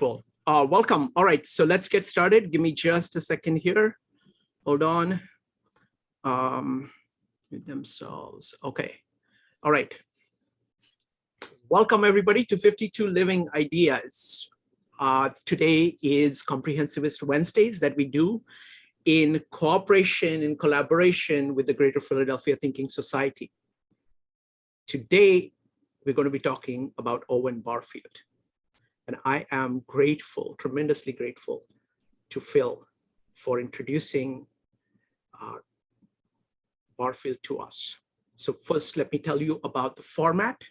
Wonderful. Welcome. All right, so let's get started. Give me just a second here. Hold on. With themselves. Okay. All right. Welcome everybody to 52 Living Ideas. Today is Comprehensivist Wednesdays that we do in cooperation and collaboration with the Greater Philadelphia Thinking Society. Today, we're going to be talking about Owen Barfield. And I am grateful, tremendously grateful to Phil for introducing Barfield to us. So first, let me tell you about the format.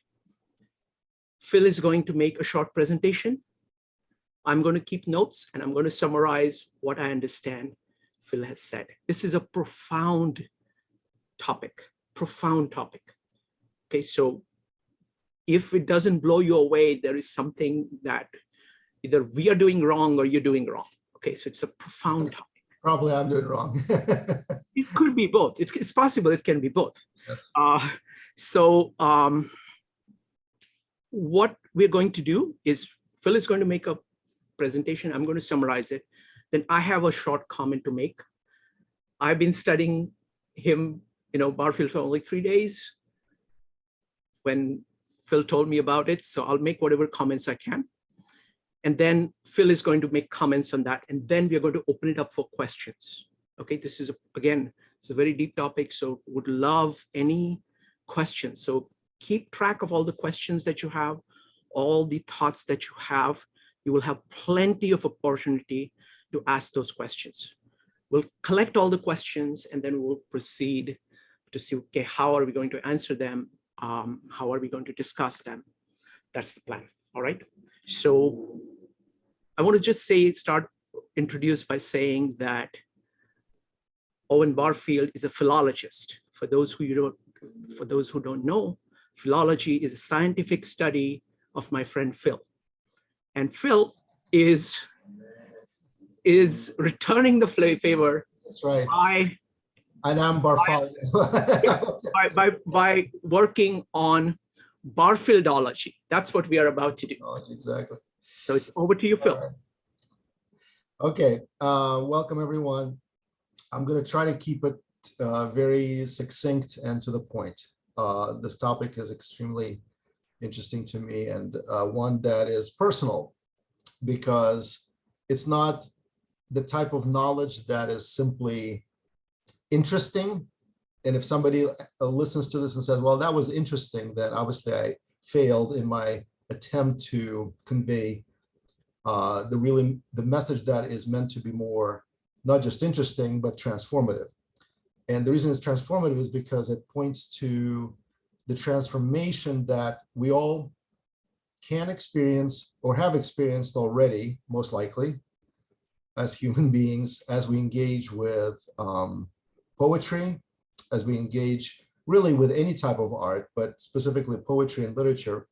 Phil is going to make a short presentation. I'm going to keep notes and I'm going to summarize what I understand Phil has said. This is a profound topic. Okay, so if it doesn't blow you away, there is something that either we are doing wrong or you're doing wrong. Okay, so it's a profound topic. Probably I'm doing wrong. It could be both. It's possible it can be both. Yes. What we're going to do is Phil is going to make a presentation. I'm going to summarize it. Then I have a short comment to make. I've been studying him, Barfield for only 3 days when Phil told me about it. So I'll make whatever comments I can. And then Phil is going to make comments on that. And then we're going to open it up for questions. Okay, this is, again, it's a very deep topic. So would love any questions. So keep track of all the questions that you have, all the thoughts that you have. You will have plenty of opportunity to ask those questions. We'll collect all the questions and then we'll proceed to see, okay, how are we going to answer them? How are we going to discuss them? That's the plan. All right. So I want to just introduce by saying that Owen Barfield is a philologist. For those who don't know, philology is a scientific study of my friend Phil. And Phil is returning the favor. That's right. And I'm Barfield. by working on Barfieldology. That's what we are about to do. Oh, exactly. So it's over to you, Phil. Right. Okay. Welcome, everyone. I'm going to try to keep it very succinct and to the point. This topic is extremely interesting to me and one that is personal because it's not the type of knowledge that is simply interesting. And if somebody listens to this and says, well, that was interesting, then obviously I failed in my attempt to convey the message that is meant to be more, not just interesting, but transformative. And the reason it's transformative is because it points to the transformation that we all can experience or have experienced already, most likely, as human beings, as we engage with poetry, as we engage really with any type of art, but specifically poetry and literature.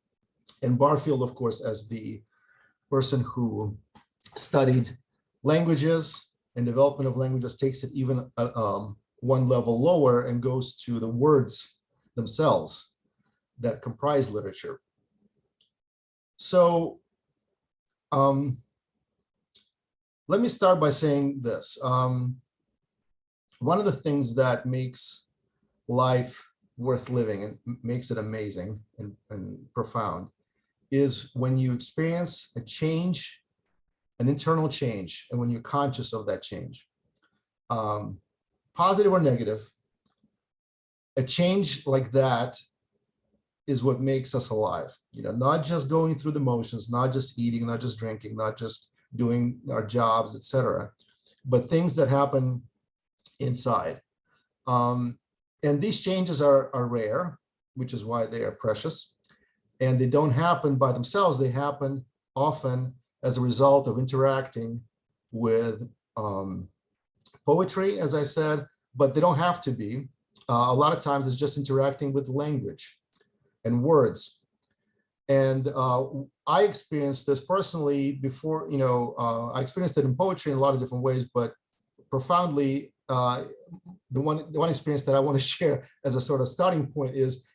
And Barfield, of course, as the person who studied languages and development of languages, takes it even one level lower and goes to the words themselves that comprise literature. So let me start by saying this. One of the things that makes life worth living and makes it amazing and profound is when you experience a change, an internal change, and when you're conscious of that change, positive or negative. A change like that is what makes us alive. Not just going through the motions, not just eating, not just drinking, not just doing our jobs, etc., but things that happen inside. And these changes are rare, which is why they are precious. And they don't happen by themselves. They happen often as a result of interacting with poetry, as I said, but they don't have to be. A lot of times it's just interacting with language and words. And I experienced this personally before, I experienced it in poetry in a lot of different ways, but profoundly, the one experience that I want to share as a sort of starting point is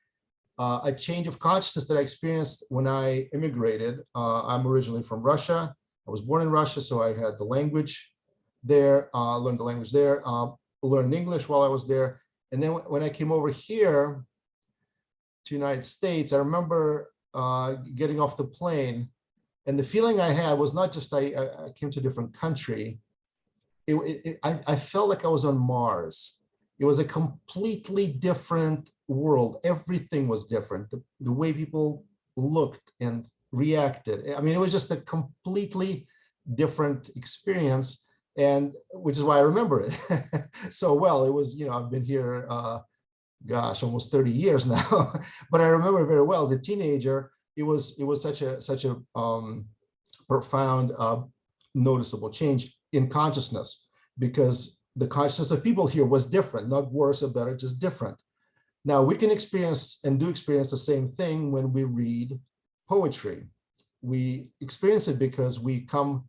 a change of consciousness that I experienced when I immigrated. I'm originally from Russia. I was born in Russia, so I had the language there, learned the language there, learned English while I was there. And then when I came over here to United States, I remember getting off the plane, and the feeling I had was not just I came to a different country. I felt like I was on Mars. It was a completely different world. Everything was different. The way people looked and reacted. I mean, it was just a completely different experience, and which is why I remember it so well. It was, I've been here, gosh, almost 30 years now, but I remember very well as a teenager. It was such a profound, noticeable change in consciousness, because the consciousness of people here was different, not worse or better, just different. Now we can experience and do experience the same thing when we read poetry. We experience it because we come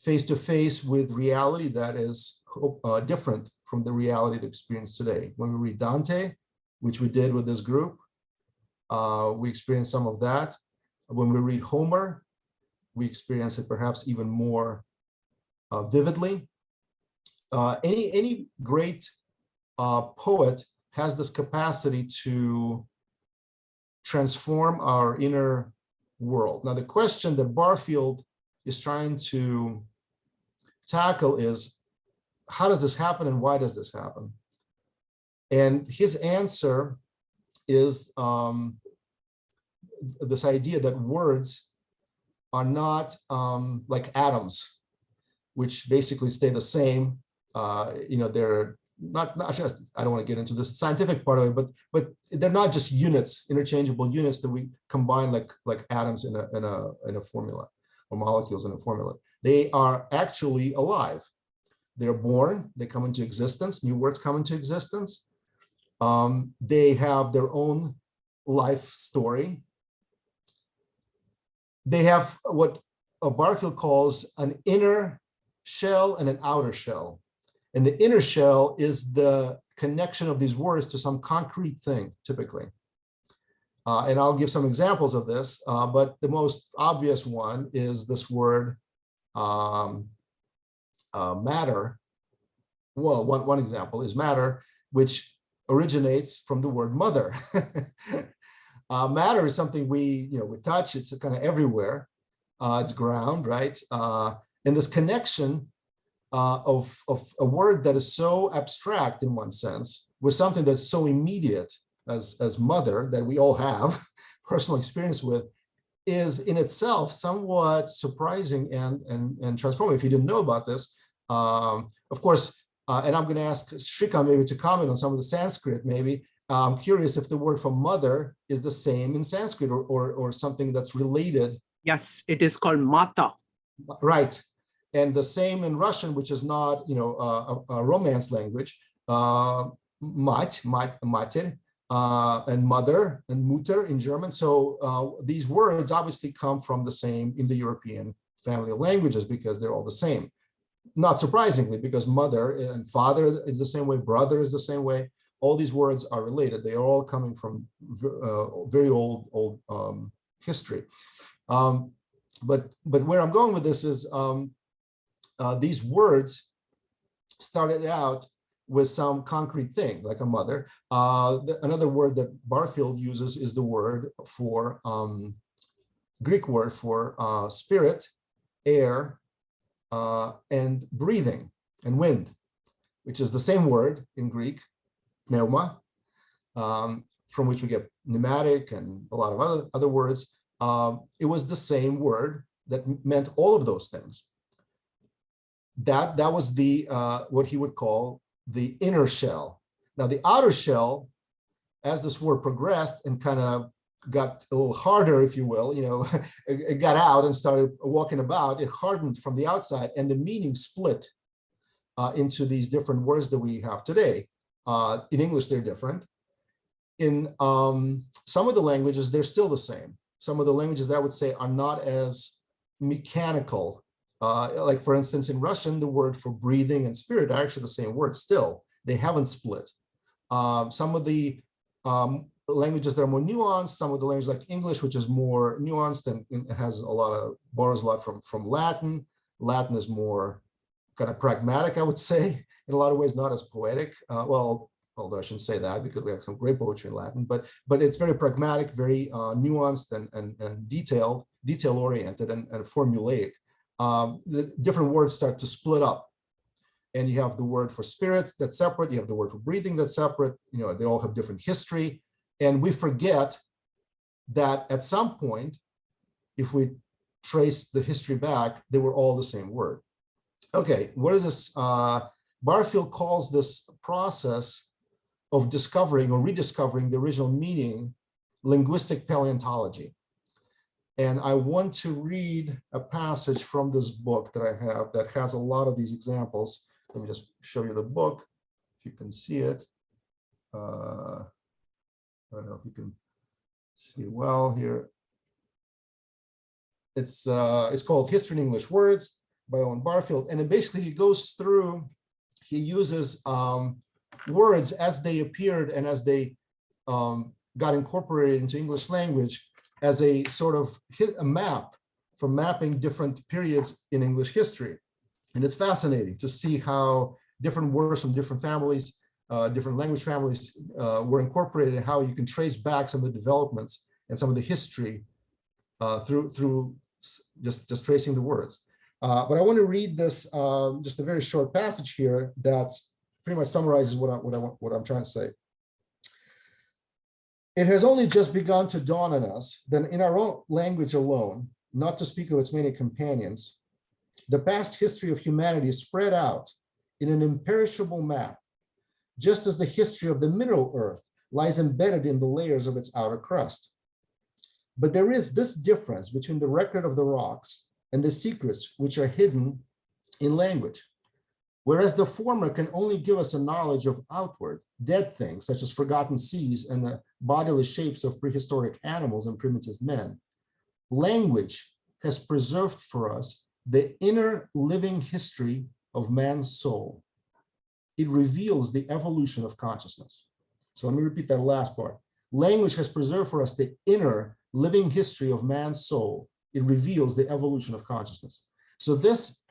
face to face with reality that is different from the reality of experience today. When we read Dante, which we did with this group, we experience some of that. When we read Homer, we experience it perhaps even more vividly. Any great poet has this capacity to transform our inner world. Now, the question that Barfield is trying to tackle is, how does this happen and why does this happen? And his answer is this idea that words are not like atoms, which basically stay the same. They're not just, I don't want to get into this scientific part of it, but they're not just units, interchangeable units that we combine like atoms in a formula, or molecules in a formula. They are actually alive. They're born, they come into existence, new words come into existence. They have their own life story. They have what Barfield calls an inner shell and an outer shell. And the inner shell is the connection of these words to some concrete thing, typically. And I'll give some examples of this, but the most obvious one is this word matter. Well, one example is matter, which originates from the word mother. Matter is something we touch. It's kind of everywhere. It's ground, right? And this connection of a word that is so abstract in one sense with something that's so immediate as mother, that we all have personal experience with, is in itself somewhat surprising and transformative. If you didn't know about this, of course, and I'm going to ask Shrikant maybe to comment on some of the Sanskrit. Maybe I'm curious if the word for mother is the same in Sanskrit or something that's related. Yes, it is called mata. Right. And the same in Russian, which is not, a Romance language, mater, and mother and mutter in German. So these words obviously come from the same Indo-European family of languages because they're all the same. Not surprisingly, because mother and father is the same way, brother is the same way. All these words are related. They are all coming from very old history. But where I'm going with this is these words started out with some concrete thing, like a mother. Another word that Barfield uses is the word for, Greek word for spirit, air, and breathing and wind, which is the same word in Greek, pneuma, from which we get pneumatic and a lot of other words. It was the same word that meant all of those things. That was the what he would call the inner shell. Now the outer shell, as this word progressed and kind of got a little harder, if you will, it got out and started walking about, it hardened from the outside, and the meaning split into these different words that we have today. In English, they're different. In some of the languages, they're still the same. Some of the languages that I would say are not as mechanical. Like, for instance, in Russian, the word for breathing and spirit are actually the same word still. They haven't split. Some of the languages that are more nuanced, some of the languages like English, which is more nuanced and has borrows a lot from Latin, Latin is more kind of pragmatic, I would say, in a lot of ways, not as poetic. Well, although I shouldn't say that because we have some great poetry in Latin, but it's very pragmatic, very nuanced and detail oriented and formulaic. The different words start to split up. And you have the word for spirits that's separate. You have the word for breathing that's separate. You know, they all have different history. And we forget that at some point, if we trace the history back, they were all the same word. Okay, what is this? Barfield calls this process of discovering or rediscovering the original meaning linguistic paleontology. And I want to read a passage from this book that I have that has a lot of these examples. Let me just show you the book, if you can see it. I don't know if you can see it well here. It's called History in English Words by Owen Barfield. And it basically, he goes through, he uses words as they appeared and as they got incorporated into English language as a sort of a map for mapping different periods in English history. And it's fascinating to see how different words from different families, different language families were incorporated, and how you can trace back some of the developments and some of the history through just tracing the words. But I want to read this, just a very short passage here that's pretty much summarizes what I'm trying to say. It has only just begun to dawn on us that in our own language alone, not to speak of its many companions, the past history of humanity is spread out in an imperishable map, just as the history of the middle earth lies embedded in the layers of its outer crust. But there is this difference between the record of the rocks and the secrets which are hidden in language. Whereas the former can only give us a knowledge of outward, dead things, such as forgotten seas and the bodiless shapes of prehistoric animals and primitive men, language has preserved for us the inner living history of man's soul. It reveals the evolution of consciousness. So let me repeat that last part. Language has preserved for us the inner living history of man's soul. It reveals the evolution of consciousness. So this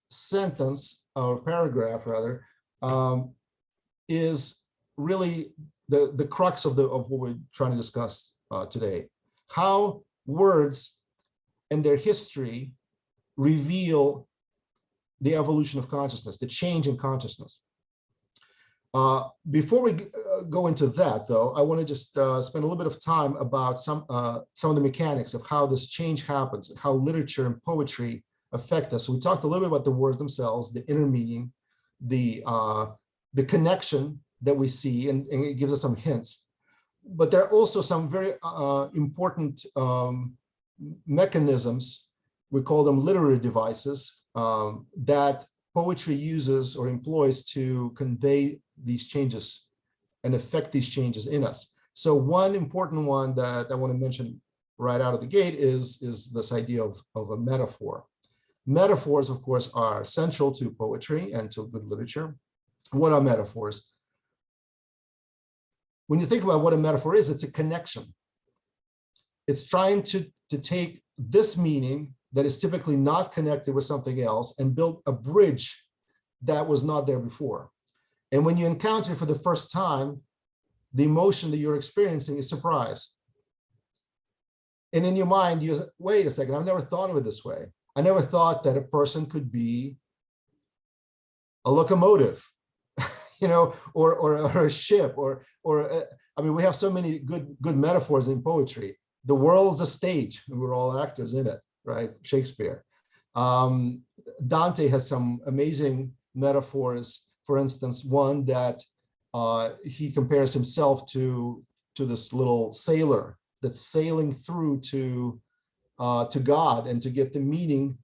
sentence, or paragraph rather, is really the crux of what we're trying to discuss today. How words and their history reveal the evolution of consciousness, the change in consciousness. Before we go into that, though, I want to just spend a little bit of time about some of the mechanics of how this change happens, and how literature and poetry affect us. So we talked a little bit about the words themselves, the inner meaning, the connection that we see, and it gives us some hints. But there are also some very important mechanisms, we call them literary devices, that poetry uses or employs to convey these changes and affect these changes in us. So one important one that I want to mention right out of the gate is this idea of a metaphor. Metaphors, of course, are central to poetry and to good literature. What are metaphors? When you think about what a metaphor is, it's a connection. It's trying to take this meaning that is typically not connected with something else and build a bridge that was not there before. And when you encounter it for the first time, the emotion that you're experiencing is surprise. And in your mind, you say, wait a second, I've never thought of it this way. I never thought that a person could be a locomotive, you know, or a ship, or I mean, we have so many good metaphors in poetry. The world's a stage, and we're all actors in it, right? Shakespeare. Dante has some amazing metaphors. For instance, one that he compares himself to this little sailor that's sailing through to God, and to get the meaning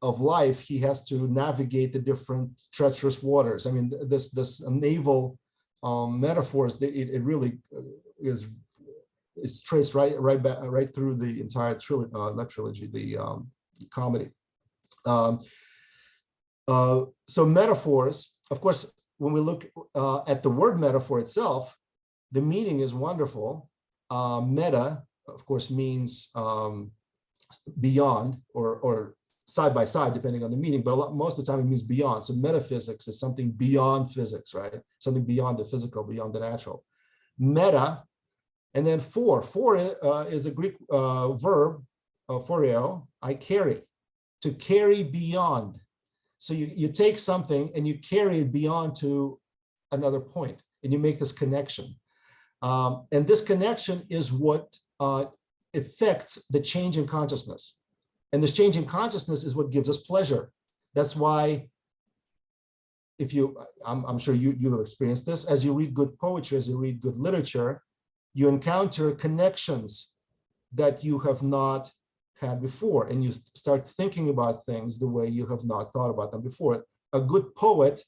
of life, he has to navigate the different treacherous waters. I mean, this naval metaphors, it really is. It's traced right through the entire trilogy, not trilogy, the comedy. So metaphors, of course, when we look at the word metaphor itself, the meaning is wonderful. Meta, of course, means beyond or side by side, depending on the meaning, but most of the time it means beyond. So metaphysics is something beyond physics, right? Something beyond the physical, beyond the natural. Meta, and then for is a Greek verb, phoreo, I carry, to carry beyond. So you take something and you carry it beyond to another point, and you make this connection. And this connection is what affects the change in consciousness. And this change in consciousness is what gives us pleasure. That's why, if I'm sure you have experienced this, as you read good poetry, as you read good literature, you encounter connections that you have not had before, and you start thinking about things the way you have not thought about them before. A good poet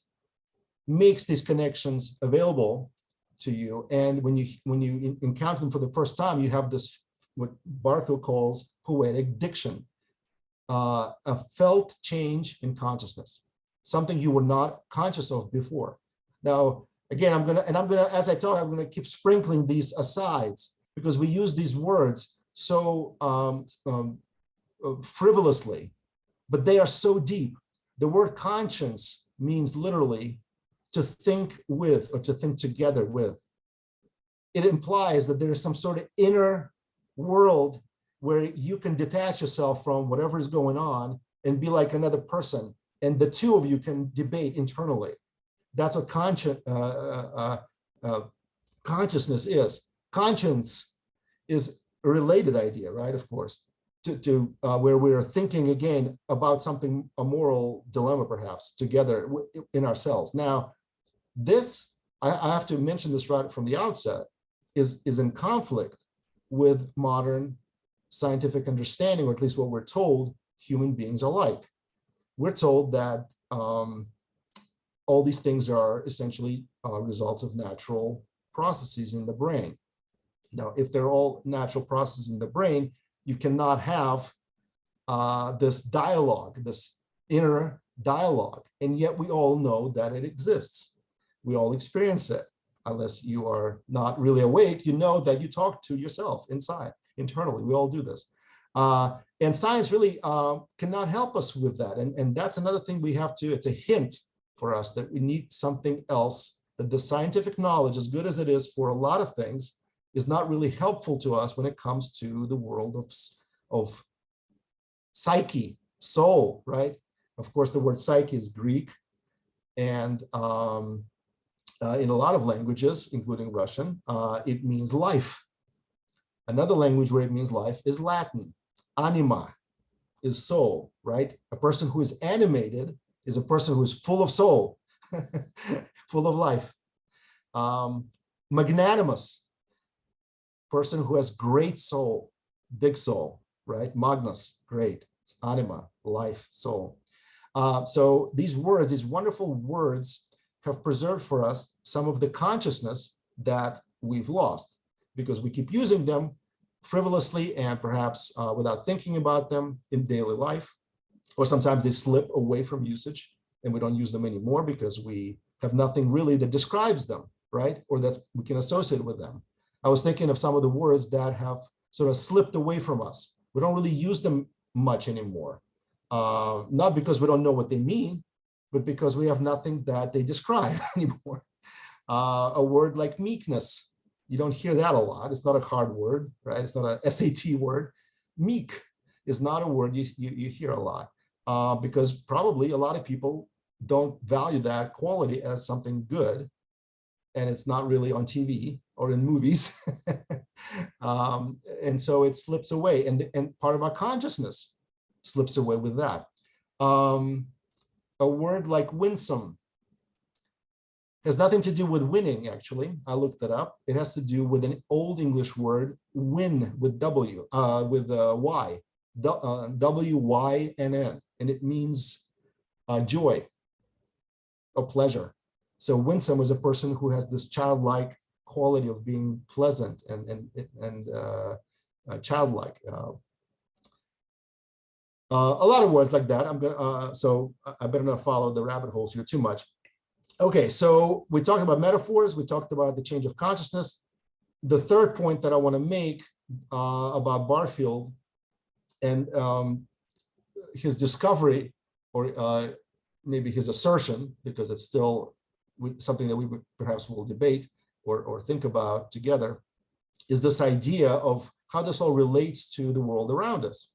makes these connections available to you, and when you encounter them for the first time, you have this, what Barfield calls poetic diction, a felt change in consciousness, something you were not conscious of before. Now, again, I'm gonna, as I tell you, I'm gonna keep sprinkling these asides, because we use these words so frivolously, but they are so deep. The word conscience means literally to think with, or to think together with. It implies that there is some sort of inner world where you can detach yourself from whatever is going on and be like another person, and the two of you can debate internally. That's what consciousness is. Conscience is a related idea, right? Of course, to where we're thinking again about something, a moral dilemma, perhaps, together in ourselves. Now, this, I have to mention this right from the outset, is in conflict with modern scientific understanding, or at least what we're told human beings are like. We're told that all these things are essentially results of natural processes in the brain. Now, if they're all natural processes in the brain, you cannot have this dialogue, this inner dialogue, and yet we all know that it exists. We all experience it. Unless you are not really awake, you know that you talk to yourself inside, internally. We all do this. And science really cannot help us with that. And that's another thing we have to, it's a hint for us that we need something else, that the scientific knowledge, as good as it is for a lot of things, is not really helpful to us when it comes to the world of psyche, soul, right? Of course, the word psyche is Greek, and in a lot of languages, including Russian, it means life. Another language where it means life is Latin. Anima is soul, right? A person who is animated is a person who is full of soul, full of life. Magnanimous, person who has great soul, big soul, right? Magnus, great. Anima, life, soul. So these words, these wonderful words, have preserved for us some of the consciousness that we've lost, because we keep using them frivolously and perhaps without thinking about them in daily life, or sometimes they slip away from usage and we don't use them anymore because we have nothing really that describes them, right? Or that we can associate with them. I was thinking of some of the words that have sort of slipped away from us. We don't really use them much anymore, not because we don't know what they mean, but because we have nothing that they describe anymore. A word like meekness, you don't hear that a lot. It's not a hard word, right? It's not a SAT word. Meek is not a word you hear a lot, because probably a lot of people don't value that quality as something good, and it's not really on TV or in movies. And so it slips away, and part of our consciousness slips away with that. A word like winsome has nothing to do with winning, actually. I looked it up. It has to do with an Old English word, win, with W, with Y, W-Y-N-N, and it means joy or pleasure. So winsome is a person who has this childlike quality of being pleasant and childlike. A lot of words like that. I'm gonna so I better not follow the rabbit holes here too much. Okay, so we talked about metaphors. We talked about the change of consciousness. The third point that I want to make about Barfield, and his discovery, or maybe his assertion, because it's still something that we perhaps will debate or think about together, is this idea of how this all relates to the world around us.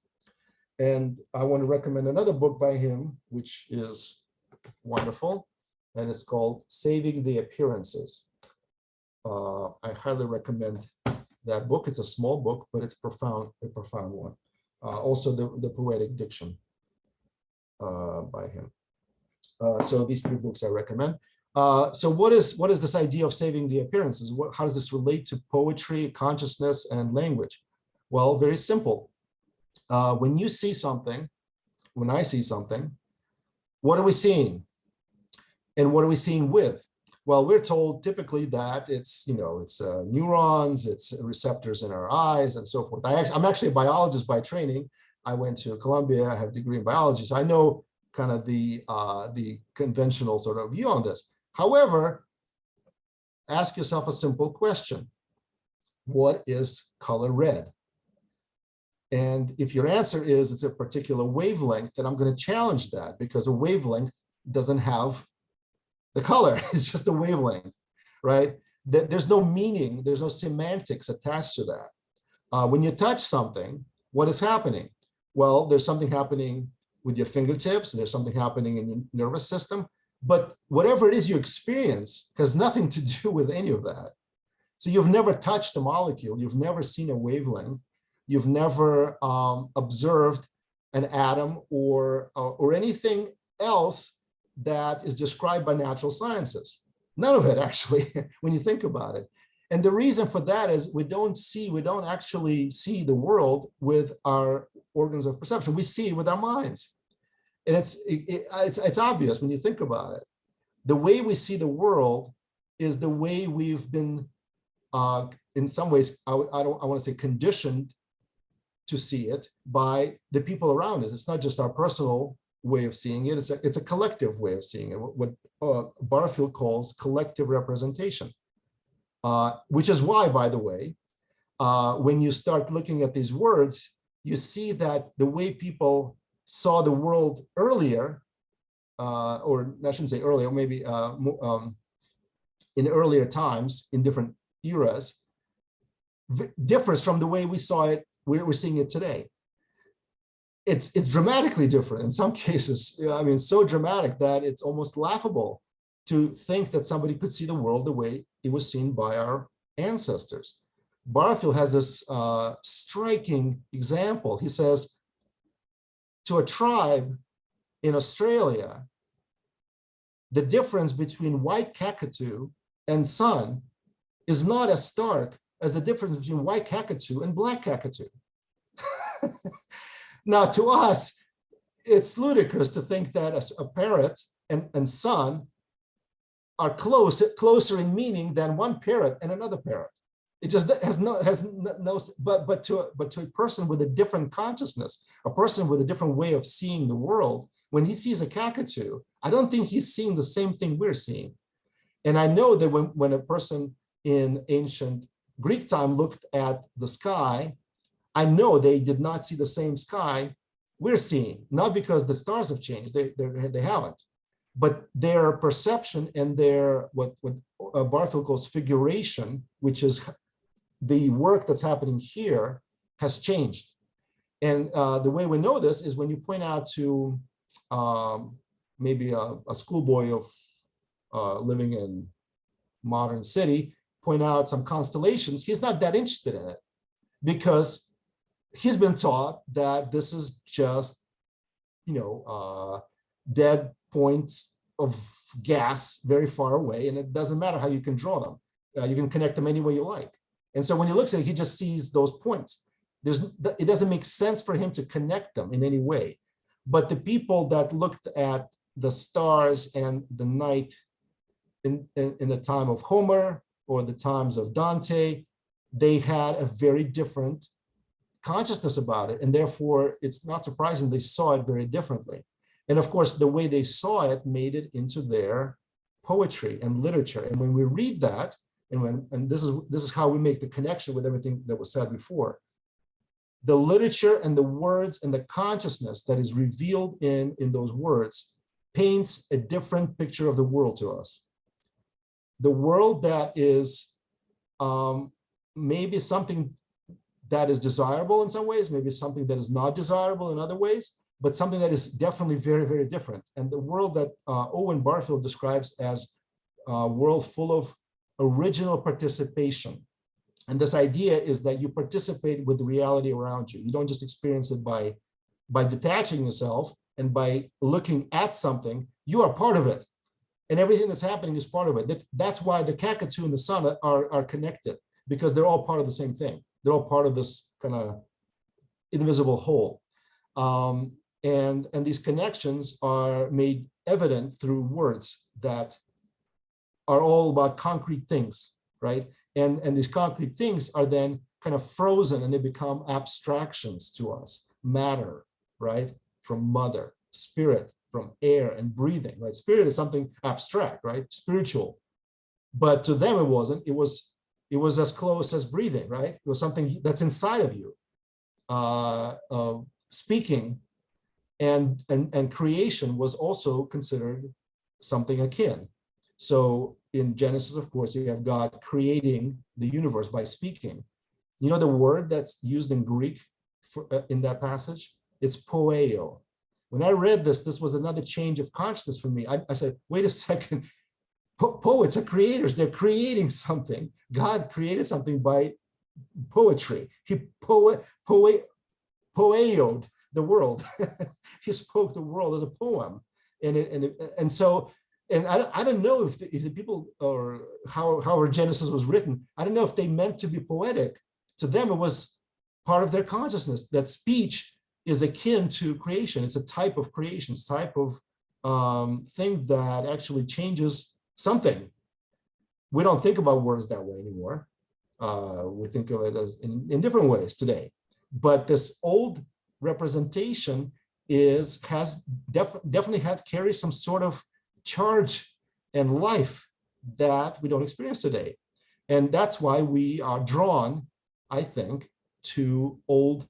And I want to recommend another book by him, which is wonderful, and it's called Saving the Appearances. I highly recommend that book. It's a small book, but it's profound, a profound one. Also, the Poetic Diction by him. So these three books I recommend. So what is this idea of saving the appearances? How does this relate to poetry, consciousness, and language? Well, very simple. When you see something, when I see something, what are we seeing? And what are we seeing with? Well, we're told typically that it's neurons, it's receptors in our eyes, and so forth. I'm actually a biologist by training. I went to Columbia, I have a degree in biology, so I know kind of the conventional sort of view on this. However, ask yourself a simple question. What is color red? And if your answer is it's a particular wavelength, then I'm going to challenge that, because a wavelength doesn't have the color. It's just a wavelength, right? There's no meaning, there's no semantics attached to that. When you touch something, what is happening? Well, there's something happening with your fingertips, and there's something happening in your nervous system, but whatever it is you experience has nothing to do with any of that. So you've never touched a molecule, you've never seen a wavelength, you've never observed an atom or anything else that is described by natural sciences. None of it, actually, when you think about it. And the reason for that is we don't actually see the world with our organs of perception. We see it with our minds. And it's obvious when you think about it. The way we see the world is the way we've been, in some ways, I want to say conditioned to see it by the people around us. It's not just our personal way of seeing it, it's a collective way of seeing it, what Barfield calls collective representation. Which is why, by the way, when you start looking at these words, you see that the way people saw the world earlier, or I shouldn't say earlier, maybe in earlier times, in different eras, differs from the way we saw it, we're seeing it today. It's dramatically different in some cases. I mean, so dramatic that it's almost laughable to think that somebody could see the world the way it was seen by our ancestors. Barfield has this striking example. He says, to a tribe in Australia, the difference between white cockatoo and sun is not as stark as the difference between white cockatoo and black cockatoo. Now, to us, it's ludicrous to think that a parrot and sun are closer in meaning than one parrot and another parrot. It just has no, but to a person with a different consciousness, a person with a different way of seeing the world, when he sees a cockatoo, I don't think he's seeing the same thing we're seeing. And I know that when a person in ancient Greek time looked at the sky, I know they did not see the same sky we're seeing, not because the stars have changed, they haven't, but their perception and their, what Barfield calls figuration, which is the work that's happening here, has changed. And the way we know this is when you point out to maybe a schoolboy of living in modern city, point out some constellations, he's not that interested in it, because he's been taught that this is just, dead points of gas very far away, and it doesn't matter how you can draw them. You can connect them any way you like. And so when he looks at it, he just sees those points. It doesn't make sense for him to connect them in any way. But the people that looked at the stars and the night in the time of Homer or the times of Dante, they had a very different consciousness about it, and therefore it's not surprising they saw it very differently. And of course, the way they saw it made it into their poetry and literature. And when we read that, and this is how we make the connection with everything that was said before. the literature and the words and the consciousness that is revealed in those words paints a different picture of the world to us. The world that is maybe something that is desirable in some ways, maybe something that is not desirable in other ways, but something that is definitely very, very different. And the world that Owen Barfield describes as a world full of original participation. And this idea is that you participate with the reality around you. You don't just experience it by detaching yourself and by looking at something. You are part of it. And everything that's happening is part of it. That's why the cockatoo and the sun are connected, because they're all part of the same thing. They're all part of this kind of invisible whole. And these connections are made evident through words that are all about concrete things, right? And these concrete things are then kind of frozen and they become abstractions to us. Matter, right? From mother, spirit, from air and breathing, right? Spirit is something abstract, right? Spiritual. But to them, it wasn't. It was as close as breathing, right? It was something that's inside of you. Speaking and creation was also considered something akin. So in Genesis, of course, you have God creating the universe by speaking. You know the word that's used in Greek in that passage? It's poeo. When I read this was another change of consciousness for me. I said, wait a second, poets are creators. They're creating something. God created something by poetry. He poeoed the world. He spoke the world as a poem. And so I don't know if the people, or how Genesis was written, I don't know if they meant to be poetic. To them, it was part of their consciousness that speech is akin to creation. It's a type of creation, it's a type of thing that actually changes something. We don't think about words that way anymore. We think of it as in different ways today. But this old representation definitely carries some sort of charge and life that we don't experience today. And that's why we are drawn, I think, to old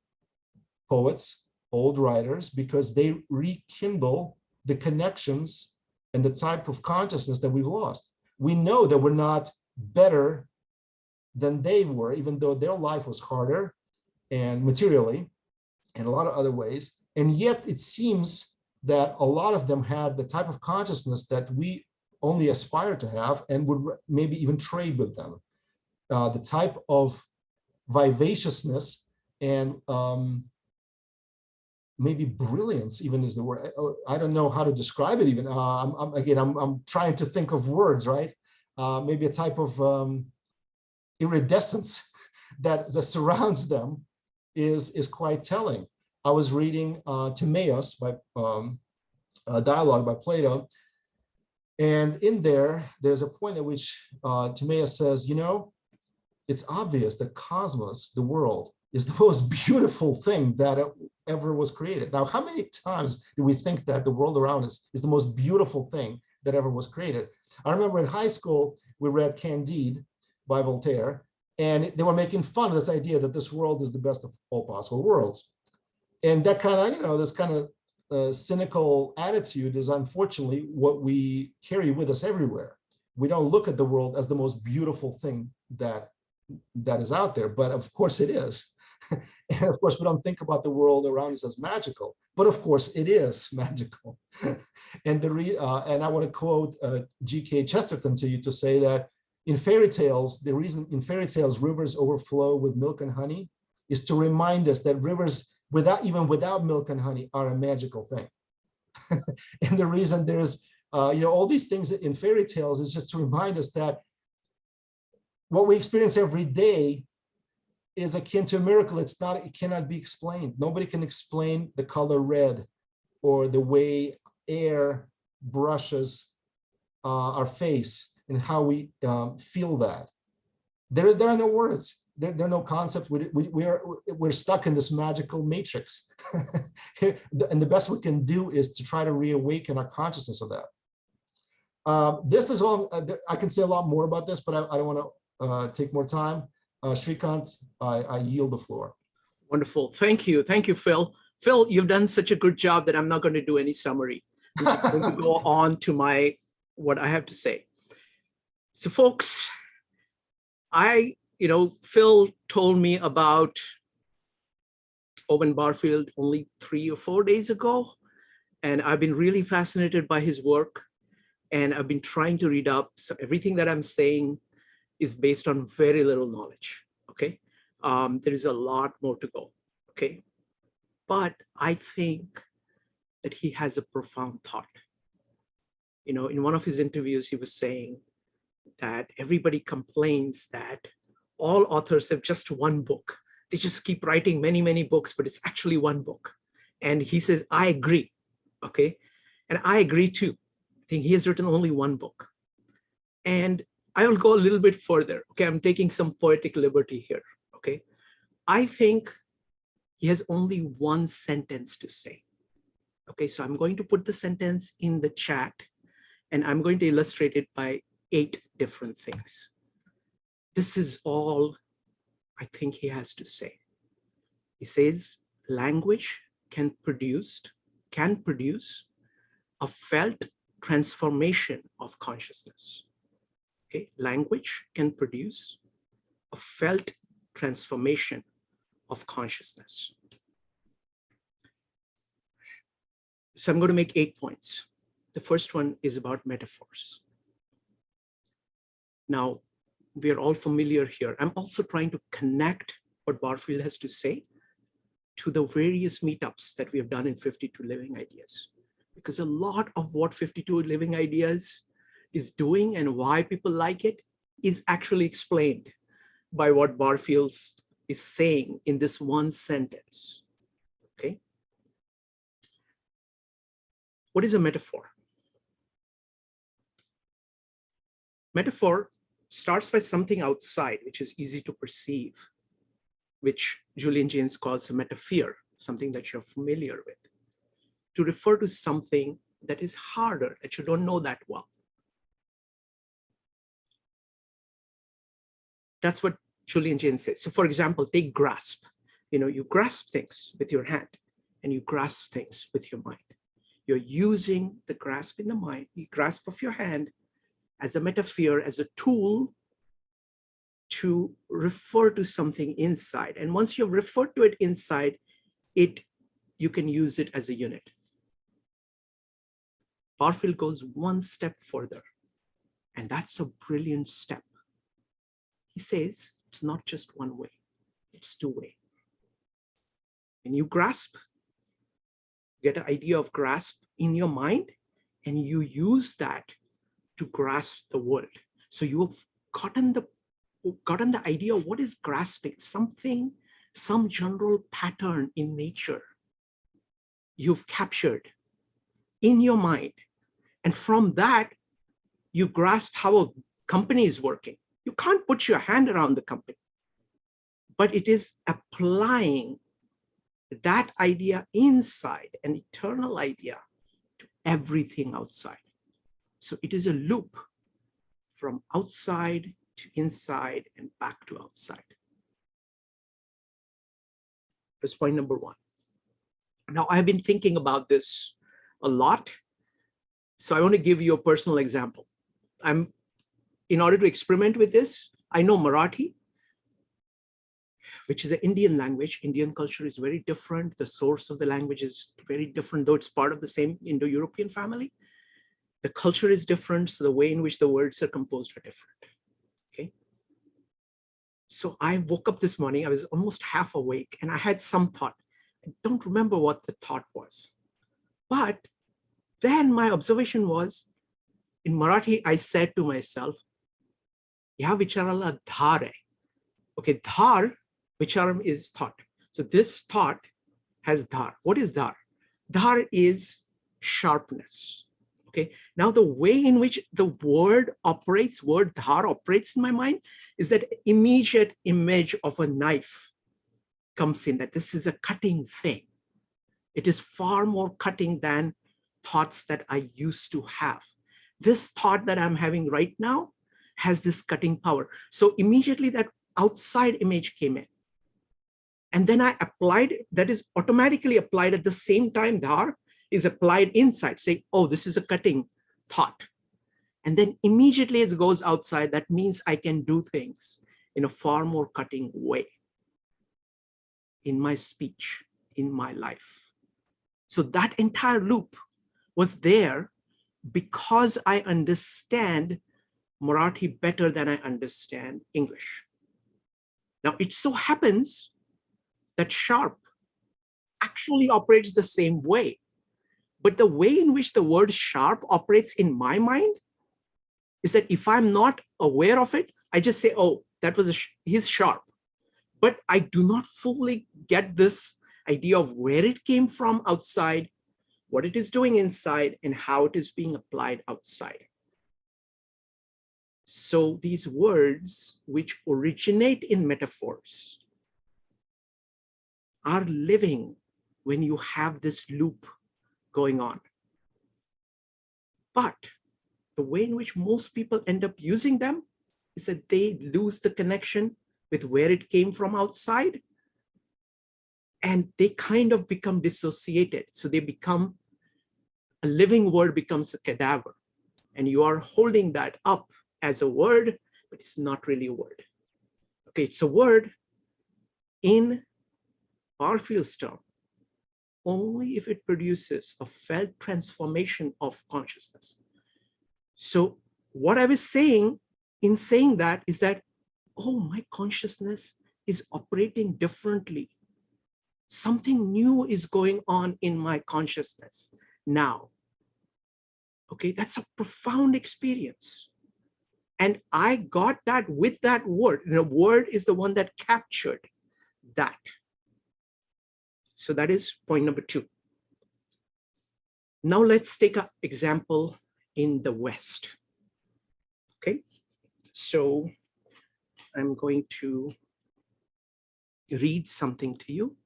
poets, old writers, because they rekindle the connections and the type of consciousness that we've lost. We know that we're not better than they were, even though their life was harder and materially and a lot of other ways. And yet it seems that a lot of them had the type of consciousness that we only aspire to have and would maybe even trade with them. The type of vivaciousness and maybe brilliance even is the word. I don't know how to describe it even. I'm trying to think of words, right? Maybe a type of iridescence that surrounds them is quite telling. I was reading Timaeus by a dialogue by Plato, and in there's a point at which Timaeus says, you know, it's obvious that cosmos, the world, is the most beautiful thing that ever was created. Now, how many times do we think that the world around us is the most beautiful thing that ever was created? I remember in high school, we read Candide by Voltaire, and they were making fun of this idea that this world is the best of all possible worlds. And that kind of, this kind of cynical attitude is unfortunately what we carry with us everywhere. We don't look at the world as the most beautiful thing that is out there, but of course it is. And of course, we don't think about the world around us as magical, but of course it is magical. And and I want to quote G.K. Chesterton to you to say that in fairy tales, the reason in fairy tales rivers overflow with milk and honey is to remind us that rivers without milk and honey are a magical thing. And the reason there's all these things in fairy tales is just to remind us that what we experience every day is akin to a miracle. It cannot be explained. Nobody can explain the color red or the way air brushes our face and how we feel that. There are no words. There are no concepts. We're stuck in this magical matrix. And the best we can do is to try to reawaken our consciousness of that. This is all, I can say a lot more about this, but I don't want to take more time. Shrikant, I yield the floor. Wonderful. Thank you. Thank you, Phil. Phil, you've done such a good job that I'm not going to do any summary. I'm just going to go on to what I have to say. So folks, Phil told me about Owen Barfield only 3 or 4 days ago, and I've been really fascinated by his work, and I've been trying to read up. So everything that I'm saying is based on very little knowledge, okay? There is a lot more to go, okay? But I think that he has a profound thought. In one of his interviews, he was saying that everybody complains that all authors have just one book. They just keep writing many, many books, but it's actually one book. And he says, I agree, okay? And I agree too. I think he has written only one book. And I will go a little bit further, okay? I'm taking some poetic liberty here, okay? I think he has only one sentence to say. Okay, so I'm going to put the sentence in the chat, and I'm going to illustrate it by 8 different things. This is all I think he has to say. He says, language can produce a felt transformation of consciousness. Okay, language can produce a felt transformation of consciousness. So I'm going to make 8 points. The first one is about metaphors. Now, we are all familiar here. I'm also trying to connect what Barfield has to say to the various meetups that we have done in 52 Living Ideas. Because a lot of what 52 Living Ideas is doing and why people like it is actually explained by what Barfield is saying in this one sentence, okay? What is a metaphor? Metaphor starts by something outside, which is easy to perceive, which Julian Jaynes calls a metaphor, something that you're familiar with, to refer to something that is harder, that you don't know that well. That's what Julian Jaynes says. So for example, take grasp. You grasp things with your hand and you grasp things with your mind. You're using the grasp in the mind, the grasp of your hand as a metaphor, as a tool to refer to something inside. And once you've referred to it inside, you can use it as a unit. Barfield goes one step further, and that's a brilliant step. He says it's not just one way, it's 2 way. When you grasp, get an idea of grasp in your mind, and you use that to grasp the world. So you have gotten the idea of what is grasping, something, some general pattern in nature you've captured in your mind. And from that, you grasp how a company is working. You can't put your hand around the company, but it is applying that idea inside, an eternal idea, to everything outside. So it is a loop from outside to inside and back to outside. That's point number 1. Now, I've been thinking about this a lot. So I want to give you a personal example. In order to experiment with this, I know Marathi, which is an Indian language. Indian culture is very different. The source of the language is very different, though it's part of the same Indo-European family. The culture is different, so the way in which the words are composed are different, okay? So I woke up this morning, I was almost half awake, and I had some thought. I don't remember what the thought was. But then my observation was, in Marathi, I said to myself, "Ya vicharala dhar hai." Okay, dhar, vicharam is thought. So this thought has dhar. What is dhar? Dhar is sharpness. Okay, now the way in which the word dhar operates in my mind is that immediate image of a knife comes in, that this is a cutting thing. It is far more cutting than thoughts that I used to have. This thought that I'm having right now has this cutting power. So immediately that outside image came in. And then I applied, that is automatically applied at the same time dhar is applied inside, say, oh, this is a cutting thought. And then immediately it goes outside. That means I can do things in a far more cutting way in my speech, in my life. So that entire loop was there because I understand Marathi better than I understand English. Now, it so happens that sharp actually operates the same way. But the way in which the word sharp operates in my mind is that if I'm not aware of it, I just say, oh, that was he's sharp. But I do not fully get this idea of where it came from outside, what it is doing inside, and how it is being applied outside. So these words, which originate in metaphors, are living when you have this loop going on. But the way in which most people end up using them is that they lose the connection with where it came from outside, and they kind of become dissociated. So they become, a living word becomes a cadaver, and you are holding that up as a word, but it's not really a word. Okay, it's a word in Barfield's term only if it produces a felt transformation of consciousness. So what I was saying in saying that is that, oh, my consciousness is operating differently. Something new is going on in my consciousness now. Okay, that's a profound experience. And I got that with that word. The word is the one that captured that. So that is point number 2. Now let's take an example in the West. Okay, so I'm going to read something to you,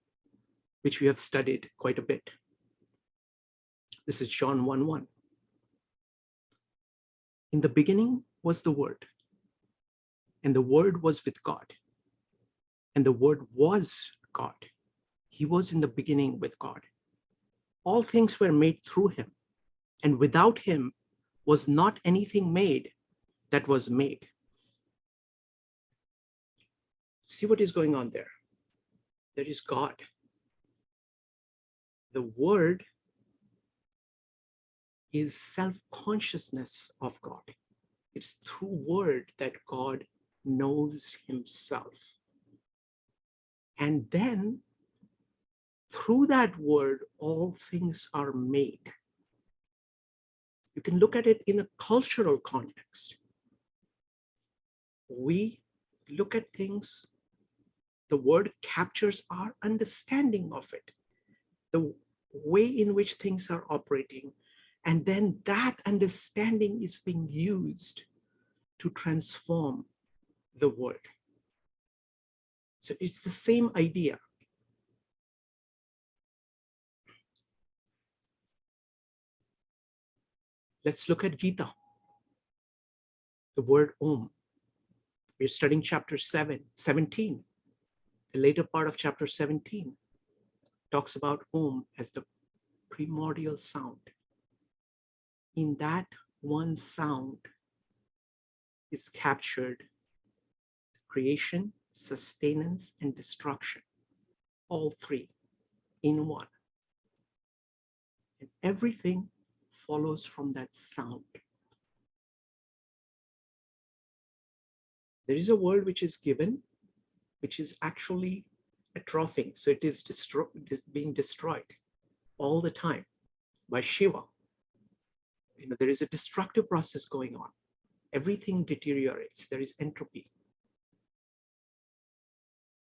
which we have studied quite a bit. This is John 1:1. In the beginning was the Word, and the Word was with God, and the Word was God. He was in the beginning with God. All things were made through him, and without him was not anything made that was made. See what is going on there? There is God. The Word is self-consciousness of God. It's through Word that God knows himself. And then through that Word, all things are made. You can look at it in a cultural context. We look at things, the Word captures our understanding of it, the way in which things are operating, and then that understanding is being used to transform the world. So it's the same idea. Let's look at Gita, the word Om. We're studying chapter 17. The later part of chapter 17 talks about Om as the primordial sound. In that one sound is captured creation, sustenance, and destruction, all three in one. And everything follows from that sound. There is a world which is given, which is actually atrophying. So it is being destroyed all the time by Shiva. There is a destructive process going on. Everything deteriorates. There is entropy.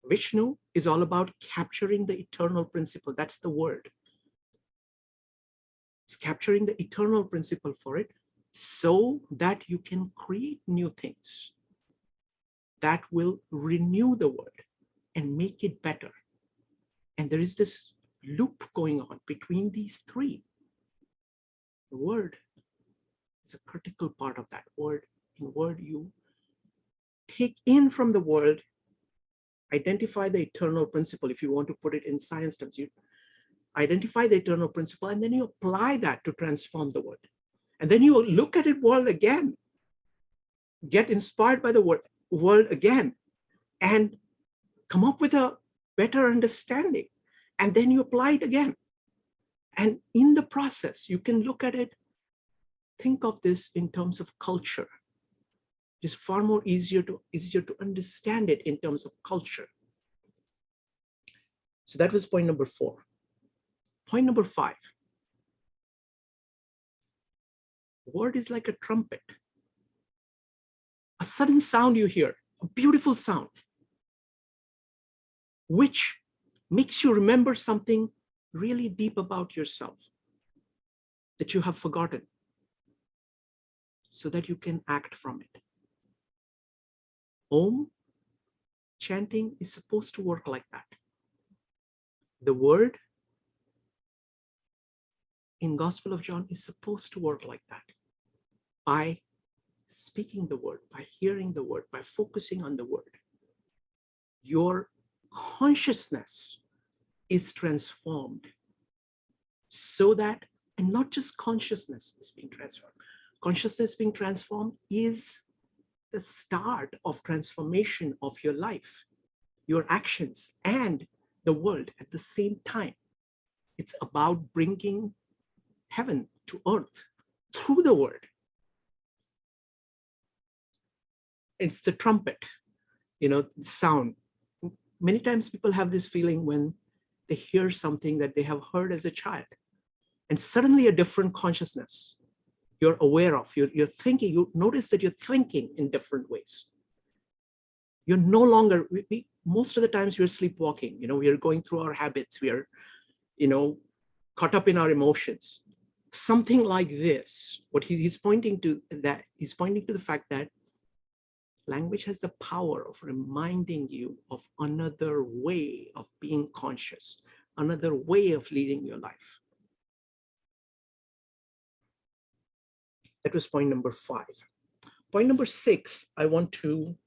Vishnu is all about capturing the eternal principle. That's the word. It's capturing the eternal principle for it so that you can create new things that will renew the world and make it better. And there is this loop going on between these three. The word is a critical part of that word. In word, you take in from the world identify the eternal principle. If you want to put it in science terms, you identify the eternal principle, and then you apply that to transform the world. And then you look at it world again, get inspired by the world again, and come up with a better understanding. And then you apply it again. And in the process, you can look at it, think of this in terms of culture. It's far more easier to understand it in terms of culture. So that was point number 4. Point number 5. Word is like a trumpet. A sudden sound you hear, a beautiful sound, which makes you remember something really deep about yourself that you have forgotten, so that you can act from it. Om chanting is supposed to work like that. The word in Gospel of John is supposed to work like that. By speaking the word, by hearing the word, by focusing on the word, your consciousness is transformed, so that, and not just consciousness is being transformed. Consciousness being transformed is the start of transformation of your life, your actions, and the world at the same time. It's about bringing heaven to earth through the word. It's the trumpet, sound. Many times people have this feeling when they hear something that they have heard as a child, and suddenly a different consciousness you're aware of, you're thinking, you notice that you're thinking in different ways. You're no longer, most of the times we're sleepwalking, we are going through our habits, we are, caught up in our emotions. Something like this, what he's pointing to, the fact that language has the power of reminding you of another way of being conscious, another way of leading your life. That was point number 5. Point number 6, I want to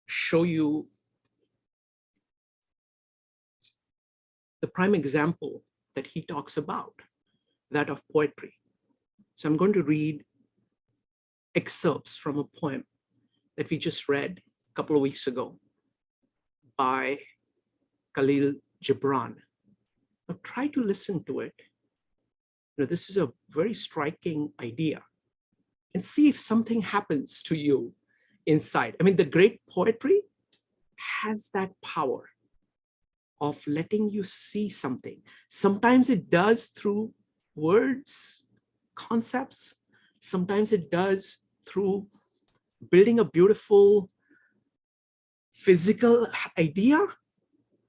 show you the prime example that he talks about, that of poetry. So I'm going to read excerpts from a poem that we just read a couple of weeks ago by Khalil Gibran. Now try to listen to it. This is a very striking idea, and see if something happens to you inside. I mean, the great poetry has that power of letting you see something. Sometimes it does through words, concepts. Sometimes it does through building a beautiful physical idea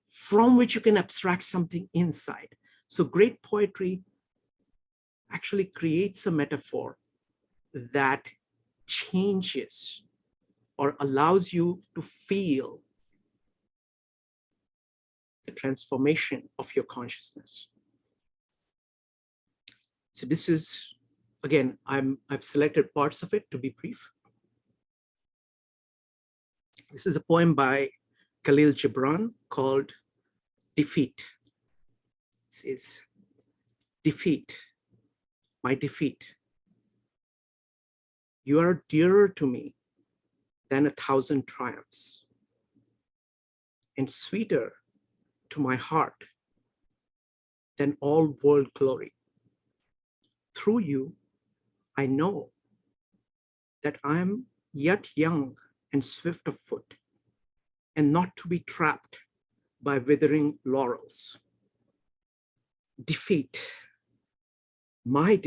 from which you can abstract something inside. So great poetry actually creates a metaphor that changes or allows you to feel the transformation of your consciousness. So this is, again, I've selected parts of it to be brief. This is a poem by Khalil Gibran called Defeat. It says, defeat, my defeat. You are dearer to me than 1,000 triumphs, and sweeter to my heart than all world glory. Through you, I know that I am yet young and swift of foot, and not to be trapped by withering laurels. Defeat, my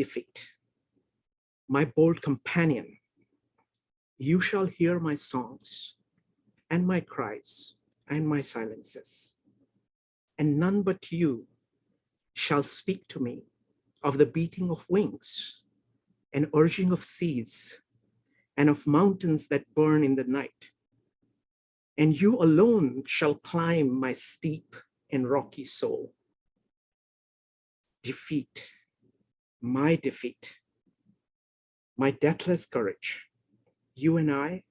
bold companion, you shall hear my songs and my cries and my silences, and none but you shall speak to me of the beating of wings and urging of seas and of mountains that burn in the night. And you alone shall climb my steep and rocky soul. Defeat, my deathless courage, you and I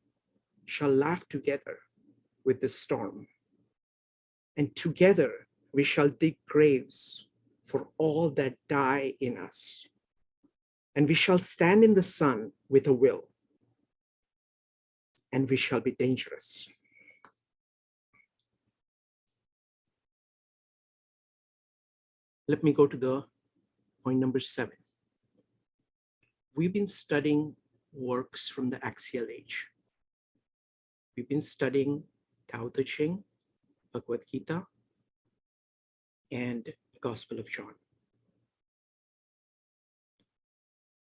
shall laugh together with the storm. And together we shall dig graves for all that die in us. And we shall stand in the sun with a will. And we shall be dangerous. Let me go to the point number 7. We've been studying works from the axial age. We've been studying Tao Te Ching, Bhagavad Gita, and the Gospel of John.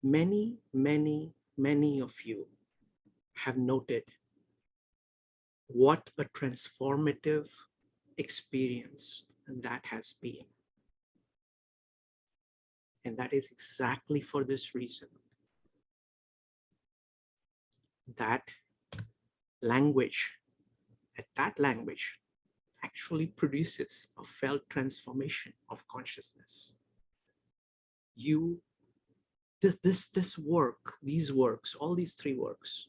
Many, many, many of you have noted what a transformative experience that has been. And that is exactly for this reason that language actually produces a felt transformation of consciousness. This work, these works, all these 3 works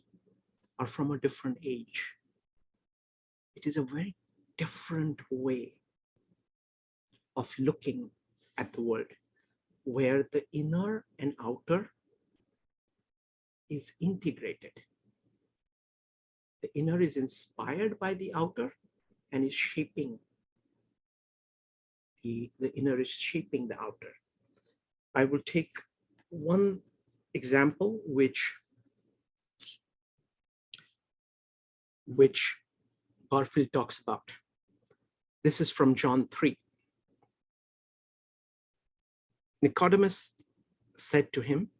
are from a different age. It is a very different way of looking at the world, where the inner and outer is integrated. The inner is inspired by the outer and is shaping the inner is shaping the outer. I will take one example which Barfield talks about. This is from John 3. Nicodemus said to him,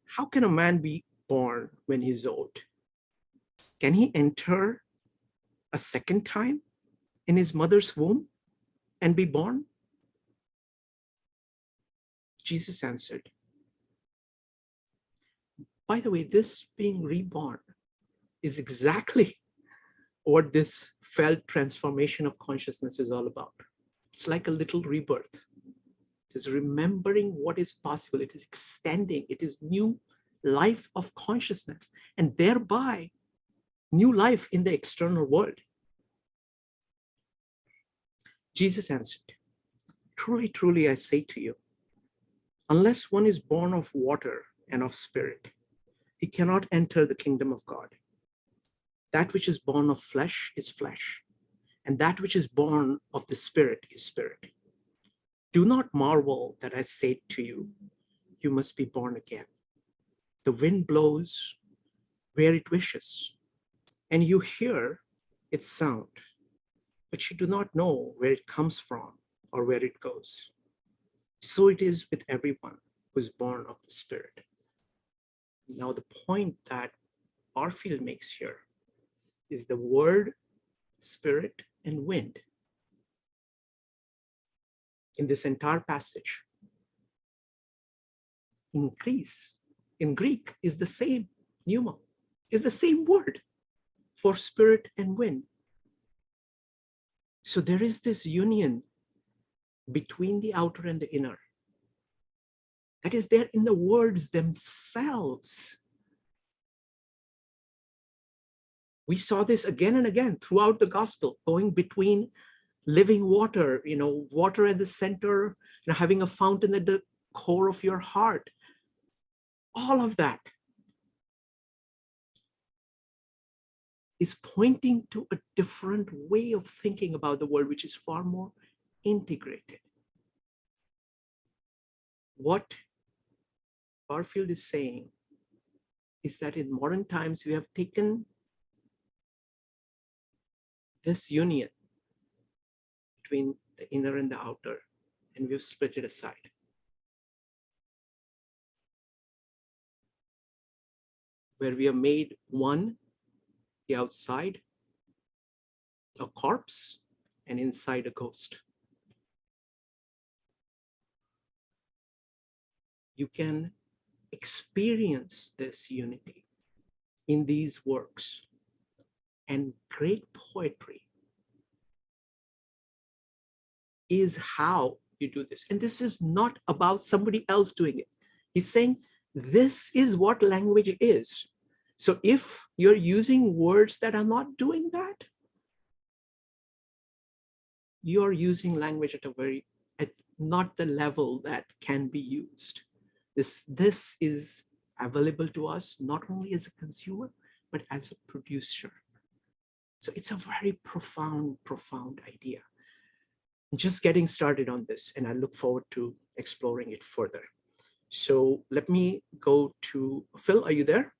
"How can a man be born when he is old? Can he enter a second time in his mother's womb and be born?" Jesus answered, by the way, this being reborn is exactly what this felt transformation of consciousness is all about. It's like a little rebirth. It is remembering what is possible. It is extending. It is new life of consciousness, and thereby new life in the external world. Jesus answered, "Truly, truly, I say to you, unless one is born of water and of spirit, he cannot enter the kingdom of God. That which is born of flesh is flesh, and that which is born of the spirit is spirit. Do not marvel that I say to you, you must be born again. The wind blows where it wishes, and you hear its sound, but you do not know where it comes from or where it goes. So it is with everyone who is born of the Spirit." Now, the point that Barfield makes here is the word spirit and wind in this entire passage. In Greek is the same pneuma, is the same word for spirit and wind. So there is this union between the outer and the inner that is there in the words themselves. We saw this again and again throughout the gospel, going between living water, water at the center, having a fountain at the core of your heart. All of that is pointing to a different way of thinking about the world, which is far more integrated. What Barfield is saying is that in modern times, we have taken this union between the inner and the outer, and we've split it aside. Where we have made one, the outside, a corpse, and inside a ghost. You can experience this unity in these works, and great poetry is how you do this. And this is not about somebody else doing it. He's saying this is what language is. So if you're using words that are not doing that, you are using language at not the level that can be used. This is available to us not only as a consumer, but as a producer. So it's a very profound idea. I'm just getting started on this, and I look forward to exploring it further. So let me go to Phil. Are you there?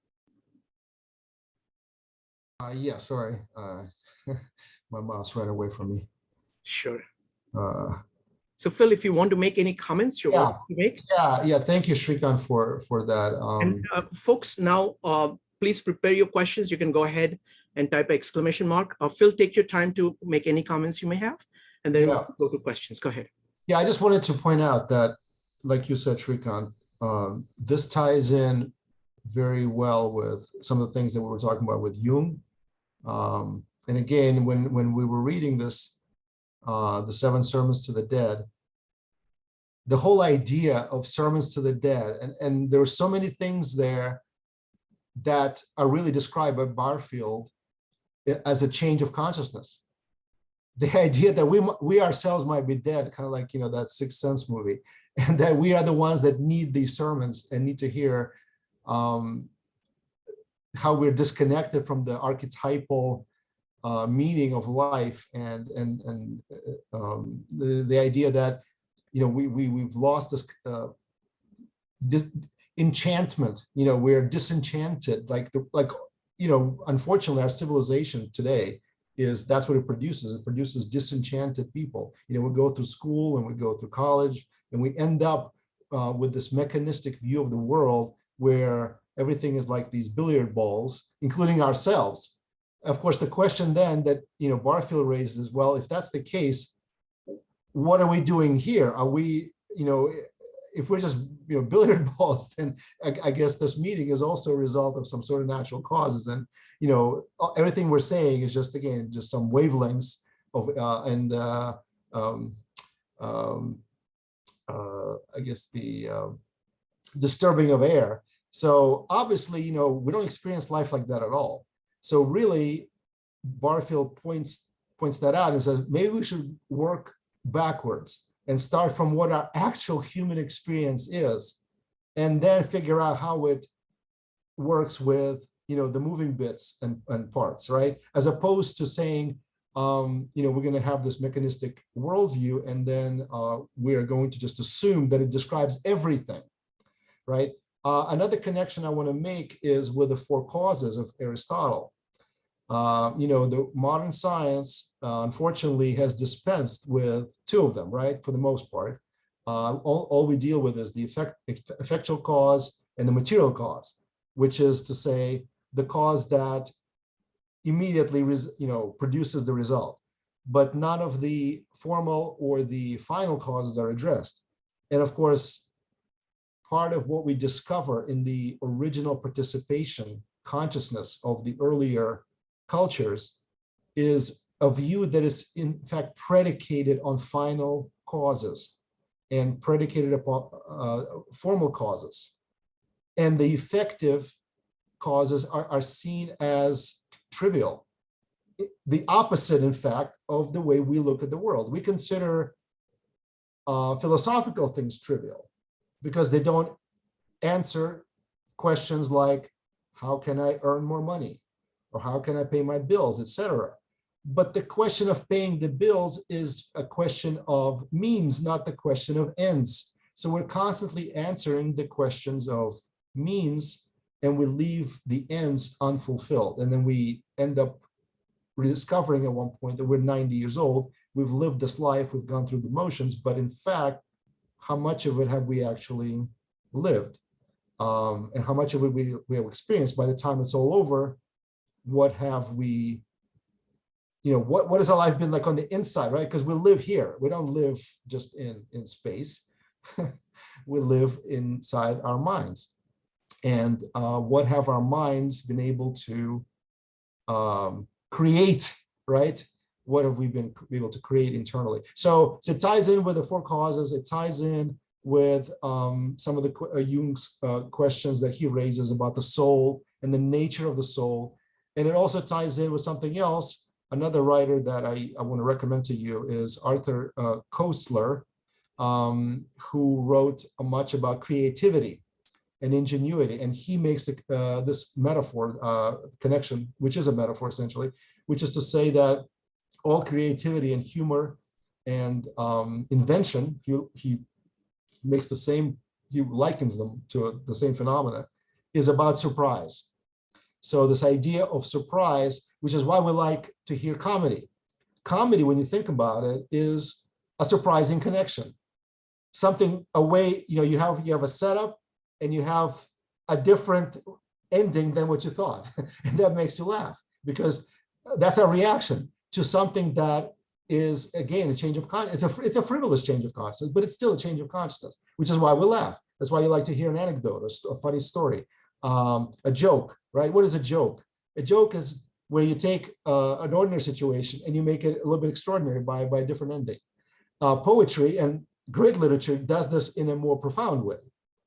Yeah, sorry. My mouse ran away from me. Sure. Uh, So Phil, if you want to make any comments, you're welcome to make. yeah. Thank you, Shrikant, for that. And folks, now please prepare your questions. You can go ahead and type exclamation mark. Phil, take your time to make any comments you may have, and then we'll go to questions. Go ahead. Yeah, I just wanted to point out that, like you said, Shrikant, this ties in very well with some of the things that we were talking about with Jung. And again, when we were reading this, the 7 Sermons to the Dead, the whole idea of sermons to the dead, and there are so many things there that are really described by Barfield as a change of consciousness. The idea that we ourselves might be dead, kind of like, that Sixth Sense movie, and that we are the ones that need these sermons and need to hear how we're disconnected from the archetypal meaning of life, and the idea that we've lost this enchantment. We're disenchanted. Unfortunately, our civilization today that's what it produces. It produces disenchanted people. We go through school and we go through college, and we end up with this mechanistic view of the world where everything is like these billiard balls, including ourselves. Of course, the question then that Barfield raises, well, if that's the case, what are we doing here? Are we, if we're just billiard balls, then I guess this meeting is also a result of some sort of natural causes. And everything we're saying is just, again, just some wavelengths of I guess the disturbing of air. So obviously, we don't experience life like that at all. So really, Barfield points that out and says, maybe we should work backwards and start from what our actual human experience is, and then figure out how it works with the moving bits and parts, right? As opposed to saying, we're going to have this mechanistic worldview, and then we are going to just assume that it describes everything, right? Another connection I want to make is with the 4 causes of Aristotle. The modern science, unfortunately, has dispensed with 2 of them, right? For the most part, all we deal with is the effectual cause and the material cause, which is to say the cause that immediately, produces the result, but none of the formal or the final causes are addressed. And of course, part of what we discover in the original participation consciousness of the earlier cultures is a view that is in fact predicated on final causes and predicated upon formal causes. And the effective causes are seen as trivial. The opposite, in fact, of the way we look at the world. We consider philosophical things trivial because they don't answer questions like, how can I earn more money? Or how can I pay my bills, etc. But the question of paying the bills is a question of means, not the question of ends. So we're constantly answering the questions of means, and we leave the ends unfulfilled. And then we end up rediscovering at one point that we're 90 years old. We've lived this life, we've gone through the motions, but in fact, how much of it have we actually lived? And how much of it we have experienced? By the time it's all over, what have we, what has our life been like on the inside, right? Because we live here. We don't live just in space. We live inside our minds. And what have our minds been able to create, right? What have we been able to create internally? So it ties in with the 4 causes. It ties in with some of the Jung's questions that he raises about the soul and the nature of the soul. And it also ties in with something else another writer that I want to recommend to you is Arthur Koestler, who wrote much about creativity and ingenuity. And he makes this metaphor connection, which is a metaphor essentially, which is to say that all creativity and humor and invention, he makes the same, he likens them to the same phenomena, is about surprise. So this idea of surprise, which is why we like to hear comedy. Comedy, when you think about it, is a surprising connection. Something away, you have a setup and you have a different ending than what you thought. And that makes you laugh because that's a reaction to something that is, again, a change of consciousness. It's a frivolous change of consciousness, but it's still a change of consciousness, which is why we laugh. That's why you like to hear an anecdote, a funny story, a joke, right? What is a joke? A joke is where you take an ordinary situation and you make it a little bit extraordinary by a different ending. Poetry and great literature does this in a more profound way.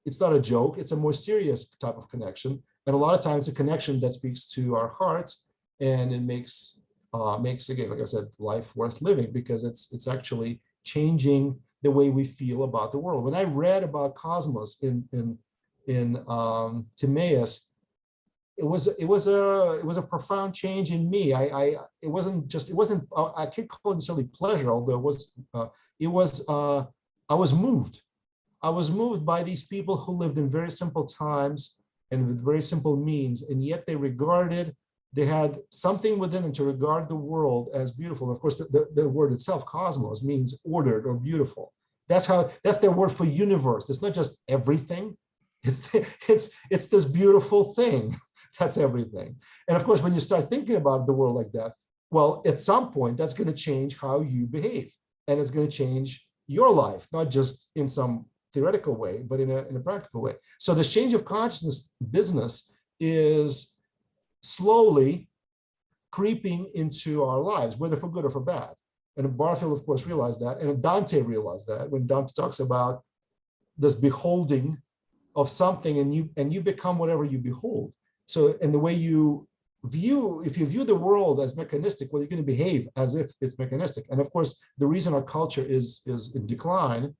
It's not a joke, it's a more serious type of connection. And a lot of times a connection that speaks to our hearts, and it makes again, like I said, life worth living because it's actually changing the way we feel about the world. When I read about cosmos in Timaeus, it was a profound change in me. I can't call it necessarily pleasure, although I was moved. I was moved by these people who lived in very simple times and with very simple means, and yet they had something within them to regard the world as beautiful. Of course, the word itself, cosmos, means ordered or beautiful. That's their word for universe. It's not just everything. It's this beautiful thing. That's everything. And of course, when you start thinking about the world like that, well, at some point, that's going to change how you behave. And it's going to change your life, not just in some theoretical way, but in a practical way. So this change of consciousness business is slowly creeping into our lives, whether for good or for bad. And Barfield, of course, realized that. And Dante realized that when Dante talks about this beholding of something, and you become whatever you behold. So in the way you view, if you view the world as mechanistic, well, you're going to behave as if it's mechanistic. And of course, the reason our culture is in decline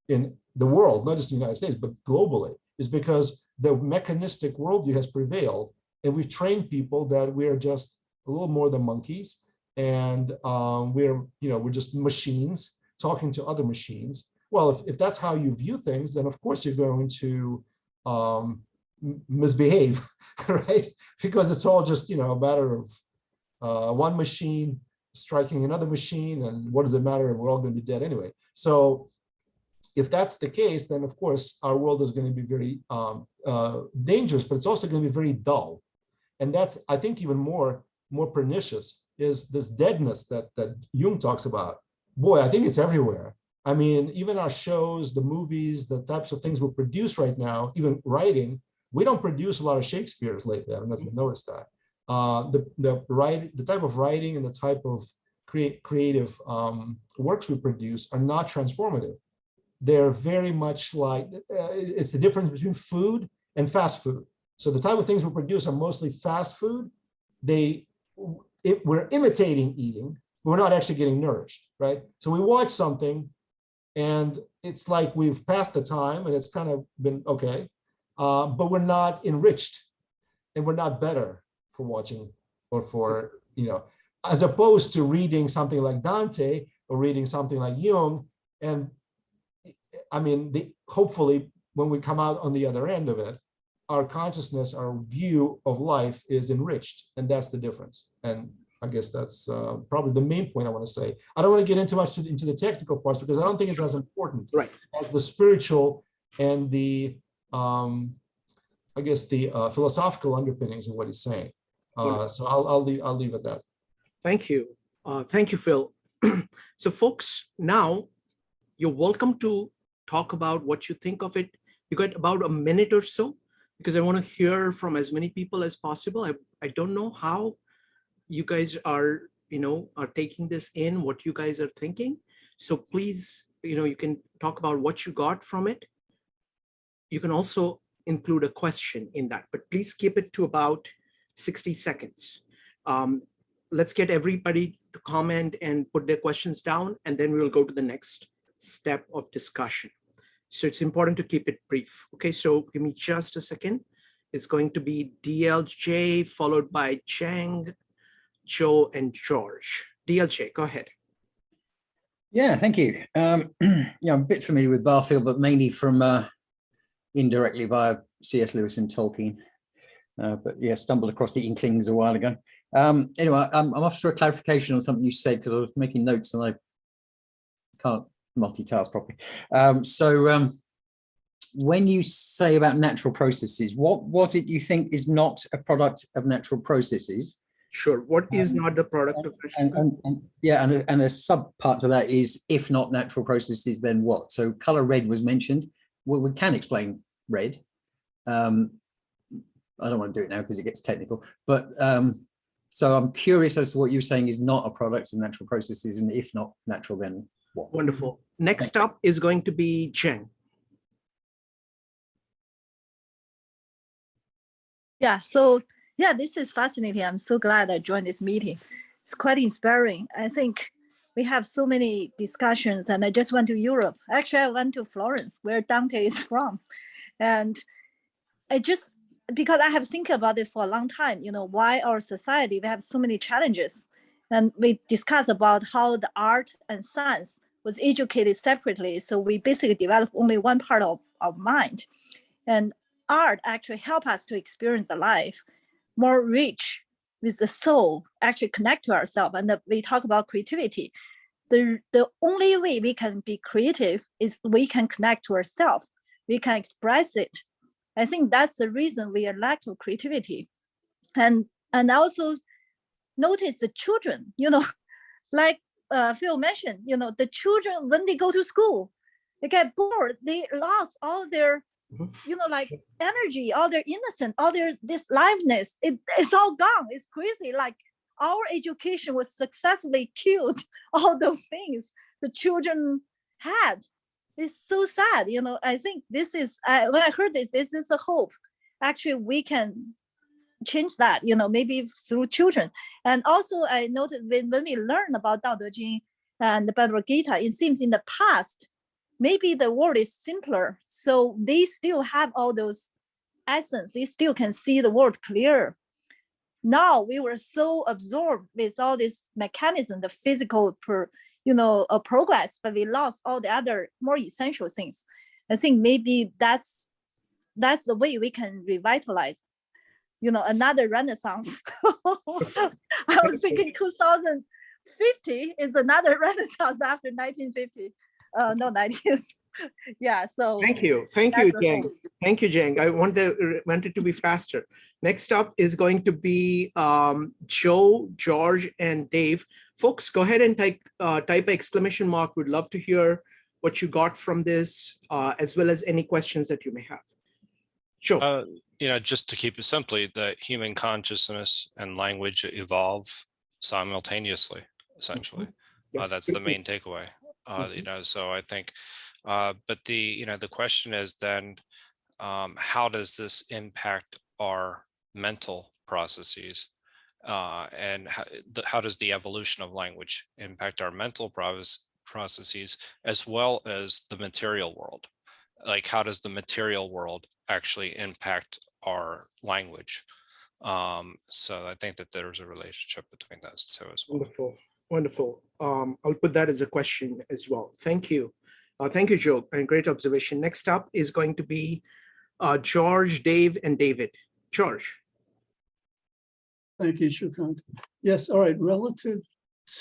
in the world, not just in the United States, but globally, is because the mechanistic worldview has prevailed. And we've trained people that we are just a little more than monkeys. And we're just machines talking to other machines. Well, if that's how you view things, then of course you're going to misbehave, right? Because it's all just, a matter of one machine striking another machine. And what does it matter if we're all going to be dead anyway? So if that's the case, then of course our world is going to be very dangerous, but it's also going to be very dull. And that's, I think, even more pernicious is this deadness that Jung talks about. Boy, I think it's everywhere. I mean, even our shows, the movies, the types of things we produce right now, even writing, we don't produce a lot of Shakespeare's lately. I don't know if you've noticed that. The type of writing and the type of creative works we produce are not transformative. They're very much like, it's the difference between food and fast food. So the type of things we produce are mostly fast food. We're imitating eating, but we're not actually getting nourished, right? So we watch something and it's like we've passed the time and it's kind of been okay, but we're not enriched and we're not better for watching or for, as opposed to reading something like Dante or reading something like Jung. And I mean, hopefully when we come out on the other end of it, our consciousness, our view of life is enriched, and that's the difference. And I guess that's probably the main point I want to say. I don't want to get into much into the technical parts because I don't think it's as important as the spiritual and the, I guess, the philosophical underpinnings of what he's saying. So I'll leave at that. Thank you. Thank you, Phil. So folks, now you're welcome to talk about what you think of it. You got about a minute or so, because I want to hear from as many people as possible. I don't know how you guys are taking this in, what you guys are thinking. So please, you can talk about what you got from it. You can also include a question in that, but please keep it to about 60 seconds. let's get everybody to comment and put their questions down, and then we will go to the next step of discussion. So it's important to keep it brief. Okay, so give me just a second. It's going to be DLJ followed by Chang, Joe, and George. DLJ, go ahead. Yeah, thank you. Yeah, I'm a bit familiar with Barfield, but mainly from indirectly via C.S. Lewis and Tolkien. But yeah, stumbled across the Inklings a while ago. Anyway, I'm after a clarification on something you said, because I was making notes and I can't multitask properly. When you say about natural processes, what was it you think is not a product of natural processes? Sure. What is not the product of and a sub part to that is, if not natural processes, then what? So color red was mentioned. Well, we can explain red. I don't want to do it now because it gets technical, but so I'm curious as to what you're saying is not a product of natural processes, and if not natural, then what? Wonderful. Next up is going to be Cheng. Yeah, so yeah, this is fascinating. I'm so glad I joined this meeting. It's quite inspiring. I think we have so many discussions, and I just went to Europe. Actually, I went to Florence, where Dante is from. And I just, because I have thinking about it for a long time, you know, why our society, we have so many challenges. And we discussed about how the art and science was educated separately. So we basically developed only one part of our mind. And art actually help us to experience the life more rich with the soul, actually connect to ourselves. And we talk about creativity. The only way we can be creative is we can connect to ourselves. We can express it. I think that's the reason we are lack of creativity. And also notice the children, you know, like Phil mentioned, you know, the children, when they go to school, they get bored, they lost all their, you know, like energy, all their innocence, all their this liveness, it's all gone. It's crazy. Like our education was successfully killed all those things the children had. It's so sad, you know. I think this is when I heard this is a hope. Actually, we can change that, you know, maybe through children. And also I noted when we learn about Dao De Jing and the Bhagavad Gita, it seems in the past maybe the world is simpler, so they still have all those essence. They still can see the world clearer. Now we were so absorbed with all this mechanism, the physical progress, but we lost all the other more essential things. I think maybe that's the way we can revitalize, you know, another renaissance. I was thinking 2050 is another renaissance after 1950. No, 90s. Yeah, so thank you, Jeng. Thank you, Jeng. I want it to be faster. Next up is going to be Joe, George, and Dave. Folks, go ahead and type exclamation mark. We'd love to hear what you got from this, as well as any questions that you may have. Sure. You know, just to keep it simply, that human consciousness and language evolve simultaneously, essentially. Yes. That's the main takeaway. You know, so I think, but the question is then, how does this impact our mental processes, and how does the evolution of language impact our mental processes as well as the material world? Like, how does the material world actually impact our language? So I think that there's a relationship between those two as well. Wonderful. Wonderful. I'll put that as a question as well. Thank you. Thank you, Joe, and great observation. Next up is going to be George, Dave, and David. George. Thank you, Shrikant. Yes, all right, relative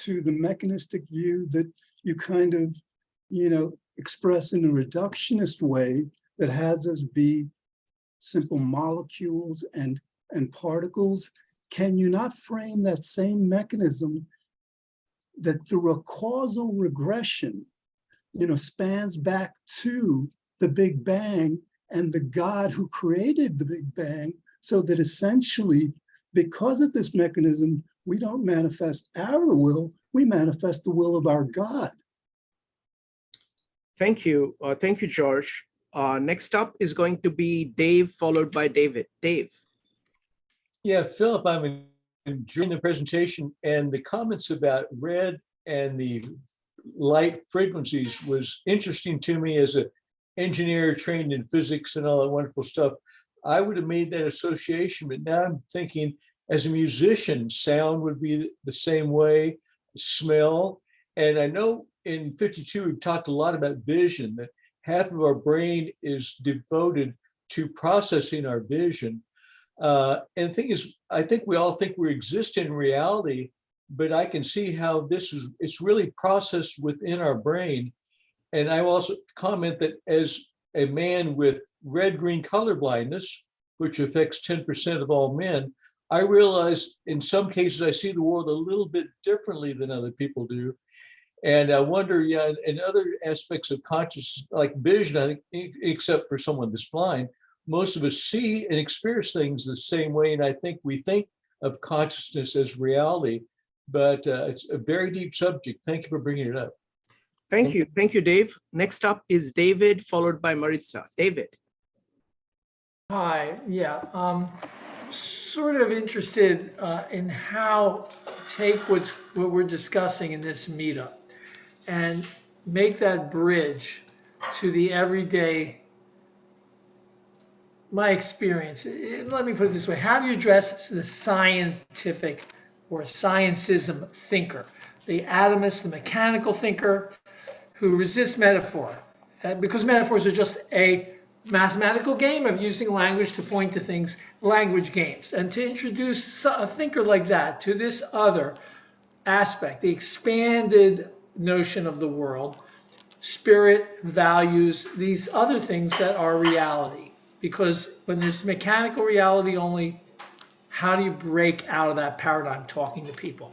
to the mechanistic view that you kind of, you know, express in a reductionist way that has us be simple molecules and particles, can you not frame that same mechanism that through a causal regression, you know, spans back to the Big Bang and the God who created the Big Bang, so that essentially, because of this mechanism, we don't manifest our will, we manifest the will of our God. Thank you. Thank you, George. Next up is going to be Dave, followed by David. Dave. Yeah, Philip, I'm during the presentation, and the comments about red and the light frequencies was interesting to me as an engineer trained in physics and all that wonderful stuff. I would have made that association, but now I'm thinking as a musician, sound would be the same way, smell. And I know in 52, we've talked a lot about vision, that half of our brain is devoted to processing our vision. And the thing is, I think we all think we exist in reality, but I can see how it's really processed within our brain. And I will also comment that as a man with red-green color blindness, which affects 10% of all men, I realize in some cases I see the world a little bit differently than other people do. And I wonder, yeah, in other aspects of consciousness, like vision, I think, except for someone that's blind, most of us see and experience things the same way. And I think we think of consciousness as reality, but it's a very deep subject. Thank you for bringing it up. Thank you. Thank you, Dave. Next up is David, followed by Maritza. David. Hi, yeah, sort of interested in how take what we're discussing in this meetup and make that bridge to the everyday, my experience. Let me put it this way. How do you address the scientific or scientism thinker, the atomist, the mechanical thinker who resists metaphor? Because metaphors are just a mathematical game of using language to point to things, language games. And to introduce a thinker like that to this other aspect, the expanded notion of the world, spirit, values, these other things that are reality. Because when there's mechanical reality only, how do you break out of that paradigm talking to people?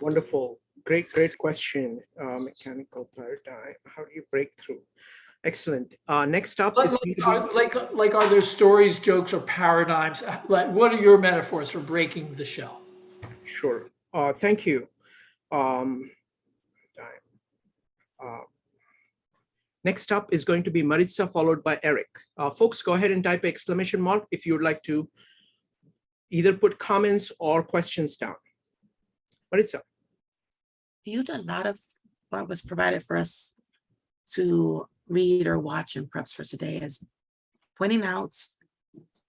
Wonderful. Great question. Mechanical paradigm. How do you break through? Excellent. Next up is are there stories, jokes, or paradigms? Like, what are your metaphors for breaking the shell? Sure. Thank you. Next up is going to be Maritza, followed by Eric. Folks, go ahead and type exclamation mark if you would like to either put comments or questions down. Maritza. Viewed a lot of what was provided for us to read or watch in preps for today as pointing out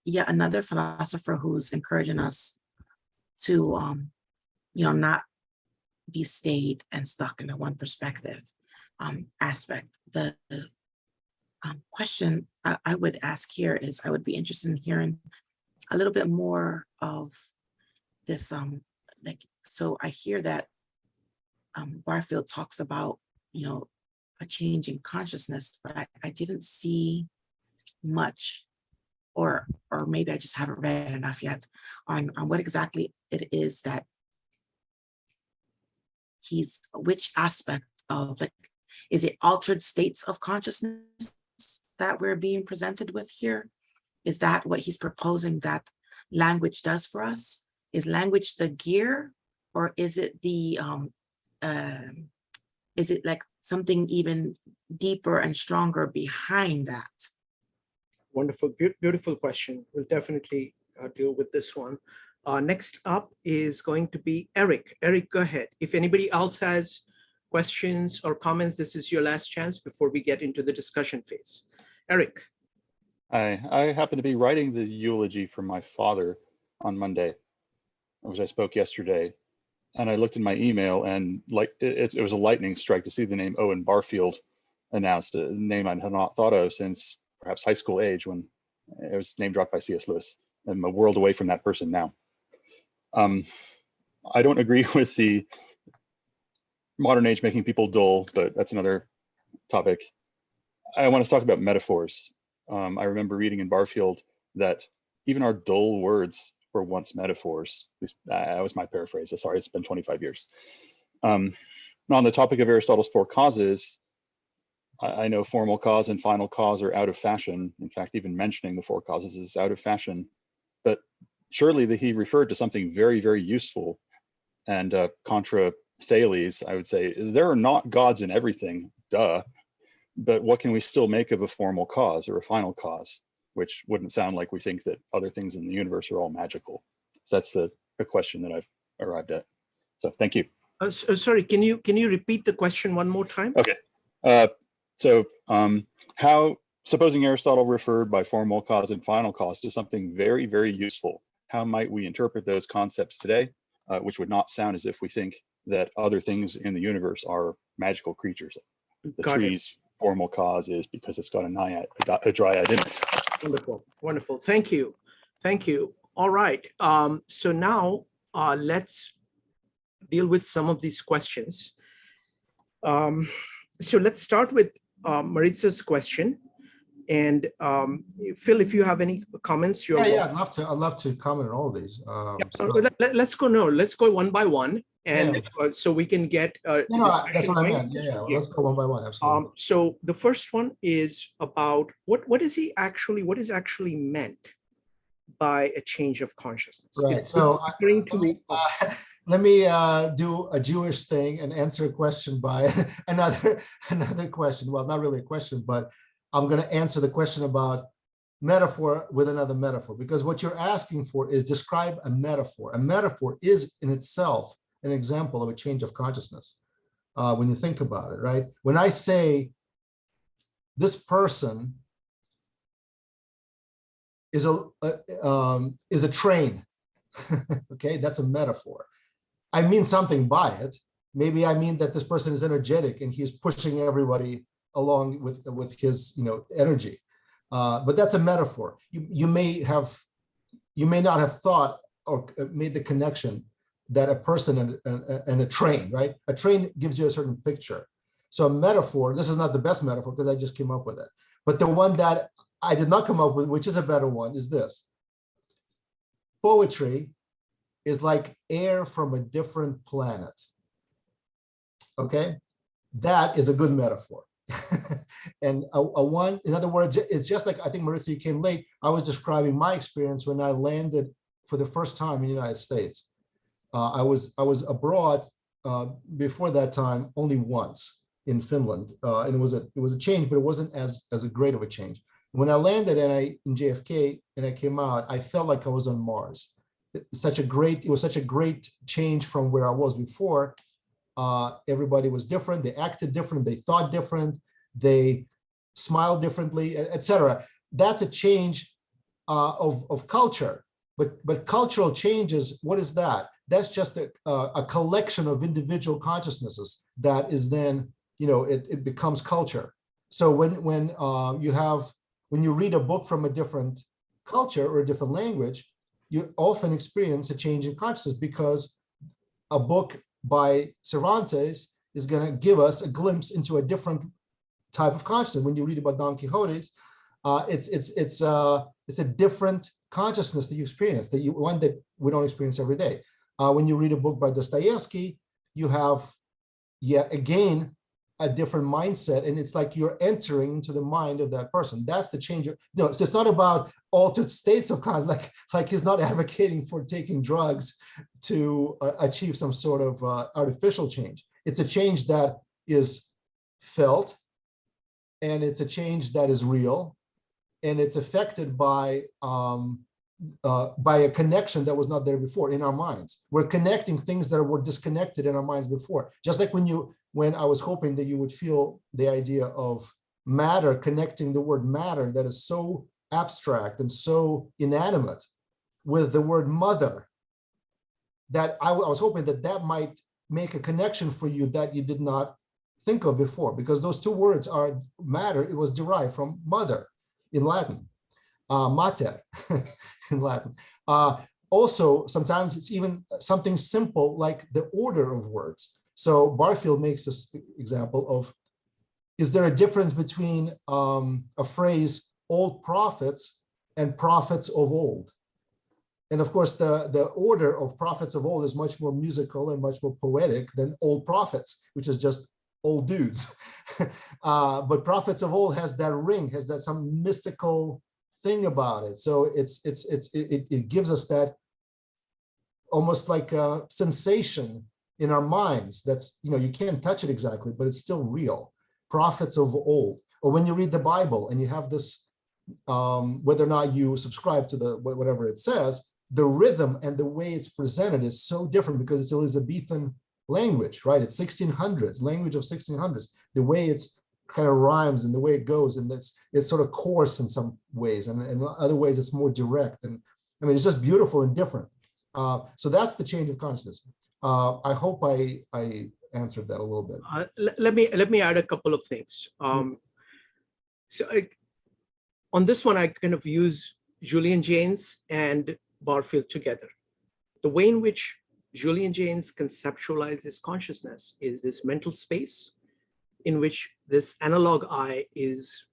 yet another philosopher who's encouraging us to, not be stayed and stuck in a one perspective aspect. The question I would ask here is, I would be interested in hearing a little bit more of this. So I hear that Barfield talks about, a change in consciousness, but I didn't see much, or maybe I just haven't read enough yet on what exactly it is that which aspect of, like, is it altered states of consciousness that we're being presented with here? Is that what he's proposing that language does for us? Is language the gear, or is it the is it like something even deeper and stronger behind that? Wonderful, beautiful question. We'll definitely deal with this one. Next up is going to be Eric. Eric, go ahead. If anybody else has questions or comments, this is your last chance before we get into the discussion phase. Eric. Hi, I happen to be writing the eulogy for my father on Monday, which I spoke yesterday. And I looked in my email, and it was a lightning strike to see the name Owen Barfield announced, a name I had not thought of since perhaps high school age, when it was name dropped by C.S. Lewis. I'm a world away from that person now. I don't agree with the modern age making people dull, but that's another topic. I want to talk about metaphors. I remember reading in Barfield that even our dull words were once metaphors. That was my paraphrase. Sorry, it's been 25 years. On the topic of Aristotle's four causes, I know formal cause and final cause are out of fashion. In fact, even mentioning the four causes is out of fashion. But surely he referred to something very, very useful. And contra Thales, I would say, there are not gods in everything, duh. But what can we still make of a formal cause or a final cause? Which wouldn't sound like we think that other things in the universe are all magical. So that's the a question that I've arrived at. So thank you. Sorry, can you repeat the question one more time? Okay. How, supposing Aristotle referred by formal cause and final cause to something very, very useful, how might we interpret those concepts today, which would not sound as if we think that other things in the universe are magical creatures? The Got it. tree's formal cause is because it's got a dryad in it. Wonderful, wonderful. Thank you. Thank you. All right. So now let's deal with some of these questions. So let's start with Maritza's question. And Phil, if you have any comments, you're Yeah, I'd love to comment on all of these. let's go one by one, and so we can get. That's what I meant. Yeah. Let's go one by one. Absolutely. So the first one is about what is actually meant by a change of consciousness. Right. So let me do a Jewish thing and answer a question by another question. Well, not really a question, but I'm going to answer the question about metaphor with another metaphor, because what you're asking for is describe a metaphor. A metaphor is in itself an example of a change of consciousness. When you think about it, right? When I say this person is a train, okay, that's a metaphor. I mean something by it. Maybe I mean that this person is energetic and he's pushing everybody along with his energy, but that's a metaphor. You may not have thought or made the connection that a person and a train, right? A train gives you a certain picture. So a metaphor, this is not the best metaphor because I just came up with it, but the one that I did not come up with, which is a better one, is this. Poetry is like air from a different planet. Okay, that is a good metaphor. And in other words, it's just like, I think Maritza, you came late. I was describing my experience when I landed for the first time in the United States. I was abroad before that time only once in Finland, and it was a change, but it wasn't as a great of a change. When I landed in JFK and I came out, I felt like I was on Mars. It was such a great change from where I was before. Everybody was different. They acted different. They thought different. They smiled differently, etc. That's a change of culture. But cultural changes, what is that? That's just a collection of individual consciousnesses that is then, it becomes culture. So when you read a book from a different culture or a different language, you often experience a change in consciousness, because a book by Cervantes is going to give us a glimpse into a different type of consciousness. When you read about Don Quixote's, it's a different consciousness that you experience, one that we don't experience every day. When you read a book by Dostoevsky, you have yet again a different mindset, and it's like you're entering into the mind of that person. That's the change. So it's not about altered states of consciousness. Like he's not advocating for taking drugs to achieve some sort of artificial change. It's a change that is felt, and it's a change that is real, and it's affected by a connection that was not there before in our minds. We're connecting things that were disconnected in our minds before. Just like when I was hoping that you would feel the idea of matter, connecting the word matter that is so abstract and so inanimate with the word mother, that I was hoping that might make a connection for you that you did not think of before, because those two words are matter. It was derived from mother in Latin, mater in Latin. Also, sometimes it's even something simple like the order of words. So Barfield makes this example of, is there a difference between a phrase, old prophets, and prophets of old? And of course, the order of prophets of old is much more musical and much more poetic than old prophets, which is just old dudes. But prophets of old has that ring, has that some mystical thing about it. So it gives us that almost like a sensation in our minds that's, you can't touch it exactly, but it's still real. Prophets of old. Or when you read the Bible and you have this, whether or not you subscribe to whatever it says, the rhythm and the way it's presented is so different because it's Elizabethan language, right? It's 1600s, language of 1600s, the way it's kind of rhymes and the way it goes, and it's sort of coarse in some ways, and in other ways it's more direct. And I mean, it's just beautiful and different. So that's the change of consciousness. I hope I answered that a little bit. Let me add a couple of things. On this one, I kind of use Julian Jaynes and Barfield together. The way in which Julian Jaynes conceptualizes consciousness is this mental space in which this analog eye is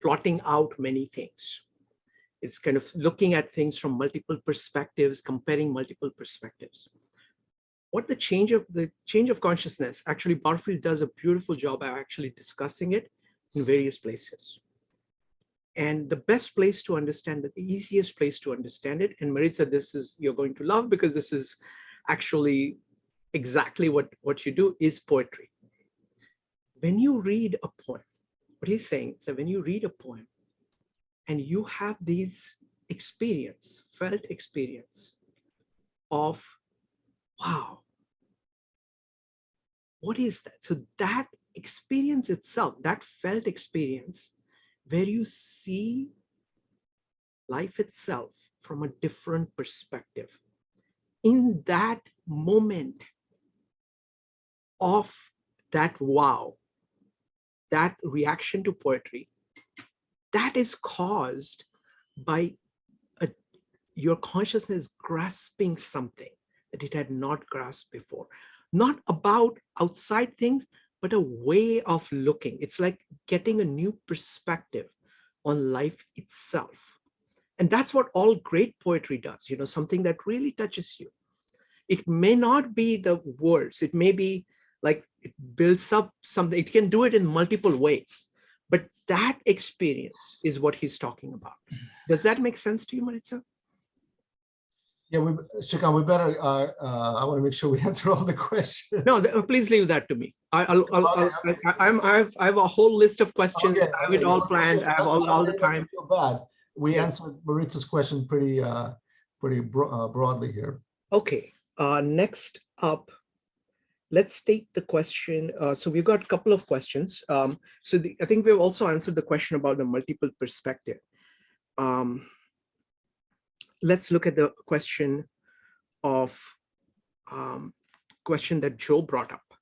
plotting out many things. It's kind of looking at things from multiple perspectives, comparing multiple perspectives. What the change of consciousness, actually Barfield does a beautiful job of actually discussing it in various places. And the best place to understand it, the easiest place to understand it, and Maritza, this is, you're going to love because this is actually exactly what you do, is poetry. When you read a poem, what he's saying is that when you read a poem and you have these felt experience of, wow, what is that? So that experience itself, that felt experience, where you see life itself from a different perspective, in that moment of that wow, that reaction to poetry, that is caused by your consciousness grasping something that it had not grasped before. Not about outside things, but a way of looking. It's like getting a new perspective on life itself. And that's what all great poetry does, you know, something that really touches you. It may not be the words, it may be like it builds up something, it can do it in multiple ways, but that experience is what he's talking about. Does that make sense to you, Maritza? Yeah, Shrikant, we better, I want to make sure we answer all the questions. No, please leave that to me. I have a whole list of questions. Okay, I have it all planned. I have all the time. Feel bad. We Yeah. answered Maritza's question pretty broadly here. Okay, next up, let's take the question. So we've got a couple of questions. I think we've also answered the question about the multiple perspective. Let's look at the question that Joe brought up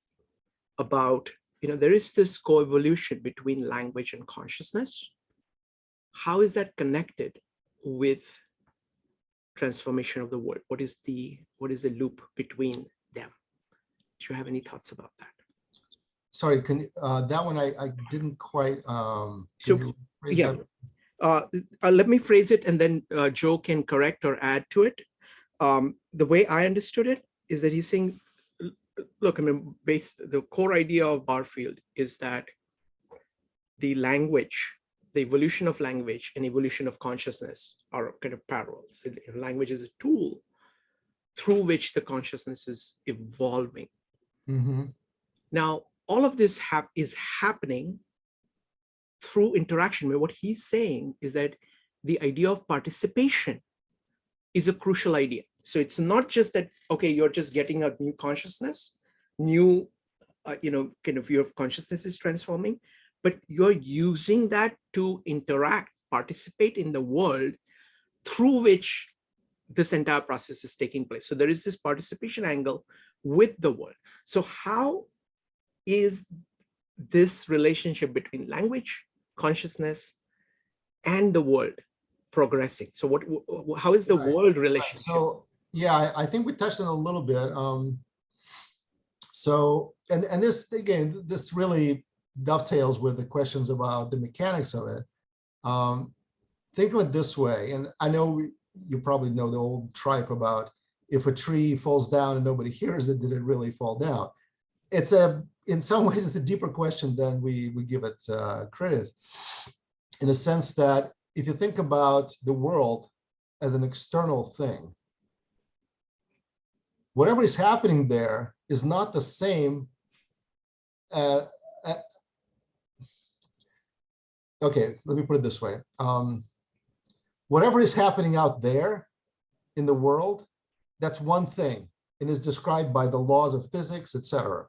about, you know, there is this coevolution between language and consciousness. How is that connected with transformation of the world? What is the loop between them? Do you have any thoughts about that? Sorry, can you, that one I didn't quite. Let me phrase it, and then Joe can correct or add to it. The way I understood it is that he's saying, look, I mean, the core idea of Barfield is that the language, the evolution of language and evolution of consciousness are kind of parallels. Language is a tool through which the consciousness is evolving. Mm-hmm. Now, all of this is happening through interaction, where what he's saying is that the idea of participation is a crucial idea. So it's not just that, okay, you're just getting a new consciousness, new, kind of your consciousness is transforming, but you're using that to interact, participate in the world through which this entire process is taking place. So there is this participation angle with the world. So how is this relationship between language, consciousness, and the world progressing? So how is the world relationship? So yeah, I think we touched on it a little bit. So and this again, this really dovetails with the questions about the mechanics of it. Think of it this way, and I know you probably know the old tripe about if a tree falls down and nobody hears it, did it really fall down? In some ways, it's a deeper question than we give it credit, in a sense that if you think about the world as an external thing, whatever is happening there is not the same. Okay, let me put it this way. Whatever is happening out there in the world, that's one thing and is described by the laws of physics, etc.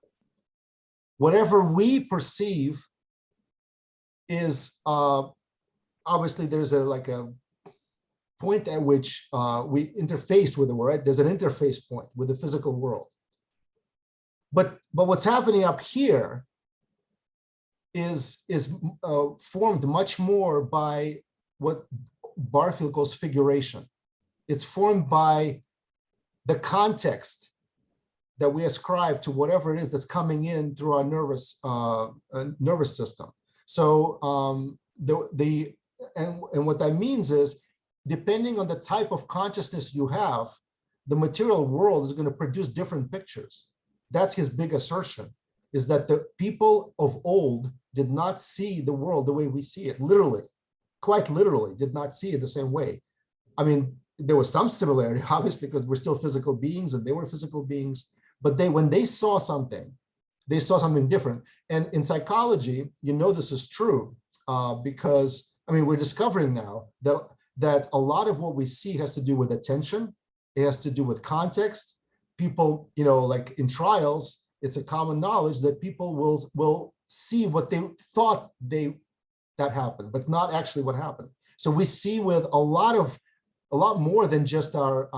Whatever we perceive is obviously there's a point at which we interface with the world, right? There's an interface point with the physical world. But what's happening up here is formed much more by what Barfield calls figuration. It's formed by the context that we ascribe to whatever it is that's coming in through our nervous system. So and what that means is, depending on the type of consciousness you have, the material world is going to produce different pictures. That's his big assertion, is that the people of old did not see the world the way we see it, literally, quite literally, did not see it the same way. I mean, there was some similarity, obviously, because we're still physical beings and they were physical beings, but when they saw something different. And in psychology, you know this is true because, I mean, we're discovering now that a lot of what we see has to do with attention. It has to do with context. People, like in trials, it's a common knowledge that people will see what they thought that happened, but not actually what happened. So we see with a lot more than just our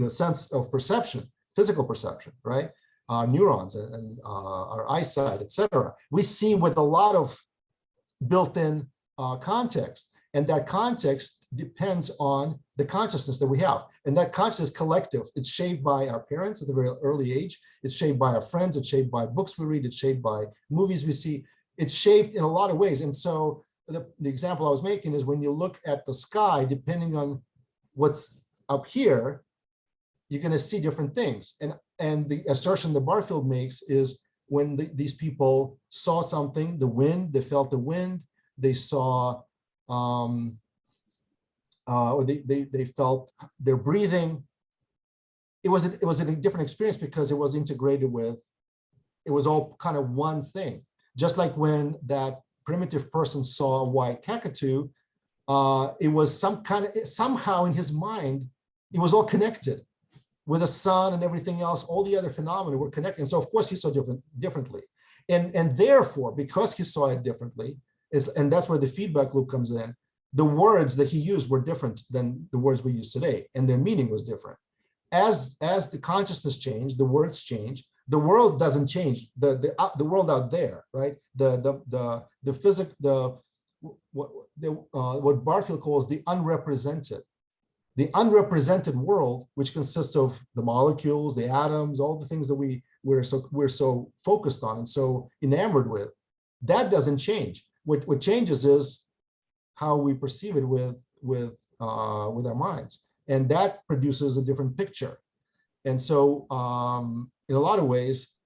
sense of perception, physical perception, right? Our neurons and our eyesight, etc. We see with a lot of built-in context, and that context depends on the consciousness that we have. And that consciousness is collective. It's shaped by our parents at a very early age. It's shaped by our friends. It's shaped by books we read. It's shaped by movies we see. It's shaped in a lot of ways. And so the example I was making is, when you look at the sky, depending on what's up here, you're going to see different things. And the assertion that Barfield makes is, when these people saw something, the wind, they felt the wind, they saw, or they felt their breathing. It was a different experience because it was integrated with, it was all kind of one thing. Just like when that primitive person saw a white cockatoo, it was somehow in his mind, it was all connected with the sun and everything else. All the other phenomena were connected. And so of course he saw differently. And therefore, because he saw it differently, and that's where the feedback loop comes in, the words that he used were different than the words we use today, and their meaning was different. As the consciousness changed, the words change. The world doesn't change. The world out there, right? What Barfield calls the unrepresented. The unrepresented world, which consists of the molecules, the atoms, all the things that we're so focused on and so enamored with, that doesn't change. What changes is how we perceive it with our minds, and that produces a different picture. And so, in a lot of ways,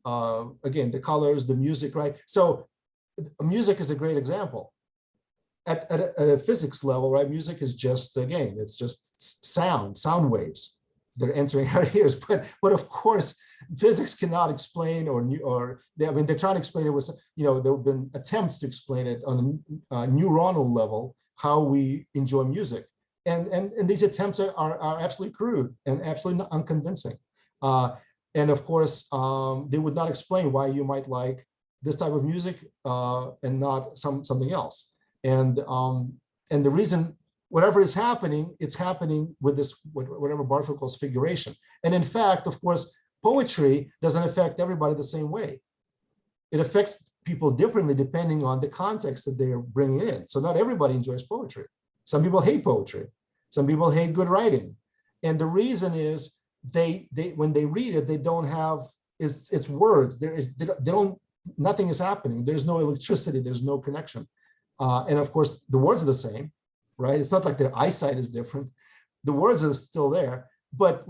again, the colors, the music, right? So, music is a great example. At a physics level, right? Music is just a game. It's just sound waves that are entering our ears. But of course, physics cannot explain, they're trying to explain it with, there have been attempts to explain it on a neuronal level, how we enjoy music. And these attempts are absolutely crude and absolutely unconvincing. And of course, they would not explain why you might like this type of music and not something else. And the reason, whatever is happening, it's happening with this, whatever Barfield calls figuration. And in fact, of course, poetry doesn't affect everybody the same way. It affects people differently depending on the context that they are bringing in. So not everybody enjoys poetry. Some people hate poetry. Some people hate good writing. And the reason is when they read it, they don't have, it's words. Nothing is happening. There's no electricity. There's no connection. And of course, the words are the same, right? It's not like their eyesight is different. The words are still there, but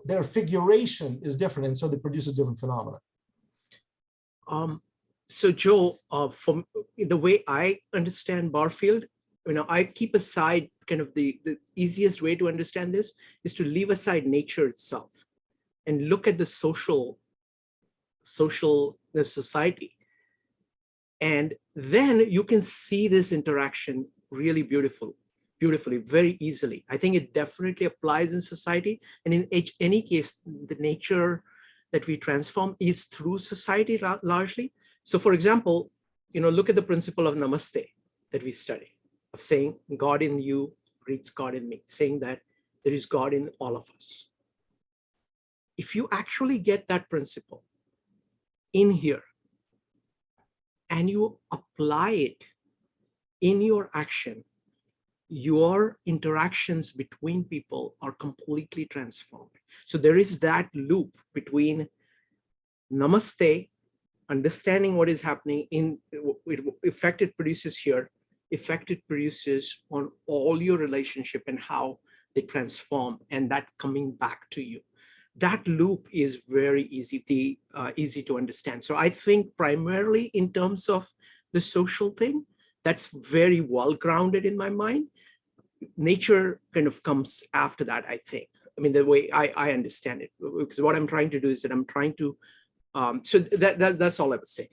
their figuration is different. And so they produce a different phenomena. So Joe, from the way I understand Barfield, I keep aside kind of the easiest way to understand this is to leave aside nature itself and look at the the society. And then you can see this interaction really beautiful. beautifully, very easily. I think it definitely applies in society. And in any case, the nature that we transform is through society largely. So for example, look at the principle of namaste that we study, of saying God in you greets God in me, saying that there is God in all of us. If you actually get that principle in here and you apply it in your action, your interactions between people are completely transformed. So there is that loop between namaste, understanding what is happening in effect it produces here, effect it produces on all your relationship and how they transform, and that coming back to you. That loop is very easy to understand. So I think primarily in terms of the social thing, that's very well grounded in my mind. Nature kind of comes after that, I think. I mean, the way I understand it, because what I'm trying to do is that I'm trying to, so that's all I would say.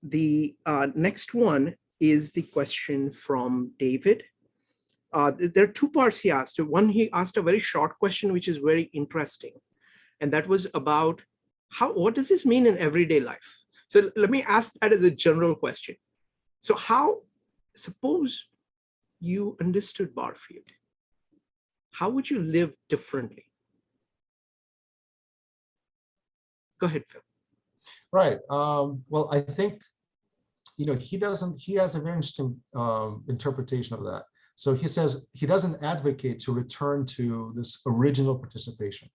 The next one is the question from David. There are two parts he asked. One, he asked a very short question, which is very interesting. And that was about what does this mean in everyday life? So let me ask that as a general question. So suppose you understood Barfield, how would you live differently? Go ahead, Phil. Right. Well, I think, he has a very interesting interpretation of that. So he says he doesn't advocate to return to this original participation.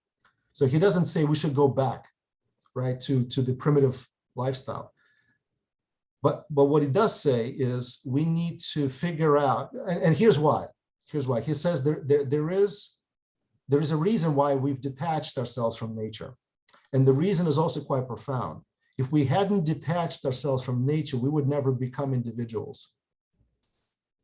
So he doesn't say we should go back, right, to the primitive lifestyle. But what he does say is we need to figure out, and here's why. Here's why. He says there is a reason why we've detached ourselves from nature. And the reason is also quite profound. If we hadn't detached ourselves from nature, we would never become individuals.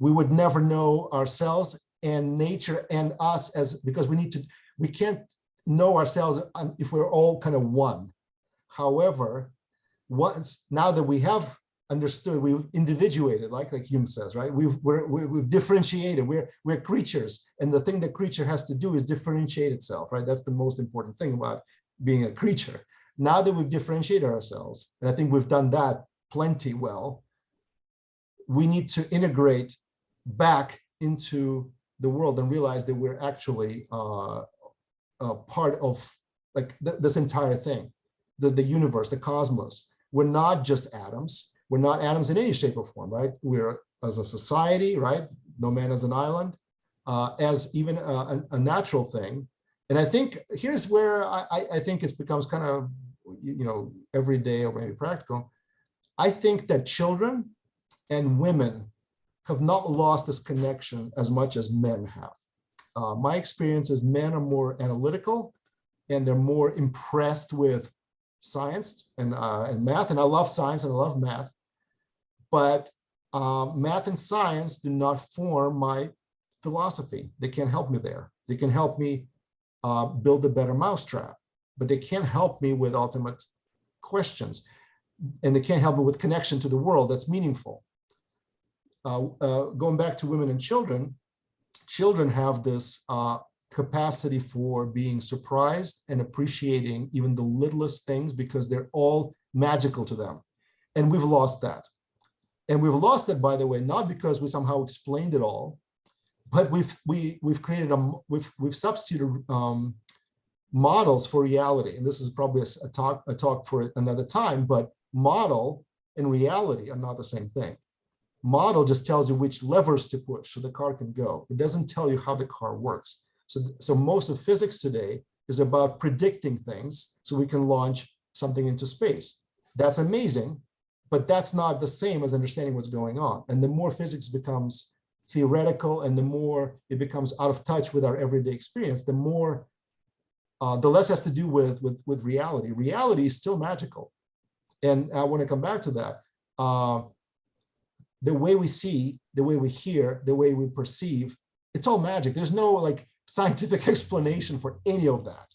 We would never know ourselves and nature and us because we can't know ourselves if we're all kind of one. However, now that we have understood, we've individuated, like Hume says, right? We've differentiated. We're creatures, and the thing that creature has to do is differentiate itself, right? That's the most important thing about being a creature. Now that we've differentiated ourselves, and I think we've done that plenty well, we need to integrate back into the world and realize that we're actually part of this entire thing, the universe, the cosmos. We're not just atoms. We're not atoms in any shape or form, right? We're as a society, right? No man is an island, as even a natural thing. And I think here's where I think it becomes kind of, everyday or maybe practical. I think that children and women have not lost this connection as much as men have. My experience is men are more analytical and they're more impressed with science and math. And I love science and I love math, but math and science do not form my philosophy. They can't help me there. They can help me build a better mousetrap, but they can't help me with ultimate questions. And they can't help me with connection to the world that's meaningful. Going back to women and children have this capacity for being surprised and appreciating even the littlest things because they're all magical to them. And we've lost that. And we've lost it, by the way, not because we somehow explained it all, but we've created we've substituted models for reality. And this is probably a talk for another time, but model and reality are not the same thing. Model just tells you which levers to push so the car can go. It doesn't tell you how the car works. So most of physics today is about predicting things so we can launch something into space. That's amazing, but that's not the same as understanding what's going on. And the more physics becomes theoretical and the more it becomes out of touch with our everyday experience, the less has to do with reality. Reality is still magical. And I want to come back to that. The way we see, the way we hear, the way we perceive, it's all magic. There's no scientific explanation for any of that,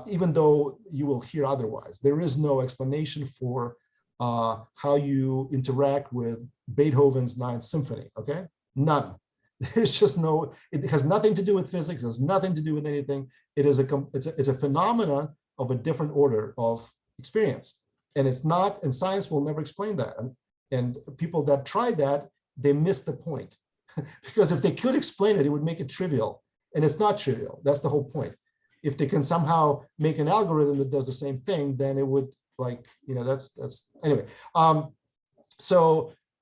even though you will hear otherwise. There is no explanation for how you interact with Beethoven's Ninth Symphony, okay? None. There's just no, it has nothing to do with physics, it has nothing to do with anything. It is it's a phenomenon of a different order of experience. And it's not, and science will never explain that. And people that try that, they miss the point. Because if they could explain it, it would make it trivial. And it's not trivial. That's the whole point. If they can somehow make an algorithm that does the same thing, then it would, like, you know, that's anyway.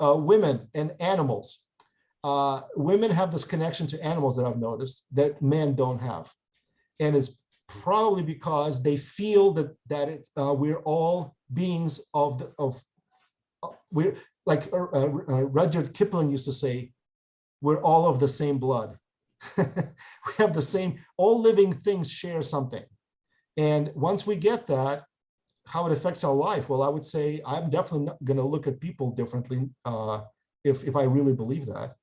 Women and animals. Women have this connection to animals that I've noticed that men don't have. And it's probably because they feel that we're all beings we're like Rudyard Kipling used to say, we're all of the same blood. We have the same, all living things share something. And once we get that, how it affects our life, well, I would say I'm definitely not going to look at people differently if I really believe that.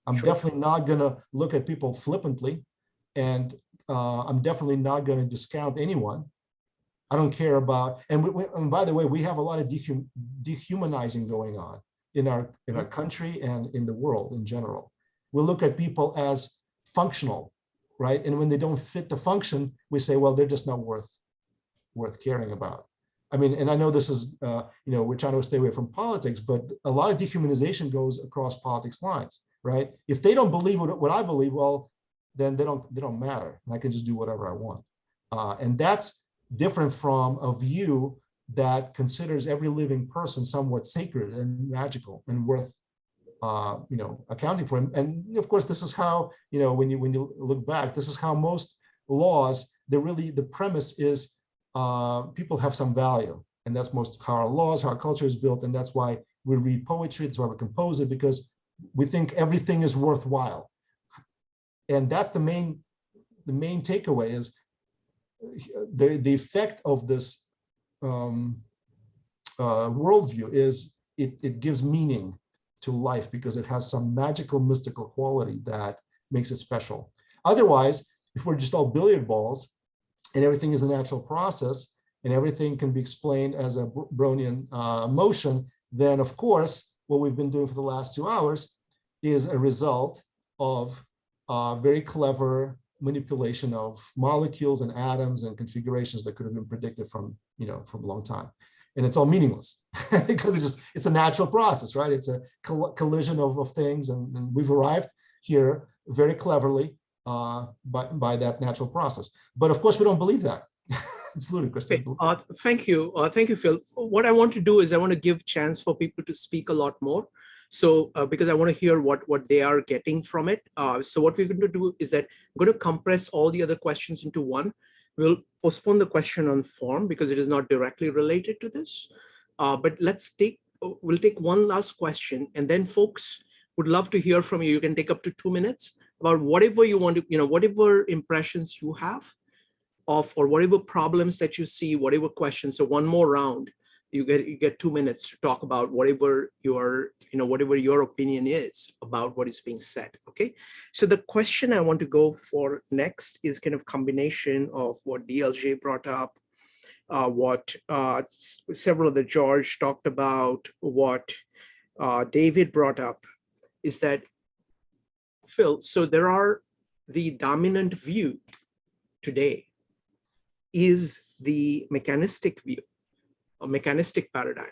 I'm definitely not going to look at people flippantly, and I'm definitely not going to discount anyone. I don't care about, and by the way, we have a lot of dehumanizing going on in our country and in the world in general. We look at people as functional, right? And when they don't fit the function, we say, well, they're just not worth caring about. I mean, and I know this is, you know, we're trying to stay away from politics, but a lot of dehumanization goes across politics lines, right? If they don't believe what I believe, well, then they don't matter. And I can just do whatever I want. And that's different from a view that considers every living person somewhat sacred and magical and worth, you know, accounting for. And of course, this is how, you know, when you look back, this is how most laws, the premise is people have some value, and that's most how our laws, how our culture is built, and that's why we read poetry. That's why we compose it, because we think everything is worthwhile. And that's the main takeaway is the effect of this worldview is it gives meaning to life because it has some magical, mystical quality that makes it special. Otherwise, if we're just all billiard balls and everything is a natural process and everything can be explained as a Brownian motion, then of course, what we've been doing for the last 2 hours is a result of very clever manipulation of molecules and atoms and configurations that could have been predicted from a long time. And it's all meaningless because it's a natural process, right? It's a collision of things, and we've arrived here very cleverly by that natural process. But of course, we don't believe that. It's ludicrous. Okay. Thank you, Phil. What I want to do is I want to give chance for people to speak a lot more. So because I want to hear what they are getting from it. So what we're going to do is that I'm going to compress all the other questions into one. We'll postpone the question on form because it is not directly related to this. But we'll take one last question, and then folks would love to hear from you. You can take up to 2 minutes about whatever you want to, whatever impressions you have of, or whatever problems that you see, whatever questions. So one more round. You get 2 minutes to talk about whatever your opinion is about what is being said. Okay. So the question I want to go for next is kind of combination of what DLJ brought up, what several of the George talked about, what David brought up, is that, Phil, so there are the dominant view today is the mechanistic view, a mechanistic paradigm.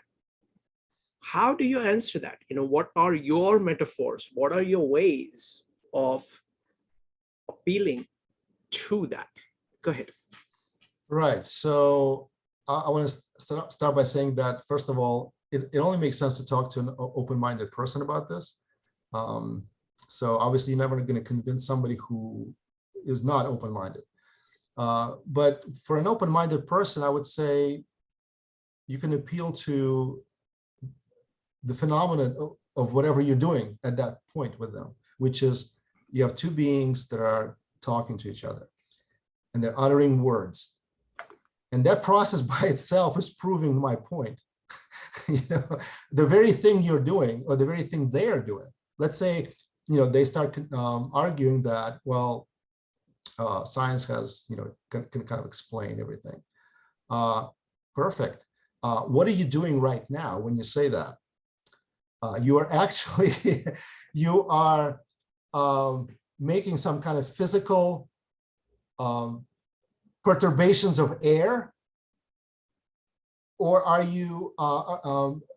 How do you answer that? What are your metaphors? What are your ways of appealing to that? Go ahead. Right. So I want to start by saying that, first of all, it only makes sense to talk to an open-minded person about this. So obviously you're never going to convince somebody who is not open-minded. But for an open-minded person, I would say you can appeal to the phenomenon of whatever you're doing at that point with them, which is you have two beings that are talking to each other and they're uttering words. And that process by itself is proving my point. The very thing you're doing or the very thing they are doing. Let's say, they start arguing that, well, science has, can kind of explain everything. Perfect. What are you doing right now when you say that? You are actually, you are making some kind of physical perturbations of air? Or are you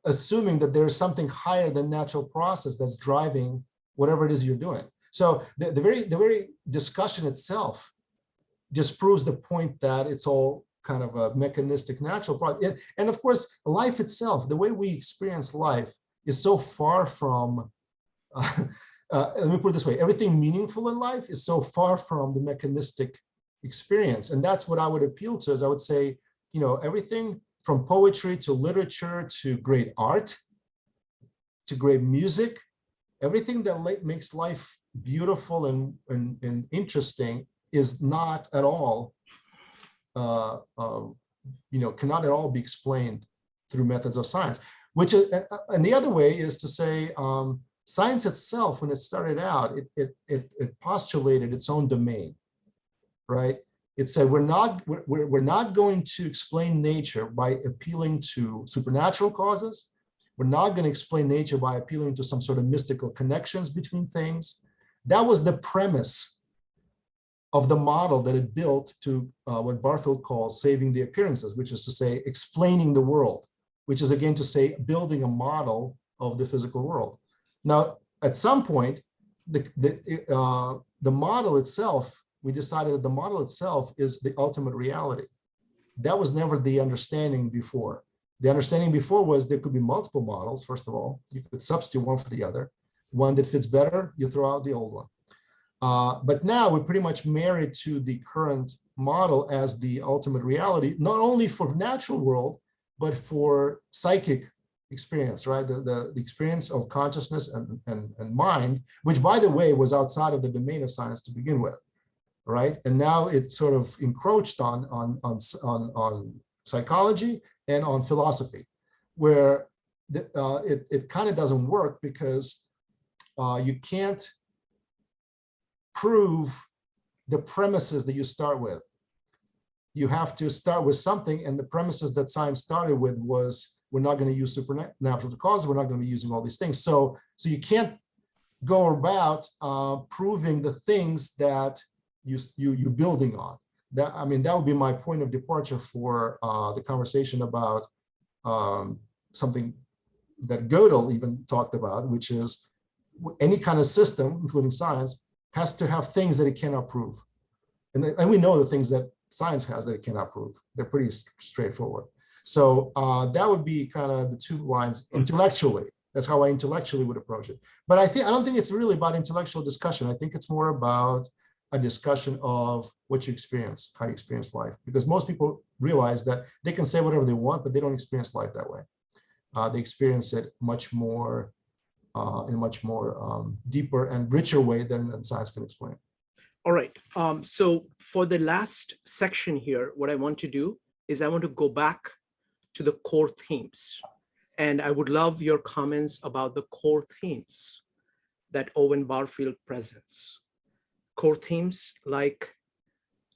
assuming that there's something higher than natural process that's driving whatever it is you're doing? So the very discussion itself just proves the point that it's all kind of a mechanistic natural process. And of course, life itself, the way we experience life is so far from, let me put it this way, everything meaningful in life is so far from the mechanistic experience. And that's what I would appeal to, is I would say, you know, everything from poetry to literature to great art, to great music, everything that makes life beautiful and interesting is not at all, you know, cannot at all be explained through methods of science. Which is, and the other way is to say, science itself, when it started out, it postulated its own domain, right? It said we're not going to explain nature by appealing to supernatural causes. We're not going to explain nature by appealing to some sort of mystical connections between things. That was the premise of the model that it built to what Barfield calls saving the appearances, which is to say explaining the world, which is again to say building a model of the physical world. Now, at some point, the model itself, we decided that the model itself is the ultimate reality. That was never the understanding before. The understanding before was there could be multiple models. First of all, you could substitute one for the other. One that fits better, you throw out the old one. But now we're pretty much married to the current model as the ultimate reality, not only for natural world, but for psychic experience, right? The experience of consciousness and mind, which by the way, was outside of the domain of science to begin with, right? And now it sort of encroached on psychology and on philosophy, where it kind of doesn't work because you can't prove the premises that you start with. You have to start with something, and the premises that science started with was we're not going to use supernatural causes, we're not going to be using all these things. So you can't go about proving the things that you're building on. That, I mean, that would be my point of departure for the conversation about something that Gödel even talked about, which is any kind of system, including science, has to have things that it cannot prove. And we know the things that science has that it cannot prove. They're pretty straightforward. So that would be kind of the two lines intellectually. That's how I intellectually would approach it. But I don't think it's really about intellectual discussion. I think it's more about a discussion of what you experience, how you experience life. Because most people realize that they can say whatever they want, but they don't experience life that way. They experience it much more in a much more deeper and richer way than science can explain. All right. So for the last section here, what I want to do is I want to go back to the core themes. And I would love your comments about the core themes that Owen Barfield presents. Core themes like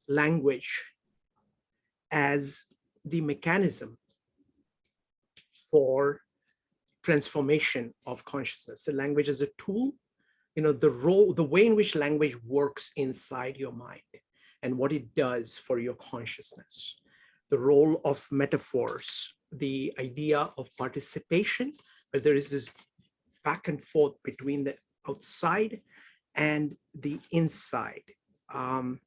language as the mechanism for transformation of consciousness. The language as a tool, you know, the way in which language works inside your mind and what it does for your consciousness. The role of metaphors, the idea of participation, where there is this back and forth between the outside and the inside. The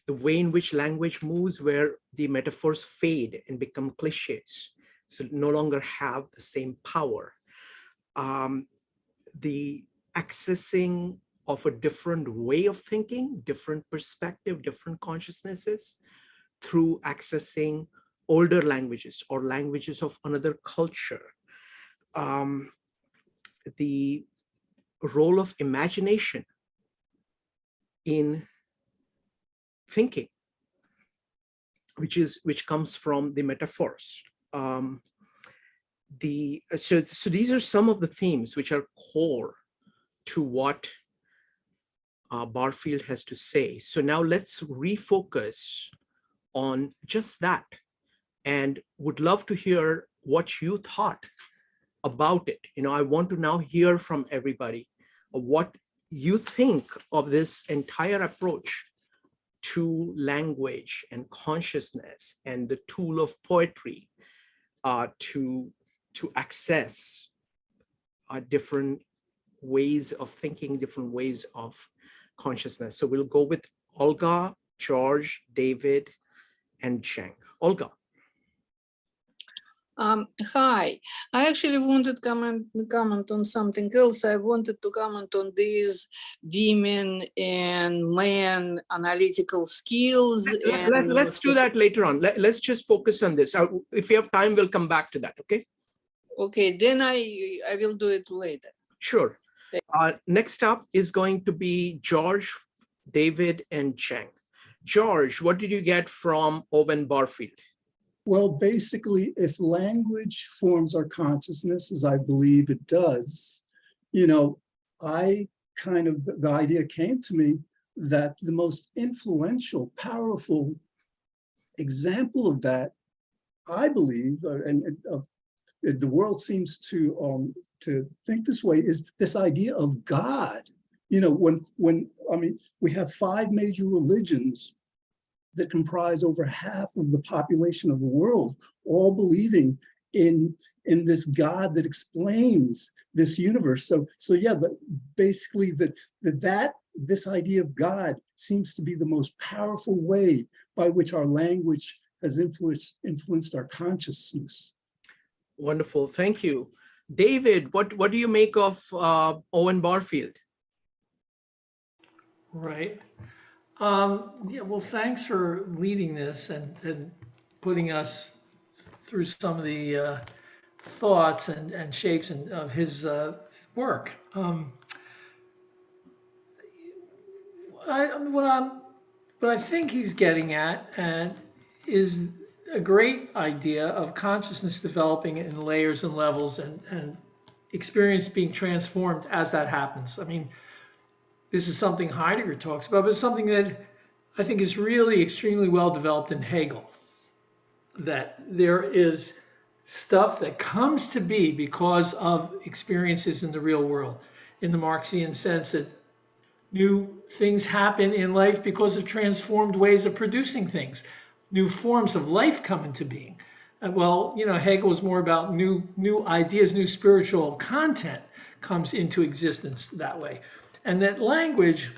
way in which language moves, where the metaphors fade and become cliches, so no longer have the same power. The accessing of a different way of thinking, different perspective, different consciousnesses through accessing older languages or languages of another culture. The role of imagination in thinking, which comes from the metaphors. So these are some of the themes which are core to what Barfield has to say. So now let's refocus on just that, and would love to hear what you thought about it. You know, I want to now hear from everybody what you think of this entire approach to language and consciousness and the tool of poetry to access different ways of thinking, different ways of consciousness. So we'll go with Olga, George, David, and Cheng. Olga. Hi, I actually wanted to comment on something else. I wanted to comment on these women and men analytical skills. Let's do that later on. Let's just focus on this. If we have time, we'll come back to that, okay? Okay, then I will do it later. Sure. Next up is going to be George, David, and Cheng. George, what did you get from Owen Barfield? Well, basically, if language forms our consciousness, as I believe it does, the idea came to me that the most influential, powerful example of that, I believe, and the world seems to think this way, is this idea of God. We have 5 major religions that comprise over half of the population of the world, all believing in this God that explains this universe. So yeah, basically this idea of God seems to be the most powerful way by which our language has influenced our consciousness. Wonderful, thank you. David, what do you make of Owen Barfield? Right. Yeah, well, thanks for leading this and putting us through some of the thoughts and shapes of his work. What I think he's getting at is a great idea of consciousness developing in layers and levels and experience being transformed as that happens. I mean, this is something Heidegger talks about, but it's something that I think is really extremely well developed in Hegel. That there is stuff that comes to be because of experiences in the real world, in the Marxian sense that new things happen in life because of transformed ways of producing things. New forms of life come into being. Well, Hegel is more about new ideas, new spiritual content comes into existence that way. And that language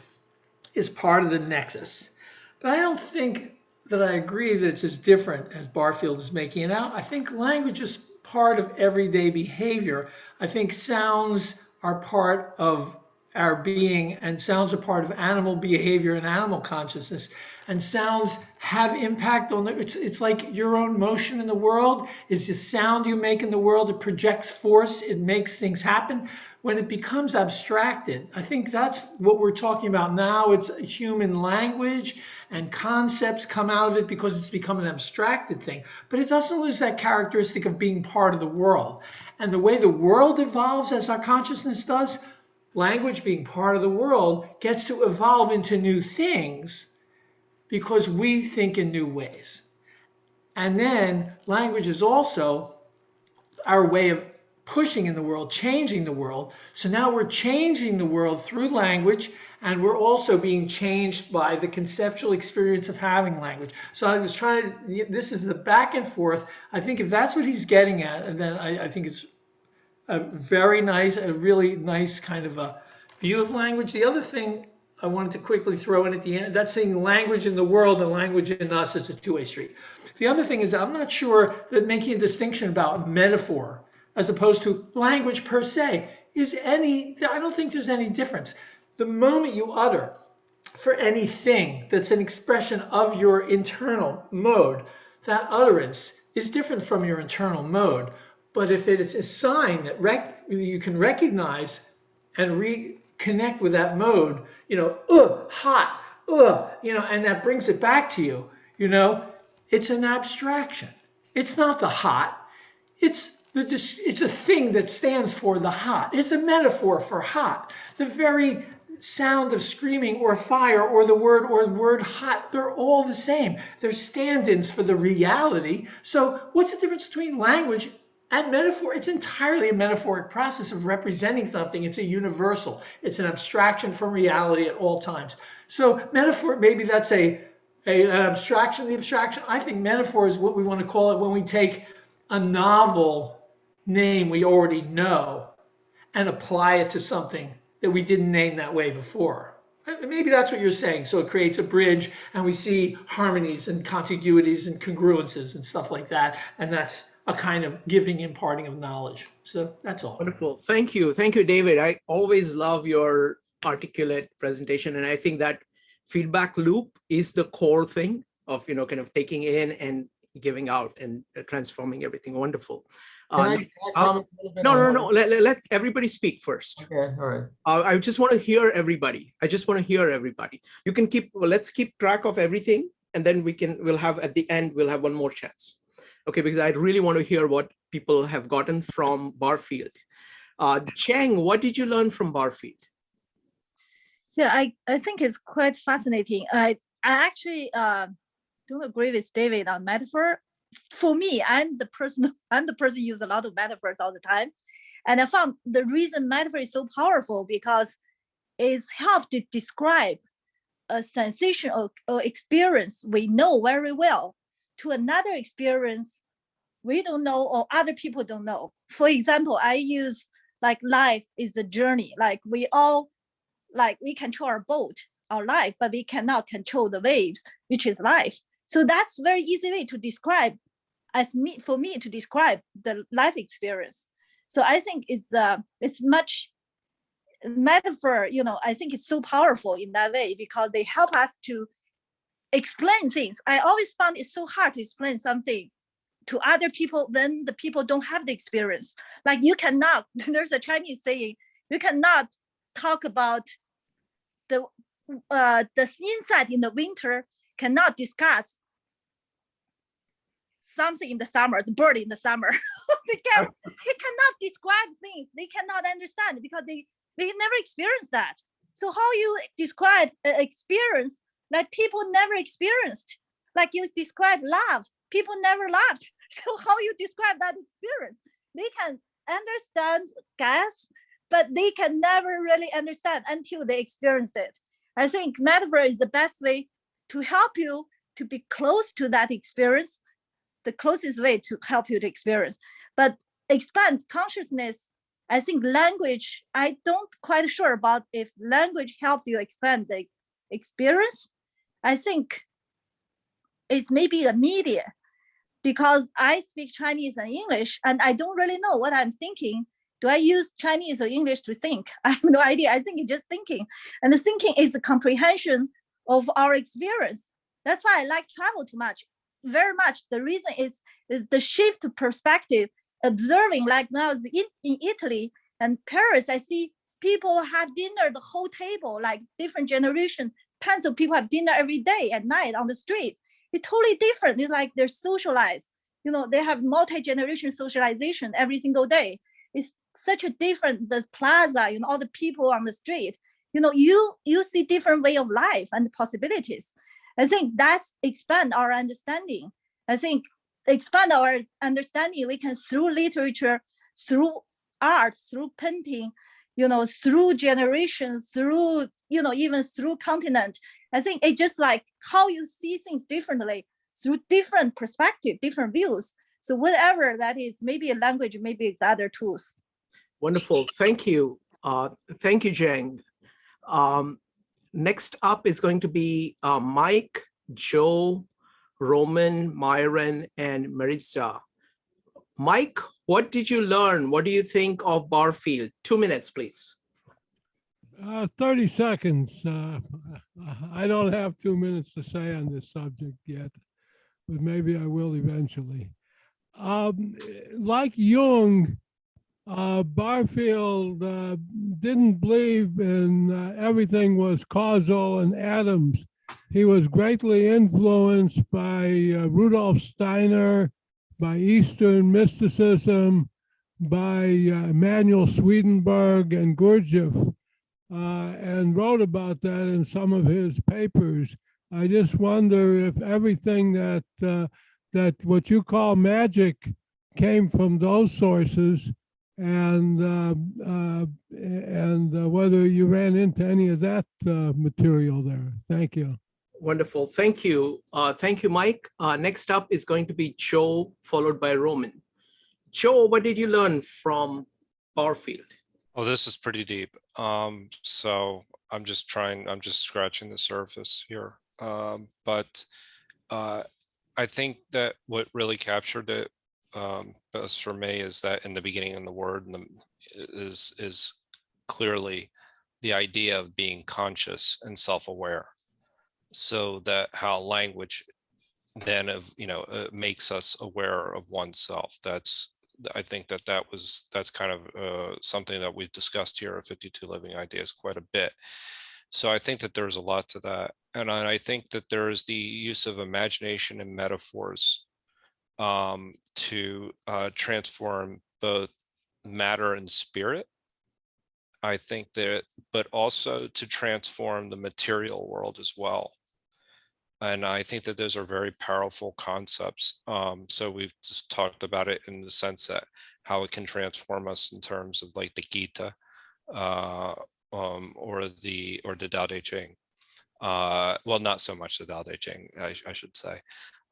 is part of the nexus. But I don't think that I agree that it's as different as Barfield is making it out. I think language is part of everyday behavior. I think sounds are part of our being, and sounds are part of animal behavior and animal consciousness. And sounds have impact on it's like your own motion in the world is the sound you make in the world. It projects force, it makes things happen. When it becomes abstracted, I think that's what we're talking about now. It's human language and concepts come out of it because it's become an abstracted thing. But it doesn't lose that characteristic of being part of the world. And the way the world evolves as our consciousness does, language being part of the world gets to evolve into new things because we think in new ways. And then language is also our way of pushing in the world, changing the world. So now we're changing the world through language, and we're also being changed by the conceptual experience of having language. So I was trying to, this is the back and forth. I think if that's what he's getting at, and then I think it's a very nice, a really nice kind of a view of language. The other thing I wanted to quickly throw in at the end, that's saying language in the world and language in us is a two-way street. The other thing is that I'm not sure that making a distinction about metaphor as opposed to language per se is I don't think there's any difference. The moment you utter for anything that's an expression of your internal mode, that utterance is different from your internal mode. But if it is a sign that you can recognize and reconnect with that mode, hot, and that brings it back to you, it's an abstraction. It's not the hot. It's a thing that stands for the hot. It's a metaphor for hot. The very sound of screaming or fire or the word hot, they're all the same. They're stand-ins for the reality. So what's the difference between language And metaphor, it's entirely a metaphoric process of representing something. It's a universal. It's an abstraction from reality at all times. So metaphor, maybe that's an abstraction of the abstraction. I think metaphor is what we want to call it when we take a novel name we already know and apply it to something that we didn't name that way before. Maybe that's what you're saying. So it creates a bridge and we see harmonies and contiguities and congruences and stuff like that. And that's a kind of giving, imparting of knowledge. So that's all. Wonderful. Thank you. Thank you, David. I always love your articulate presentation. And I think that feedback loop is the core thing of, kind of taking in and giving out and transforming everything. Wonderful. Can I comment a little bit? No. Let everybody speak first. Okay, all right. I just want to hear everybody. You can let's keep track of everything. And then we'll have at the end, we'll have one more chance. Okay, because I really want to hear what people have gotten from Barfield. Cheng, what did you learn from Barfield? Yeah, I think it's quite fascinating. I actually don't agree with David on metaphor. For me, I'm the person who uses a lot of metaphors all the time. And I found the reason metaphor is so powerful because it's helped to describe a sensation or experience we know very well to another experience we don't know or other people don't know. For example, I use like life is a journey. Like we control our boat, our life, but we cannot control the waves, which is life. So that's very easy way to describe for me to describe the life experience. So I think it's much metaphor, I think it's so powerful in that way because they help us to explain things. I always found it's so hard to explain something to other people when the people don't have the experience. Like you cannot, there's a Chinese saying, you cannot talk about the insect in the winter, cannot discuss something in the summer, the bird in the summer. they cannot describe things. They cannot understand because they never experienced that. So how you describe an experience that people never experienced? Like you describe love, people never loved. So how you describe that experience? They can understand, guess, but they can never really understand until they experienced it. I think metaphor is the best way to help you to be close to that experience, the closest way to help you to experience. But expand consciousness, I think language, I don't quite sure about if language help you expand the experience. I think it's maybe a media because I speak Chinese and English and I don't really know what I'm thinking. Do I use Chinese or English to think? I have no idea. I think it's just thinking. And the thinking is the comprehension of our experience. That's why I like travel too much, very much. The reason is the shift to perspective, observing like now in Italy and Paris, I see people have dinner, the whole table, like different generation, tons of people have dinner every day at night on the street. It's totally different. It's like they're socialized. They have multi-generation socialization every single day. It's such a different, the plaza, all the people on the street, you see different way of life and possibilities. I think that's expand our understanding. I think expand our understanding, we can through literature, through art, through painting, through generations, through, even through continent. I think it's just like how you see things differently through different perspective, different views. So whatever that is, maybe a language, maybe it's other tools. Wonderful. Thank you. Thank you, Zhang. Next up is going to be Mike, Joe, Roman, Myron, and Maritza. Mike, what did you learn? What do you think of Barfield? 2 minutes, please. 30 seconds. I don't have 2 minutes to say on this subject yet, but maybe I will eventually. Like Jung, Barfield didn't believe in everything was causal and atoms. He was greatly influenced by Rudolf Steiner, by Eastern mysticism, by Emanuel Swedenborg and Gurdjieff, and wrote about that in some of his papers. I just wonder if everything that what you call magic came from those sources, and whether you ran into any of that material there. Thank you. Wonderful. Thank you. Thank you, Mike. Next up is going to be Joe, followed by Roman. Joe, what did you learn from Barfield? Oh, this is pretty deep. So I'm just scratching the surface here. But I think that what really captured it best for me is that in the beginning of the word is clearly the idea of being conscious and self-aware. So that how language then makes us aware of oneself. I think that's kind of something that we've discussed here at 52 Living Ideas quite a bit. So I think that there's a lot to that. And I think that there is the use of imagination and metaphors to transform both matter and spirit. I think that, but also to transform the material world as well. And I think that those are very powerful concepts. So we've just talked about it in the sense that how it can transform us in terms of like the Gita or the Tao Te Ching. Well, not so much the Tao Te Ching, I should say.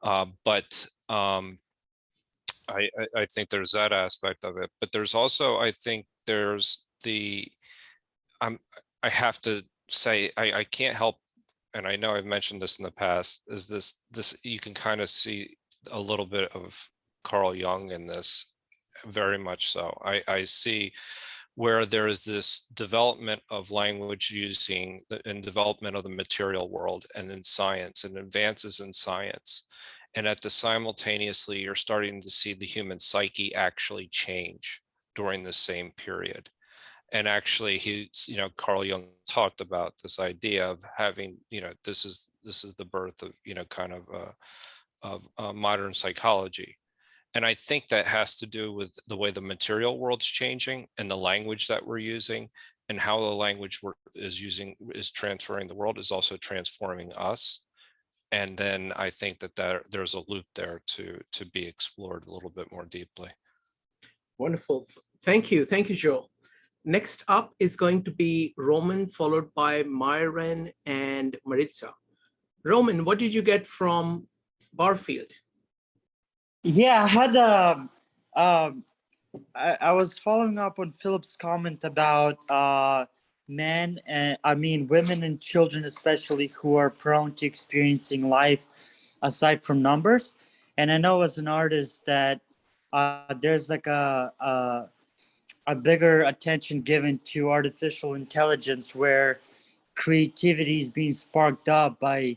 But I think there's that aspect of it. But there's also, I think there's I have to say, I can't help, and I know I've mentioned this in the past, is this you can kind of see a little bit of Carl Jung in this, very much so. I see where there is this development of language and development of the material world and in science and advances in science. And simultaneously, you're starting to see the human psyche actually change during the same period. And actually, Carl Jung talked about this idea of having, this is the birth of, kind of modern psychology. And I think that has to do with the way the material world's changing and the language that we're using, and how the language is transferring the world is also transforming us. And then I think that there's a loop there to be explored a little bit more deeply. Wonderful. Thank you. Thank you, Joe. Next up is going to be Roman, followed by Myron and Maritza. Roman, what did you get from Barfield? Yeah, I had I was following up on Philip's comment about women and children especially, who are prone to experiencing life aside from numbers. And I know as an artist that there's like a bigger attention given to artificial intelligence, where creativity is being sparked up by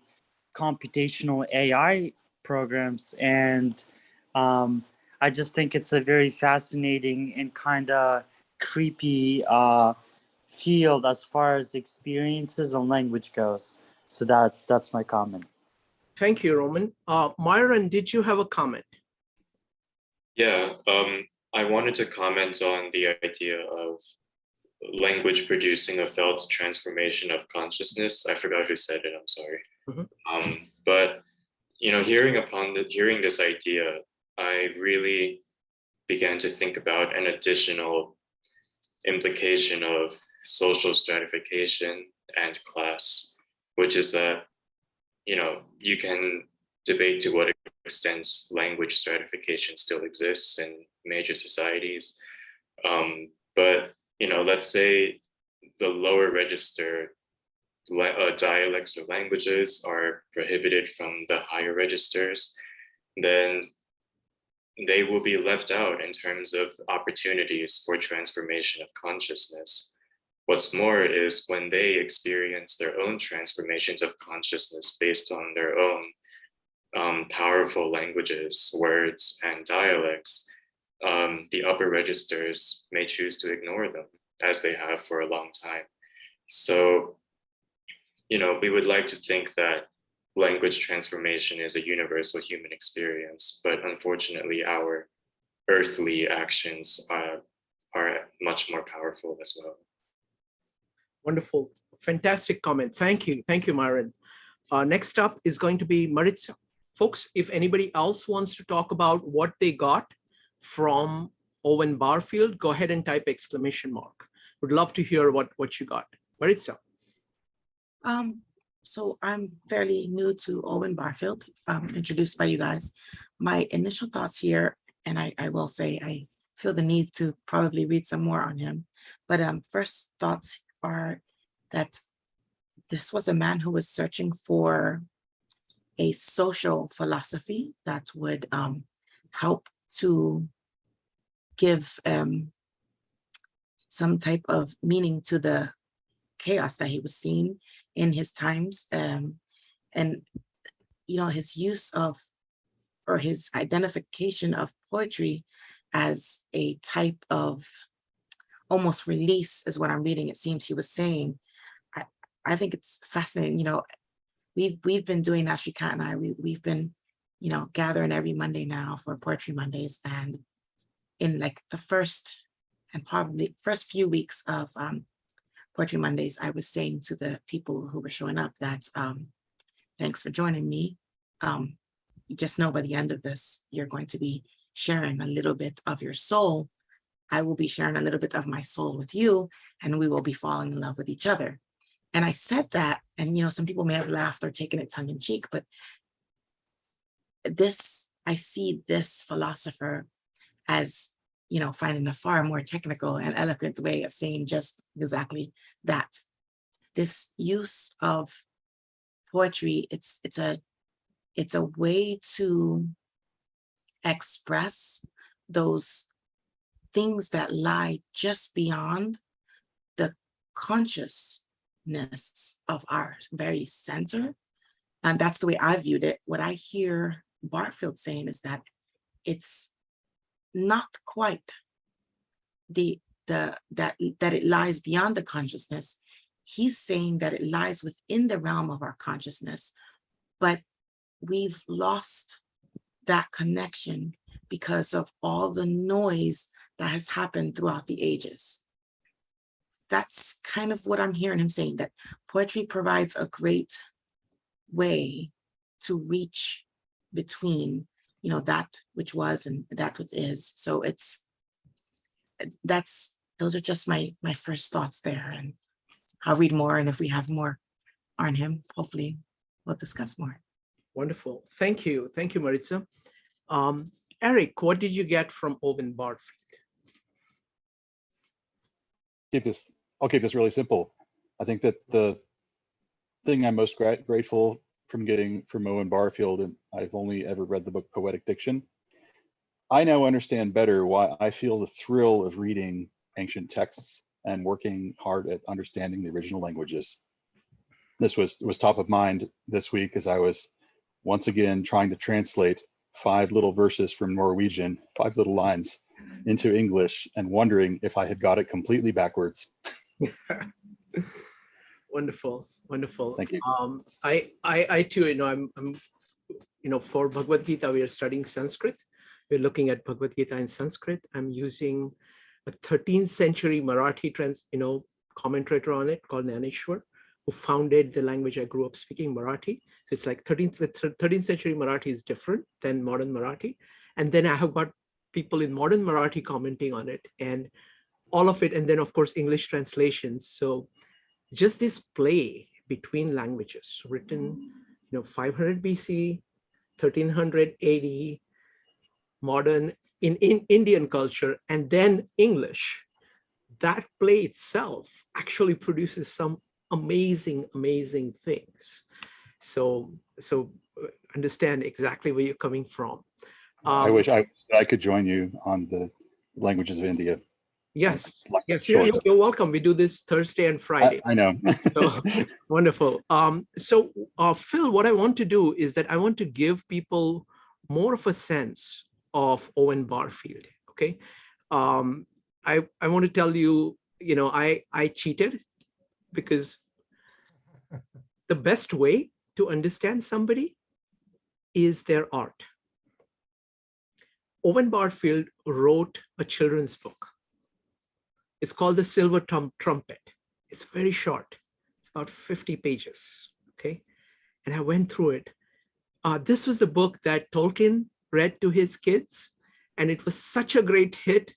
computational AI programs. And I just think it's a very fascinating and kind of creepy field as far as experiences and language goes. So that's my comment. Thank you, Roman. Myron, did you have a comment? Yeah, I wanted to comment on the idea of language producing a felt transformation of consciousness. I forgot who said it, I'm sorry. Mm-hmm. But hearing this idea, I really began to think about an additional implication of social stratification and class, which is that, you can debate to what extent language stratification still exists in major societies. But, let's say the lower register dialects or languages are prohibited from the higher registers, then they will be left out in terms of opportunities for transformation of consciousness. What's more is when they experience their own transformations of consciousness based on their own powerful languages, words, and dialects, the upper registers may choose to ignore them, as they have for a long time. So, we would like to think that language transformation is a universal human experience, but unfortunately our earthly actions are much more powerful as well. Wonderful. Fantastic comment. Thank you. Thank you, Myron. Next up is going to be Maritza. Folks, if anybody else wants to talk about what they got from Owen Barfield, go ahead and type exclamation mark. Would love to hear what you got. Maritza. So I'm fairly new to Owen Barfield, introduced by you guys. My initial thoughts here, and I will say I feel the need to probably read some more on him. But first thoughts are that this was a man who was searching for a social philosophy that would help to give some type of meaning to the chaos that he was seeing in his times. And, you know, his use of, or his identification of poetry as a type of almost release is what I'm reading. It seems he was saying. I think it's fascinating. You know, we've been doing that, Shrikant and I, we've been, you know, gathering every Monday now for Poetry Mondays. And in like the first and probably first few weeks of Poetry Mondays, I was saying to the people who were showing up that thanks for joining me. Just know by the end of this, you're going to be sharing a little bit of your soul. I will be sharing a little bit of my soul with you, and we will be falling in love with each other. And I said that, and you know, some people may have laughed or taken it tongue in cheek, but this, I see this philosopher as, you know, finding a far more technical and eloquent way of saying just exactly that. This use of poetry, it's a way to express those things that lie just beyond the consciousness of our very center. And that's the way I viewed it. What I hear Barfield saying is that it's not quite that it lies beyond the consciousness. He's saying that it lies within the realm of our consciousness, but we've lost that connection because of all the noise that has happened throughout the ages. That's kind of what I'm hearing him saying, that poetry provides a great way to reach between, you know, that which was and that which is. So those are just my first thoughts there, and I'll read more, and if we have more on him, hopefully we'll discuss more. Wonderful. Thank you, Maritza. Eric, what did you get from Owen Barfield? I'll keep this really simple. I think that the thing I'm most grateful from getting from Owen Barfield, and I've only ever read the book Poetic Diction, I now understand better why I feel the thrill of reading ancient texts and working hard at understanding the original languages. This was top of mind this week as I was once again trying to translate 5 little verses from Norwegian, 5 little lines into English, and wondering if I had got it completely backwards. Wonderful. Thank you. I too, you know, I'm you know, for Bhagavad Gita, we are studying Sanskrit. We're looking at Bhagavad Gita in Sanskrit. I'm using a 13th century Marathi commentator on it called Naneshwar, who founded the language I grew up speaking, Marathi. So it's like 13th century Marathi is different than modern Marathi. And then I have got people in modern Marathi commenting on it and all of it. And then of course, English translations. So just this play between languages written, 500 BC, 1300 AD, modern in Indian culture, and then English, that play itself actually produces some amazing things. So understand exactly where you're coming from. I wish I could join you on the languages of India. Yes, you're welcome. We do this Thursday and Friday. I know. So, wonderful. Phil, what I want to do is that I want to give people more of a sense of Owen Barfield. Okay, I want to tell you, I cheated because the best way to understand somebody is their art. Owen Barfield wrote a children's book. It's called The Silver Trumpet. It's very short. It's about 50 pages, okay? And I went through it. This was a book that Tolkien read to his kids, And it was such a great hit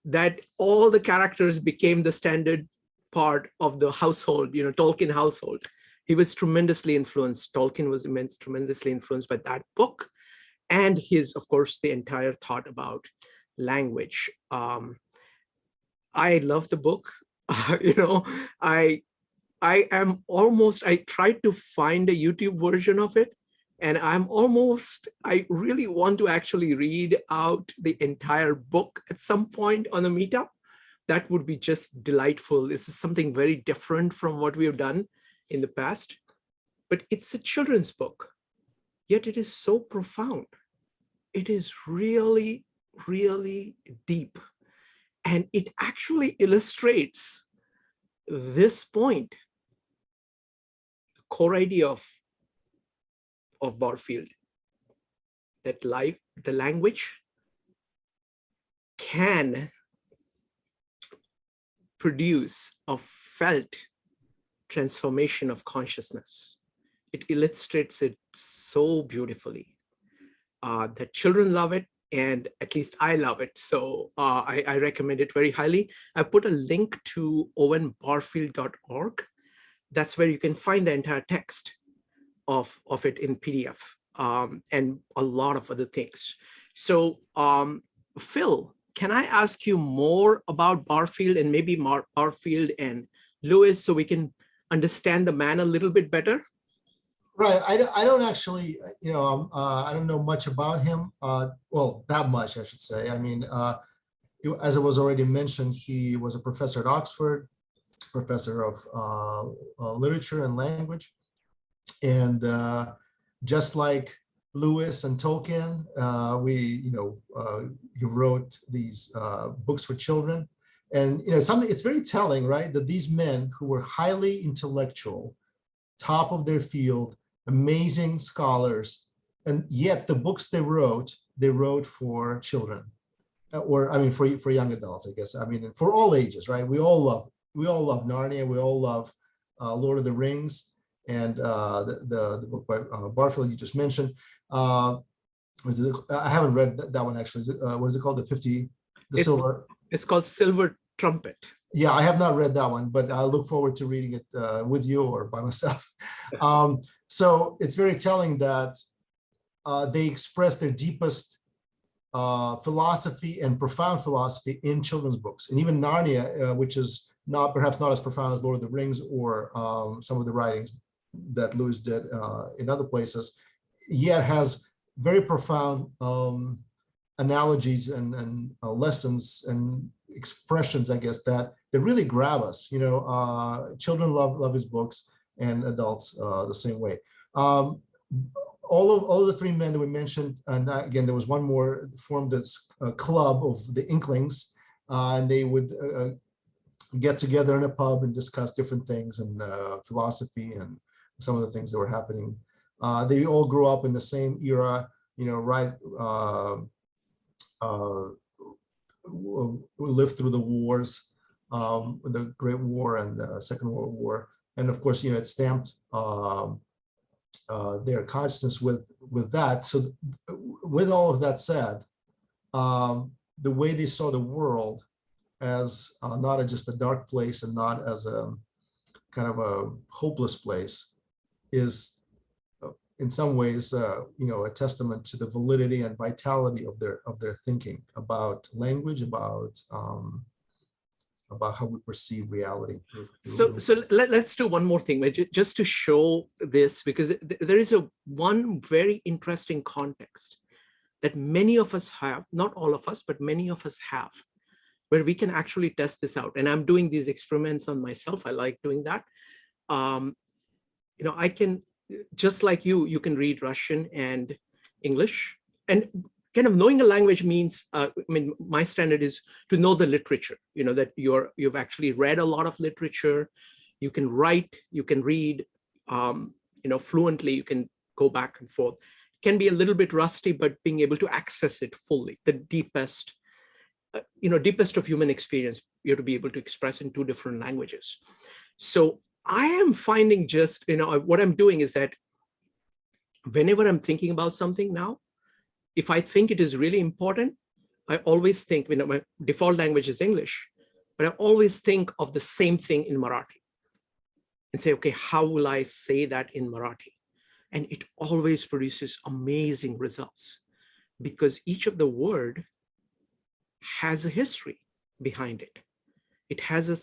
that all the characters became the standard part of the household, Tolkien household. He was tremendously influenced. Tolkien was tremendously influenced by that book and his, of course, the entire thought about language. I love the book. I tried to find a YouTube version of it, and I really want to actually read out the entire book at some point on a meetup. That would be just delightful. This is something very different from what we have done in the past, but it's a children's book, yet it is so profound. It is really, really deep. And it actually illustrates this point, the core idea of Barfield, that the language can produce a felt transformation of consciousness. It illustrates it so beautifully that children love it, and at least I love it. So I recommend it very highly. I put a link to owenbarfield.org. That's where you can find the entire text of it in PDF and a lot of other things. So Phil, can I ask you more about Barfield and maybe Barfield and Lewis so we can understand the man a little bit better? Right. I don't actually, I don't know much about him. Well, that much, I should say. I mean, as it was already mentioned, he was a professor at Oxford, professor of literature and language. And just like Lewis and Tolkien, he wrote these books for children. And, it's very telling, right, that these men who were highly intellectual, top of their field, amazing scholars, and yet the books they wrote for children, for young adults, I guess. I mean, for all ages, right? We all love Narnia. We all love Lord of the Rings, and the book by Barfield you just mentioned. I haven't read that one actually. What is it called? Silver. It's called Silver Trumpet. Yeah, I have not read that one, but I look forward to reading it with you or by myself. So it's very telling that they express their deepest philosophy and profound philosophy in children's books. And even Narnia, which is perhaps not as profound as Lord of the Rings or some of the writings that Lewis did in other places, yet has very profound analogies and lessons and expressions, I guess, that really grab us. Children love his books, and adults the same way. All of the three men that we mentioned, and again, there was one more, formed this club of the Inklings, and they would get together in a pub and discuss different things and philosophy and some of the things that were happening. They all grew up in the same era, right? Lived through the wars, the Great War and the Second World War, and of course, it stamped their consciousness with that. So, with all of that said, the way they saw the world as not just a dark place and not as a kind of a hopeless place is, in some ways, a testament to the validity and vitality of their thinking about language, about how we perceive reality. So let's do one more thing, just to show this, because there is one very interesting context that many of us have, not all of us, but many of us have, where we can actually test this out. And I'm doing these experiments on myself. I like doing that. I can, just like you can read Russian and English, and kind of knowing a language means, my standard is to know the literature, that you've actually read a lot of literature, you can write, you can read, fluently, you can go back and forth. It can be a little bit rusty, but being able to access it fully, the deepest of human experience, you have to be able to express in two different languages. So I am finding just, what I'm doing is that whenever I'm thinking about something now, if I think it is really important, I always think, my default language is English, but I always think of the same thing in Marathi and say, okay, how will I say that in Marathi? And it always produces amazing results because each of the word has a history behind it. It has a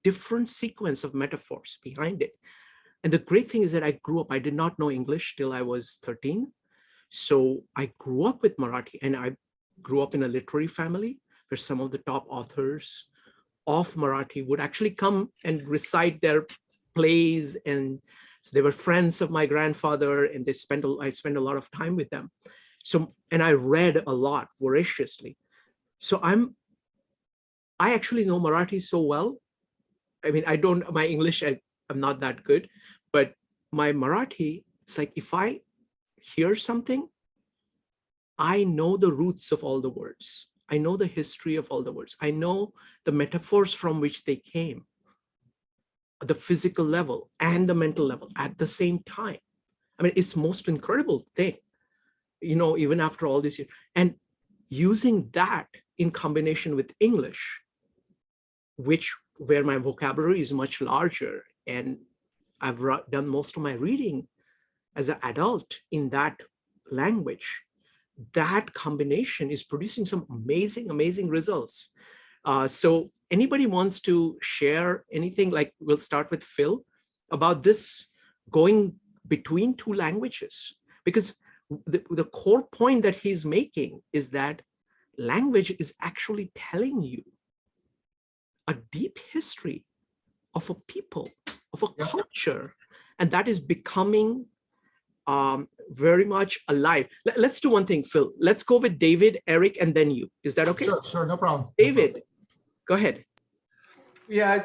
different sequence of metaphors behind it. And the great thing is that I grew up, I did not know English till I was 13. So I grew up with Marathi, and I grew up in a literary family where some of the top authors of Marathi would actually come and recite their plays. And so they were friends of my grandfather, and I spent a lot of time with them. So, and I read a lot voraciously. So I actually know Marathi so well. I mean, my English, I'm not that good, but my Marathi, it's like if I hear something, I know the roots of all the words. I know the history of all the words. I know the metaphors from which they came, the physical level and the mental level at the same time. I mean, it's most incredible thing, even after all this year. And using that in combination with English, where my vocabulary is much larger, and I've done most of my reading as an adult in that language, that combination is producing some amazing, amazing results. So anybody wants to share anything, like we'll start with Phil, about this going between two languages? Because the core point that he's making is that language is actually telling you a deep history of a people, of a culture, and that is becoming very much alive. Let's do one thing, Phil. Let's go with David, Eric, and then you. Is that okay? Sure, no problem. David, go ahead. Yeah,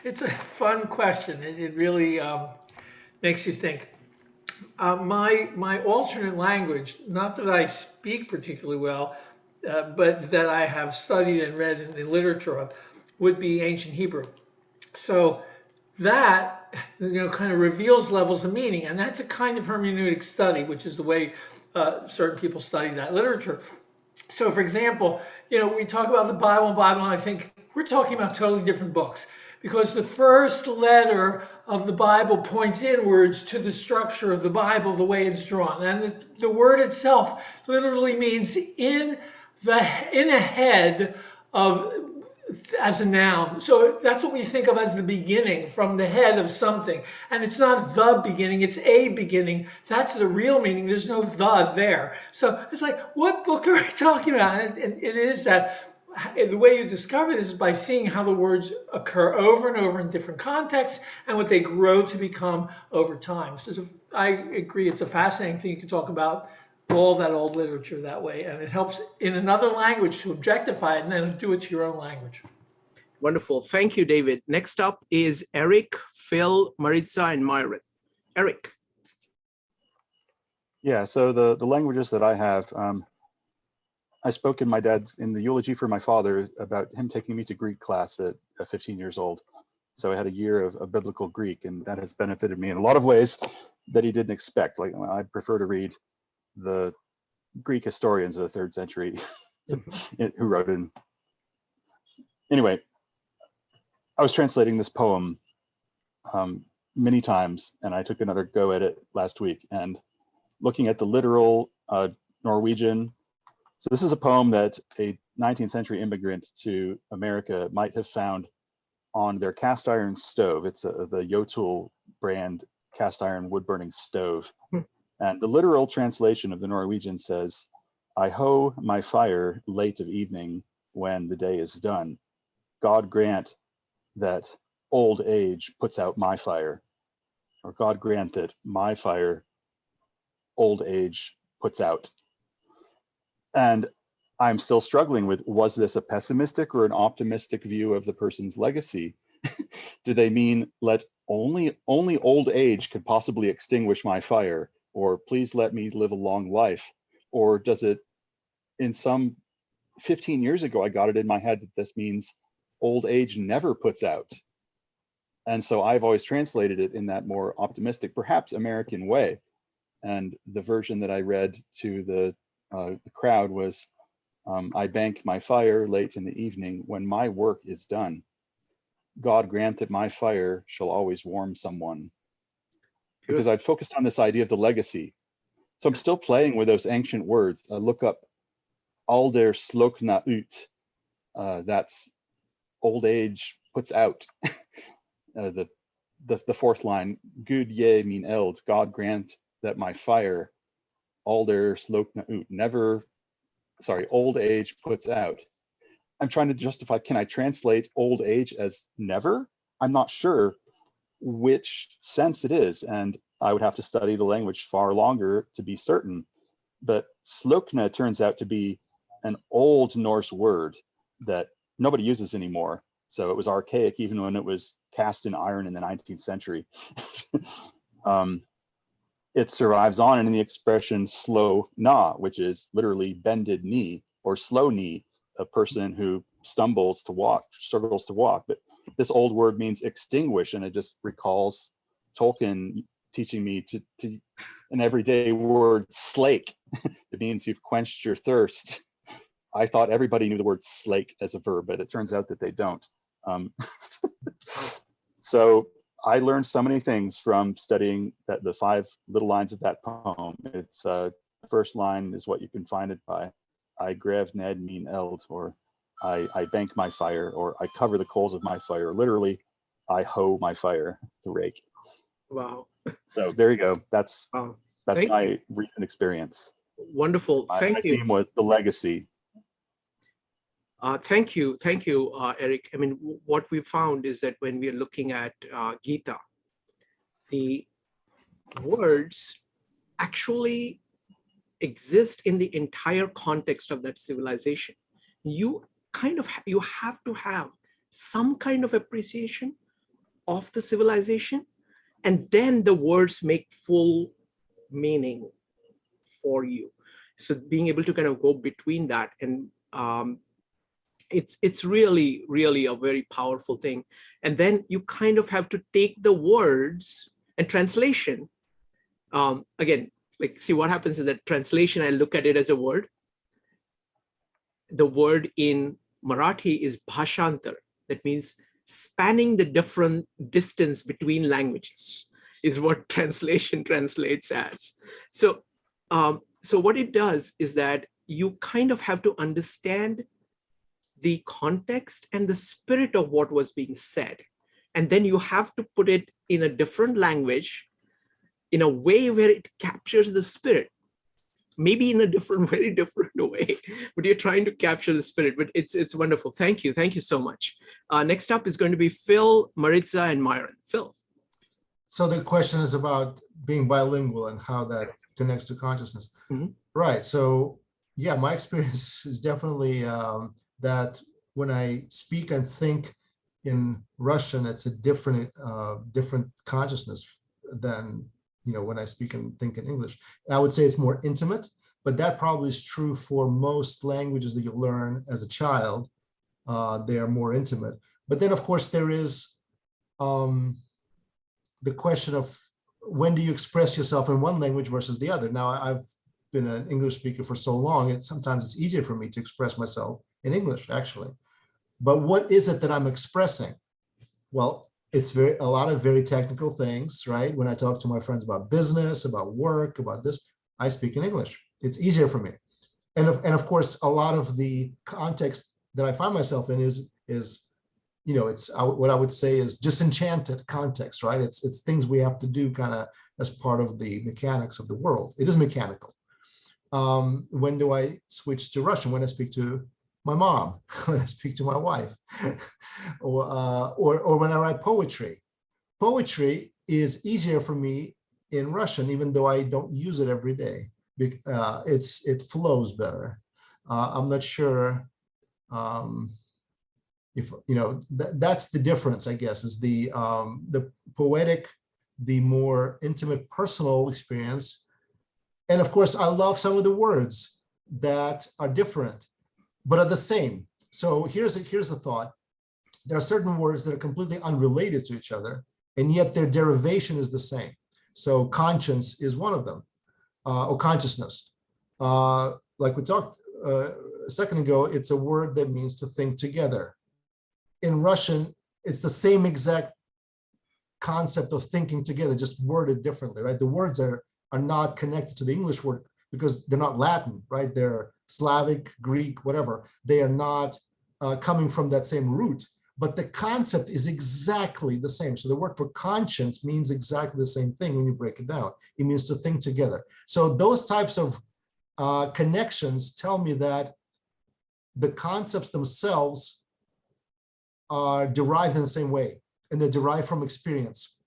it's a fun question. It really makes you think. My alternate language, not that I speak particularly well, but that I have studied and read in the literature of, would be ancient Hebrew. So that kind of reveals levels of meaning, and that's a kind of hermeneutic study, which is the way certain people study that literature. So, for example, we talk about the Bible, and I think we're talking about totally different books, because the first letter of the Bible points inwards to the structure of the Bible, the way it's drawn, and the word itself literally means in a head of, as a noun. So that's what we think of as the beginning, from the head of something. And it's not the beginning, it's a beginning. That's the real meaning. There's no the there. So it's like, what book are we talking about? And it is that the way you discover this is by seeing how the words occur over and over in different contexts and what they grow to become over time. So I agree, it's a fascinating thing. You can talk about all that old literature that way, and it helps in another language to objectify it and then do it to your own language. Wonderful. Thank you, David. Next up is Eric, Phil, Maritza, and Myron. Eric. Yeah, so the languages that I have, I spoke in the eulogy for my father about him taking me to Greek class at 15 years old. So I had a year of biblical Greek, and that has benefited me in a lot of ways that he didn't expect. Like, I'd prefer to read the Greek historians of the 3rd century who wrote in. Anyway, I was translating this poem many times, and I took another go at it last week, and looking at the literal Norwegian. So this is a poem that a 19th century immigrant to America might have found on their cast iron stove. It's the Jotun brand cast iron wood burning stove. And the literal translation of the Norwegian says, "I hoe my fire late of evening when the day is done. God grant that old age puts out my fire," or "God grant that my fire old age puts out." And I'm still struggling with, was this a pessimistic or an optimistic view of the person's legacy? Do they mean only old age could possibly extinguish my fire, or please let me live a long life? Or does it, in some 15 years ago, I got it in my head that this means old age never puts out. And so I've always translated it in that more optimistic, perhaps American way. And the version that I read to the crowd was, I bank my fire late in the evening when my work is done. God grant that my fire shall always warm someone. Because I'd focused on this idea of the legacy. So I'm still playing with those ancient words. I look up alder slokna ut. That's old age puts out. The fourth line, Gud ye min eld, God grant that my fire, alder slokna ut, never, sorry, old age puts out. I'm trying to justify, can I translate old age as never? I'm not sure which sense it is, and I would have to study the language far longer to be certain. But slokna turns out to be an old Norse word that nobody uses anymore. So it was archaic even when it was cast in iron in the 19th century. It survives on in the expression slow na, which is literally bended knee or slow knee, a person who stumbles to walk, struggles to walk. But this old word means extinguish, and it just recalls Tolkien teaching me to an everyday word, slake. It means you've quenched your thirst. I thought everybody knew the word slake as a verb, but it turns out that they don't. So I learned so many things from studying the 5 little lines of that poem. It's the first line is what you can find it by. I grev ned min eld, or I bank my fire, or I cover the coals of my fire. Literally, I hoe my fire, the rake. Wow. So there you go. That's Thank my recent experience. Wonderful. My Thank you. theme was the legacy. Thank you, Eric. I mean, what we found is that when we are looking at Gita, the words actually exist in the entire context of that civilization. You have to have some kind of appreciation of the civilization, and then the words make full meaning for you. So being able to kind of go between that, and it's really, really a very powerful thing. And then you kind of have to take the words and translation. Again, like, see what happens is that translation, I look at it as a word. The word in Marathi is bhashantar. That means spanning the different distance between languages is what translation translates as. So, so what it does is that you kind of have to understand the context and the spirit of what was being said. And then you have to put it in a different language in a way where it captures the spirit. Maybe in a different, very different way, but you're trying to capture the spirit. But it's wonderful. Thank you so much. Next up is going to be Phil, Maritza, and Myron. Phil. So the question is about being bilingual and how that connects to consciousness. Mm-hmm. Right. So yeah, my experience is definitely that when I speak and think in Russian, it's a different consciousness than when I speak and think in English. I would say it's more intimate, but that probably is true for most languages that you learn as a child. They are more intimate. But then, of course, there is the question of when do you express yourself in one language versus the other. Now, I've been an English speaker for so long, and sometimes it's easier for me to express myself in English, actually. But what is it that I'm expressing? Well, it's a lot of very technical things, right? When I talk to my friends about business, about work, about this, I speak in English. It's easier for me. And of course, a lot of the context that I find myself in is it's what I would say is disenchanted context, right? It's things we have to do kind of as part of the mechanics of the world. It is mechanical. When do I switch to Russian? When I speak to my mom, when I speak to my wife, or when I write poetry. Poetry is easier for me in Russian, even though I don't use it every day. It flows better. I'm not sure if that's the difference, I guess, is the poetic, the more intimate personal experience. And of course, I love some of the words that are different, but are the same. So here's a thought. There are certain words that are completely unrelated to each other, and yet their derivation is the same. So conscience is one of them, or consciousness. Like we talked a second ago, it's a word that means to think together. In Russian, it's the same exact concept of thinking together, just worded differently, right? The words are not connected to the English word because they're not Latin, right? They're Slavic, Greek, whatever. They are not coming from that same root, but the concept is exactly the same. So the word for conscience means exactly the same thing when you break it down. It means to think together. So those types of connections tell me that the concepts themselves are derived in the same way, and they're derived from experience.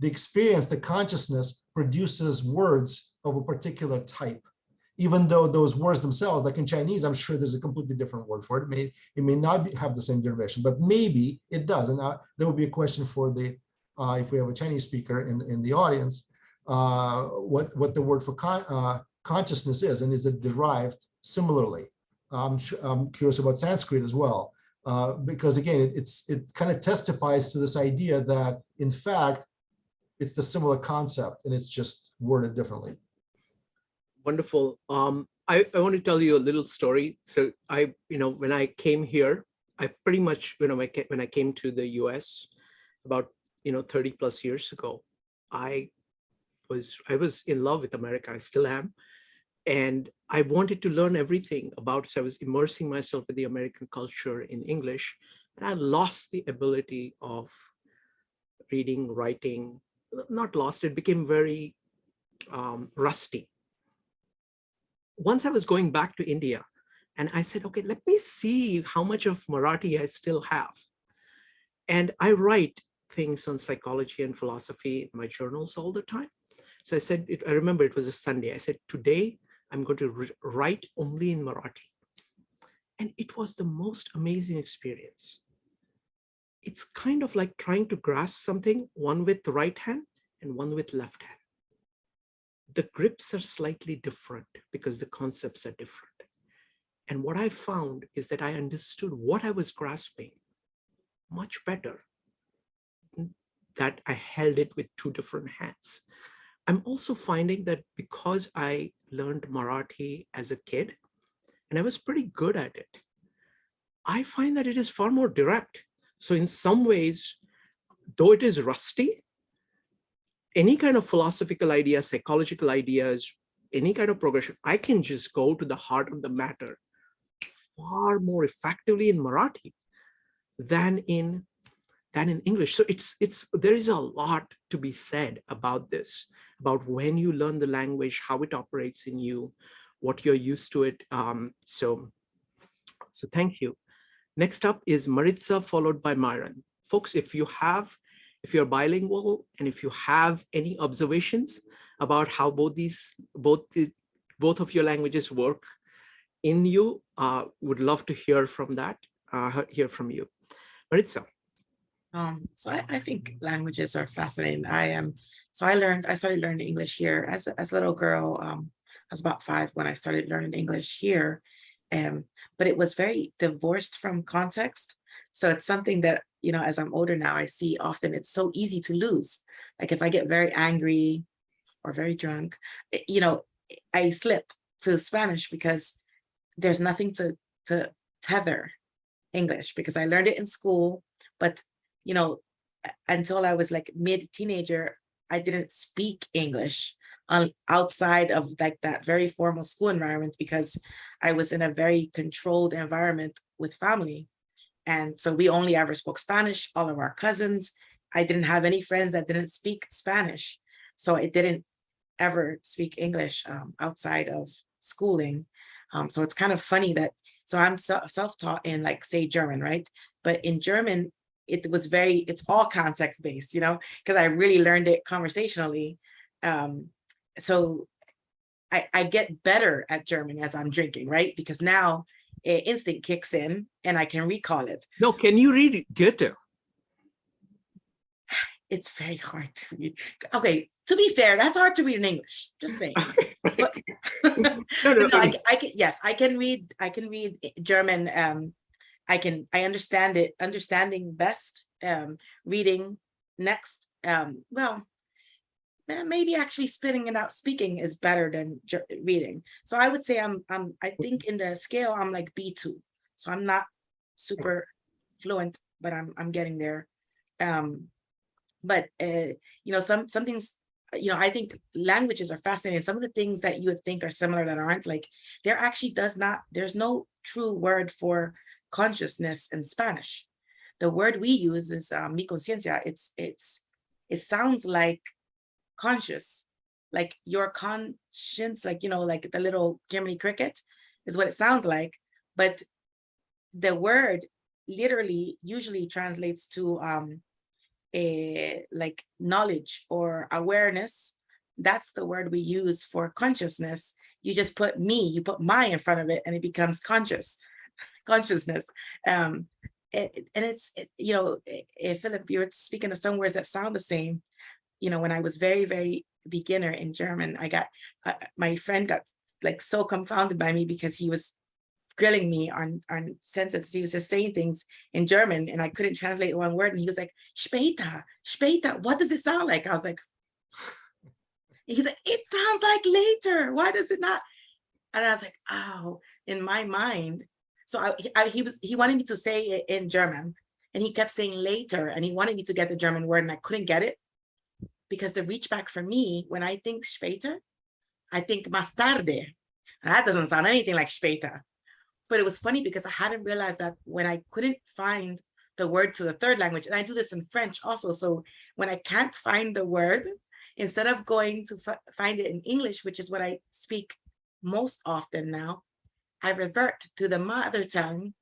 The experience, the consciousness, produces words of a particular type, even though those words themselves, like in Chinese, I'm sure there's a completely different word for it. It may not have the same derivation, but maybe it does. And there would be a question for the, if we have a Chinese speaker in the audience, what the word for consciousness is, and is it derived similarly? I'm curious about Sanskrit as well, because again, it kind of testifies to this idea that in fact, it's the similar concept and it's just worded differently. Wonderful. I want to tell you a little story. So when I came here, I pretty much, when I came to the US about 30 plus years ago, I was in love with America. I still am. And I wanted to learn everything about, so I was immersing myself in the American culture in English, and I lost the ability of reading, writing, not lost, it became very rusty. Once I was going back to India, and I said, okay, let me see how much of Marathi I still have. And I write things on psychology and philosophy in my journals all the time. So I said, I remember it was a Sunday. I said, today I'm going to write only in Marathi. And it was the most amazing experience. It's kind of like trying to grasp something, one with the right hand and one with left hand. The grips are slightly different because the concepts are different. And what I found is that I understood what I was grasping much better, that I held it with two different hands. I'm also finding that because I learned Marathi as a kid, and I was pretty good at it, I find that it is far more direct. So in some ways, though it is rusty, any kind of philosophical ideas, psychological ideas, any kind of progression, I can just go to the heart of the matter far more effectively in Marathi than in English. So there is a lot to be said about this, about when you learn the language, how it operates in you, what you're used to it. So thank you. Next up is Maritza, followed by Myron. Folks, if you're bilingual and if you have any observations about how both of your languages work in you, would love to hear from that, hear from you. Maritza. So I think languages are fascinating. I started learning English here as a little girl. I was about 5 when I started learning English here. But it was very divorced from context. So it's something that, as I'm older now, I see often it's so easy to lose. Like if I get very angry or very drunk, I slip to Spanish because there's nothing to tether English, because I learned it in school, but until I was like mid-teenager, I didn't speak English outside of like that very formal school environment, because I was in a very controlled environment with family. And so we only ever spoke Spanish, all of our cousins. I didn't have any friends that didn't speak Spanish. So I didn't ever speak English outside of schooling. So it's kind of funny that, so I'm self-taught in like, say, German, right? But in German, it's all context based, because I really learned it conversationally. So I get better at German as I'm drinking, right? Because now instinct kicks in and I can recall it. No, can you read Goethe? It's very hard to read. Okay, to be fair, that's hard to read in English. Just saying. But, I can read German. I understand it. Understanding best. Reading next. Well, maybe actually spitting it out, speaking is better than reading. So I would say I think in the scale, I'm like B2. So I'm not super fluent, but I'm getting there. But you know, some things, you know, I think languages are fascinating. Some of the things that you would think are similar that aren't, like there actually there's no true word for consciousness in Spanish. The word we use is mi conciencia. It sounds like conscious, like your conscience, like, you know, like the little Jiminy Cricket is what it sounds like. But the word literally usually translates to like knowledge or awareness. That's the word we use for consciousness. You just put you put my in front of it and it becomes consciousness. And it's, you know, Philip, you're speaking of some words that sound the same. You know, when I was very, very beginner in German, I got, my friend got like so confounded by me because he was grilling me on sentences. He was just saying things in German and I couldn't translate one word. And he was like, später, später, what does it sound like? I was like, he's like, it sounds like later. Why does it not? And I was like, oh, in my mind. So he wanted me to say it in German and he kept saying later and he wanted me to get the German word and I couldn't get it because the reach back for me, when I think später, I think más tarde. And that doesn't sound anything like später. But it was funny because I hadn't realized that when I couldn't find the word to the third language, and I do this in French also. So when I can't find the word, instead of going to find it in English, which is what I speak most often now, I revert to the mother tongue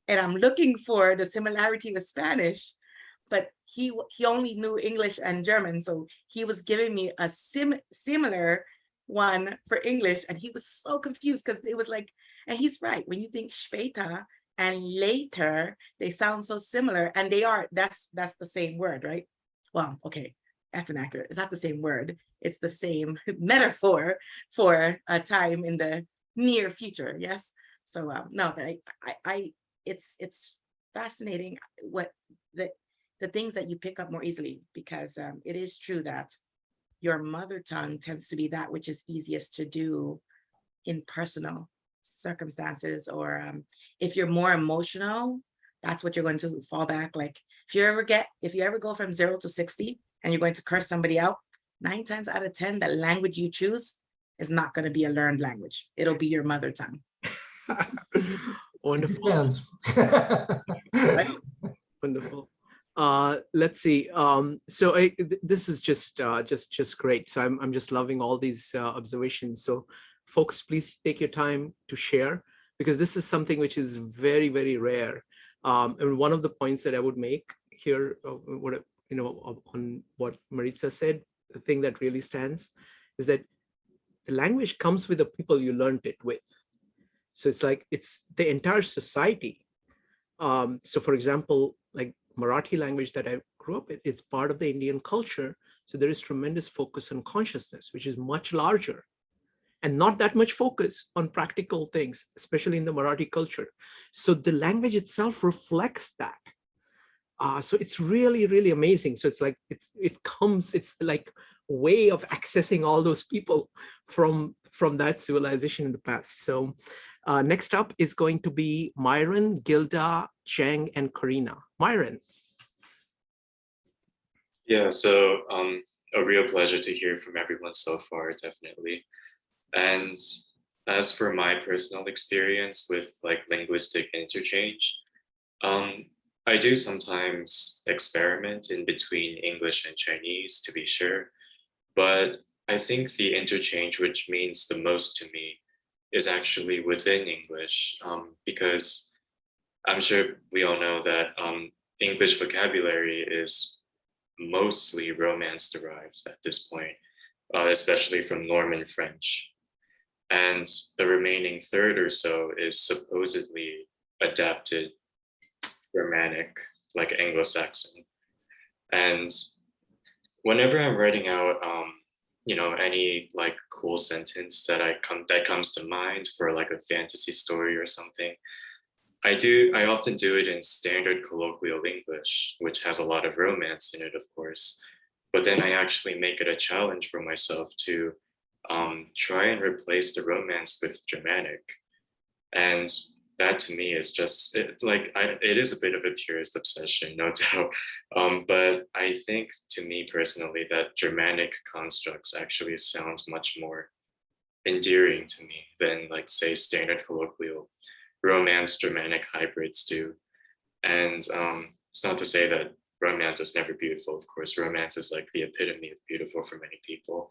and I'm looking for the similarity with Spanish, but he only knew English and German. So he was giving me a similar one for English. And he was so confused because it was like, and he's right. When you think später and later, they sound so similar and they are, that's the same word, right? Well, okay, that's inaccurate. It's not the same word. It's the same metaphor for a time in the near future. Yes. So no, but it's fascinating what the things that you pick up more easily, because it is true that your mother tongue tends to be that which is easiest to do in personal circumstances, or if you're more emotional, that's what you're going to fall back. Like if you ever go from 0 to 60 and you're going to curse somebody out, 9 times out of 10, the language you choose is not going to be a learned language. It'll be your mother tongue. Wonderful. Wonderful. Let's see. So this is just great. So I'm just loving all these observations. So folks, please take your time to share, because this is something which is very, very rare. And one of the points that I would make here, on what Marisa said, the thing that really stands is that the language comes with the people you learned it with. So it's like, it's the entire society. So for example, like Marathi language that I grew up with, it's part of the Indian culture. So there is tremendous focus on consciousness, which is much larger, and not that much focus on practical things, especially in the Marathi culture. So the language itself reflects that. So it's really, really amazing. So it's like, it's like a way of accessing all those people from that civilization in the past. So next up is going to be Myron, Gilda, Cheng, and Karina. Myron. Yeah, so a real pleasure to hear from everyone so far, definitely. And as for my personal experience with like linguistic interchange, I do sometimes experiment in between English and Chinese, to be sure, but I think the interchange which means the most to me is actually within English, because I'm sure we all know that English vocabulary is mostly Romance derived at this point, especially from Norman French. And the remaining third or so is supposedly adapted Germanic, like Anglo-Saxon. And whenever I'm writing out, any like cool sentence that comes to mind for like a fantasy story or something, I often do it in standard colloquial English, which has a lot of romance in it, of course. But then I actually make it a challenge for myself to try and replace the Romance with Germanic. And that to me is just it is a bit of a purist obsession, no doubt. But I think to me personally that Germanic constructs actually sound much more endearing to me than, like, say, standard colloquial Romance Germanic hybrids do. And it's not to say that Romance is never beautiful. Of course, Romance is like the epitome of beautiful for many people.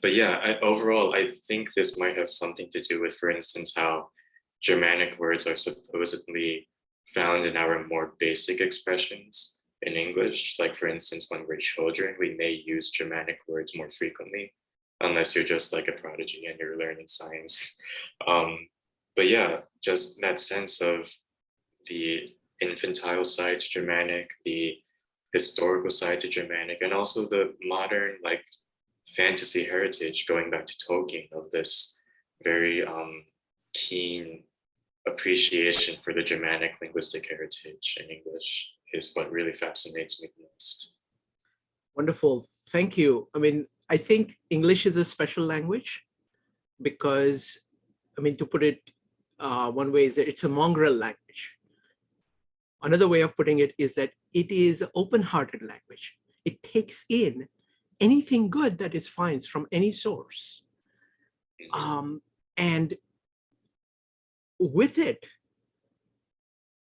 But yeah, overall, I think this might have something to do with, for instance, how Germanic words are supposedly found in our more basic expressions in English. Like, for instance, when we're children, we may use Germanic words more frequently, unless you're just like a prodigy and you're learning science. But yeah, just that sense of the infantile side to Germanic, the historical side to Germanic, and also the modern, like, fantasy heritage going back to Tolkien of this very keen appreciation for the Germanic linguistic heritage in English is what really fascinates me the most. Wonderful. Thank you. I mean, I think English is a special language because, I mean, to put it one way is that it's a mongrel language. Another way of putting it is that it is an open-hearted language. It takes in anything good that it finds from any source. And with it,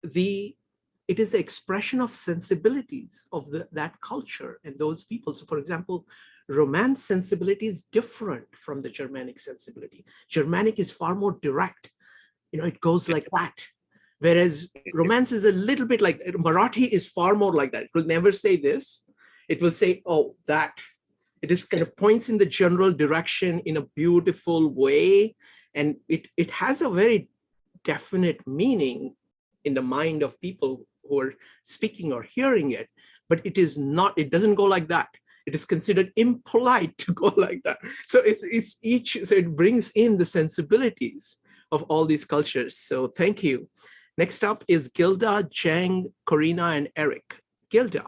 it is the expression of sensibilities of that culture and those people. So for example, Romance sensibility is different from the Germanic sensibility. Germanic is far more direct. You know, it goes like that. Whereas Romance is a little bit like, Marathi is far more like that. It will never say this. It will say, oh, that. It just kind of points in the general direction in a beautiful way. And it has a very definite meaning in the mind of people who are speaking or hearing it, but it doesn't go like that. It is considered impolite to go like that. So so it brings in the sensibilities of all these cultures. So thank you. Next up is Gilda, Jang, Corina, and Eric. Gilda.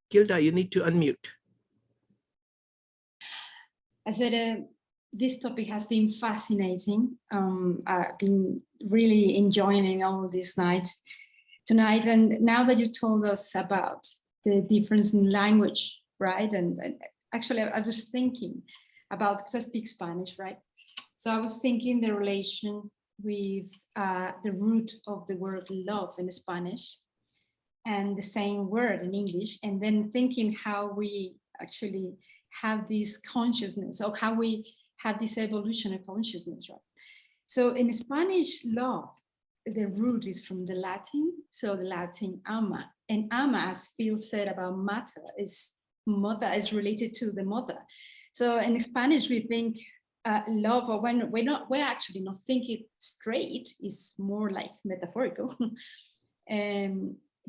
Gilda, you need to unmute. I said, this topic has been fascinating. I've been really enjoying all this tonight. And now that you told us about the difference in language, right? And actually, I was thinking about, because I speak Spanish, right? So I was thinking the relation with the root of the word love in Spanish and the same word in English, and then thinking how we actually have this consciousness, or how we have this evolution of consciousness, right? So in Spanish, love, the root is from the Latin, so the Latin ama, and ama, as Phil said about mater, is mother, is related to the mother. So in Spanish, we think love, or when we're actually not thinking straight, is more like metaphorical.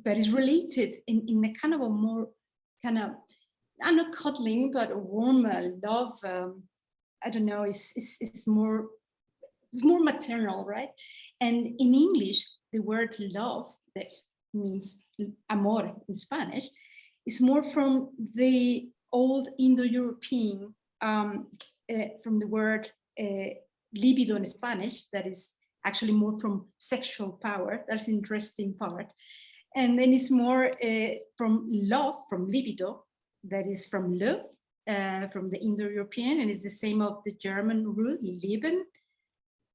But it's related in a kind of a more kind of, I'm not cuddling, but a warmer love. I don't know, it's more maternal, right? And in English, the word love, that means amor in Spanish, is more from the old Indo-European, from the word libido in Spanish, that is actually more from sexual power. That's an interesting part. And then it's more from love, from libido, that is from love, from the Indo-European, and it's the same of the German root, lieben.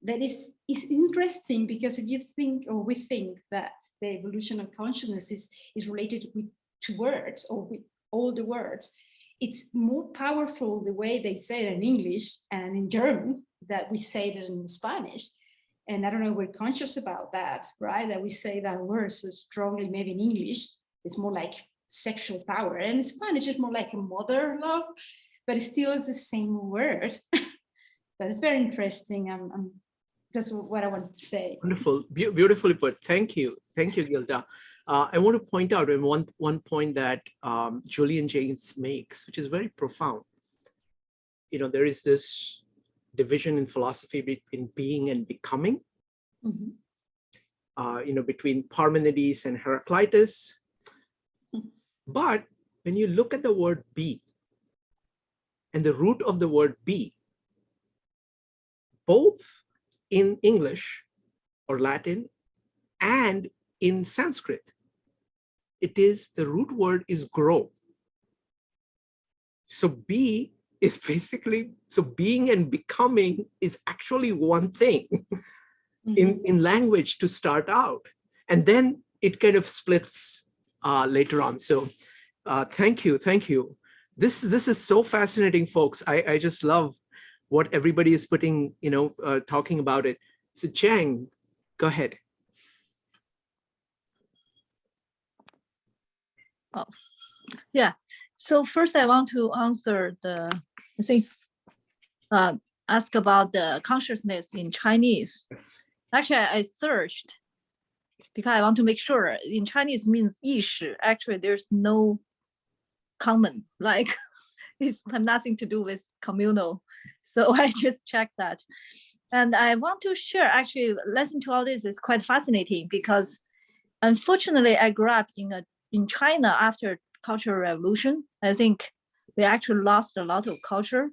That is interesting, because if you think, or we think, that the evolution of consciousness is related to words, or with all the words, it's more powerful the way they say it in English and in German that we say it in Spanish. And I don't know, we're conscious about that, right? That we say that word so strongly, maybe in English, it's more like sexual power. And in Spanish, it's more like a mother love, but it still is the same word. But it's very interesting. That's what I wanted to say. Wonderful, beautifully put. Thank you. Thank you, Gilda. I want to point out one point that Julian Jaynes makes, which is very profound. You know, there is this division in philosophy between being and becoming. Mm-hmm. between Parmenides and Heraclitus. But when you look at the word be and the root of the word be, both in English or Latin and in Sanskrit, the root word is grow. So be is basically, so being and becoming is actually one thing in language to start out. And then it kind of splits later on. So thank you. This is so fascinating, folks. I just love what everybody is putting, talking about it. So Chang, go ahead. Oh, yeah. So first I want to answer ask about the consciousness in Chinese. Yes. Actually, I searched because I want to make sure in Chinese means 意识. Actually, there's no common, like it's have nothing to do with communal. So I just checked that. And I want to share, actually, listening to all this is quite fascinating because unfortunately I grew up in China after Cultural Revolution. I think they actually lost a lot of culture.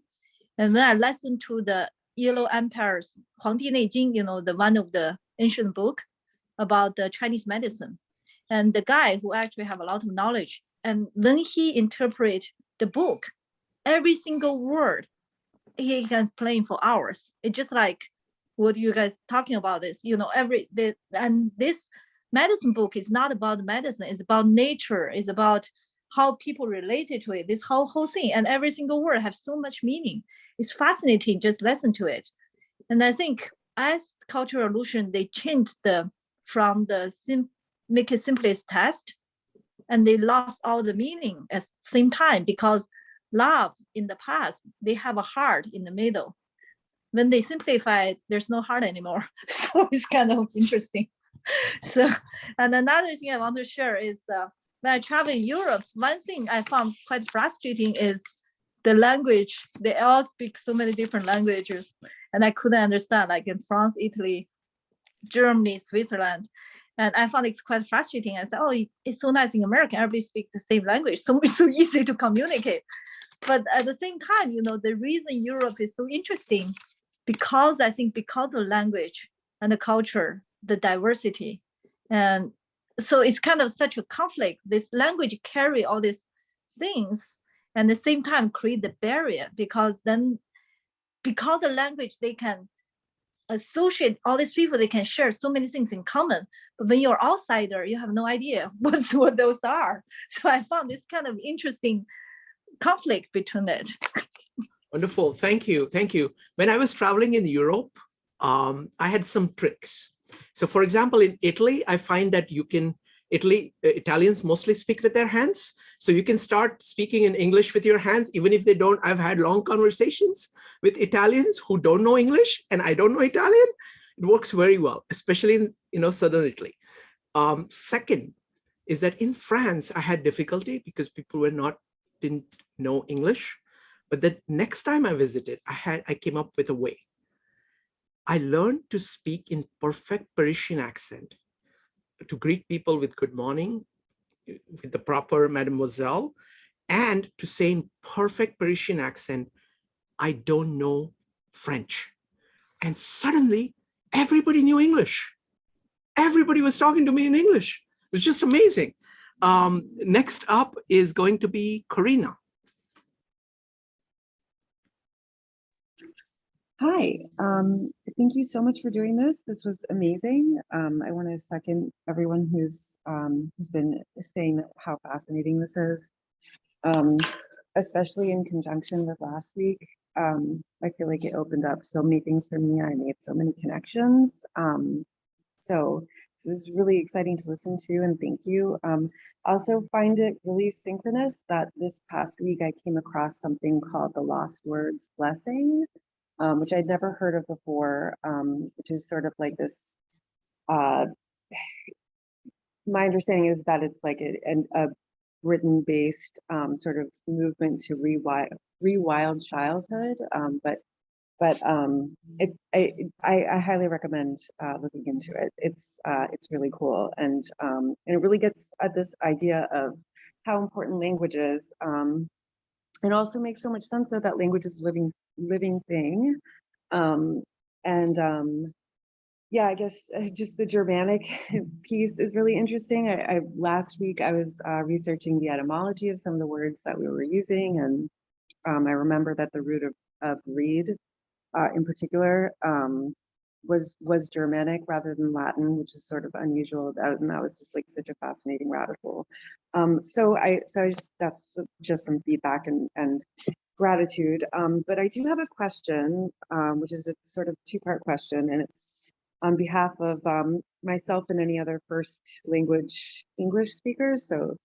And when I listened to the Yellow Empire's 黄帝内经, the one of the ancient book about the Chinese medicine, and the guy who actually have a lot of knowledge, and when he interpret the book, every single word he can explain for hours. It's just like what you guys talking about this, and this medicine book is not about medicine, it's about nature, it's about how people related to it, this whole thing, and every single word has so much meaning. It's fascinating, just listen to it. And I think as Cultural Revolution, they changed from the make it simplest text, and they lost all the meaning at the same time, because love in the past, they have a heart in the middle. When they simplify it, there's no heart anymore. So it's kind of interesting. So, and another thing I want to share is when I travel in Europe, one thing I found quite frustrating is the language. They all speak so many different languages, and I couldn't understand, like in France, Italy, Germany, Switzerland. And I found it's quite frustrating. I said, oh, it's so nice in America, everybody speaks the same language, so it's so easy to communicate. But at the same time, the reason Europe is so interesting, because of language and the culture, the diversity. And so it's kind of such a conflict. This language carry all these things, and at the same time create the barrier, because the language, they can associate all these people, they can share so many things in common. But when you're outsider, you have no idea what those are. So I found this kind of interesting conflict between it. Wonderful. Thank you. When I was traveling in Europe, I had some tricks. So for example, in Italy, I find that Italians mostly speak with their hands. So you can start speaking in English with your hands, even if they don't. I've had long conversations with Italians who don't know English, and I don't know Italian. It works very well, especially in southern Italy. Second is that in France, I had difficulty because people didn't know English. But the next time I visited, I came up with a way. I learned to speak in perfect Parisian accent, to greet people with good morning, with the proper mademoiselle, and to say in perfect Parisian accent, I don't know French. And suddenly everybody knew English. Everybody was talking to me in English. It was just amazing. Next up is going to be Karina. Hi, thank you so much for doing this. This was amazing. I want to second everyone who's been saying how fascinating this is, especially in conjunction with last week. I feel like it opened up so many things for me. I made so many connections. So this is really exciting to listen to, and thank you. I also find it really synchronous that this past week I came across something called the Lost Words Blessing, which I'd never heard of before, which is sort of like this, my understanding is that it's like a Britain-based sort of movement to rewild childhood, but but I highly recommend looking into it. It's really cool, and it really gets at this idea of how important language is. It also makes so much sense that language is a living thing, and yeah, I guess just the Germanic piece is really interesting. Last week I was researching the etymology of some of the words that we were using, and I remember that the root of read in particular was Germanic rather than Latin, which is sort of unusual. And that was just like such a fascinating rabbit hole. So that's just some feedback and gratitude. But I do have a question, which is a sort of two-part question, and it's on behalf of myself and any other first language English speakers. So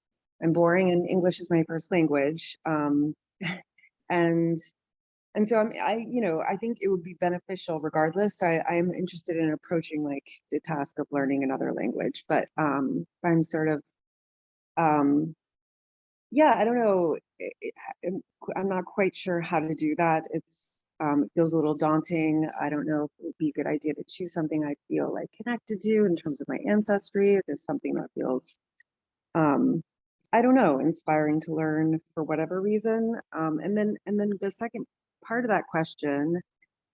I'm boring, and English is my first language. And so I think it would be beneficial regardless. I am interested in approaching like the task of learning another language, but I'm sort of, yeah, I don't know. I'm not quite sure how to do that. It feels a little daunting. I don't know if it would be a good idea to choose something I feel like connected to in terms of my ancestry, or there's something that feels, I don't know, inspiring to learn for whatever reason. And then the second part of that question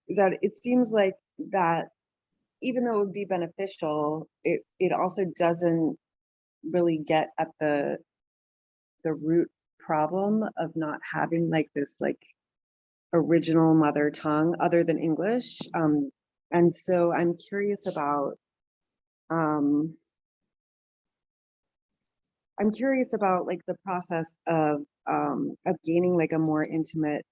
is that it seems like that even though it would be beneficial, it also doesn't really get at the root problem of not having like this like original mother tongue other than English. And so I'm curious about like the process of gaining like a more intimate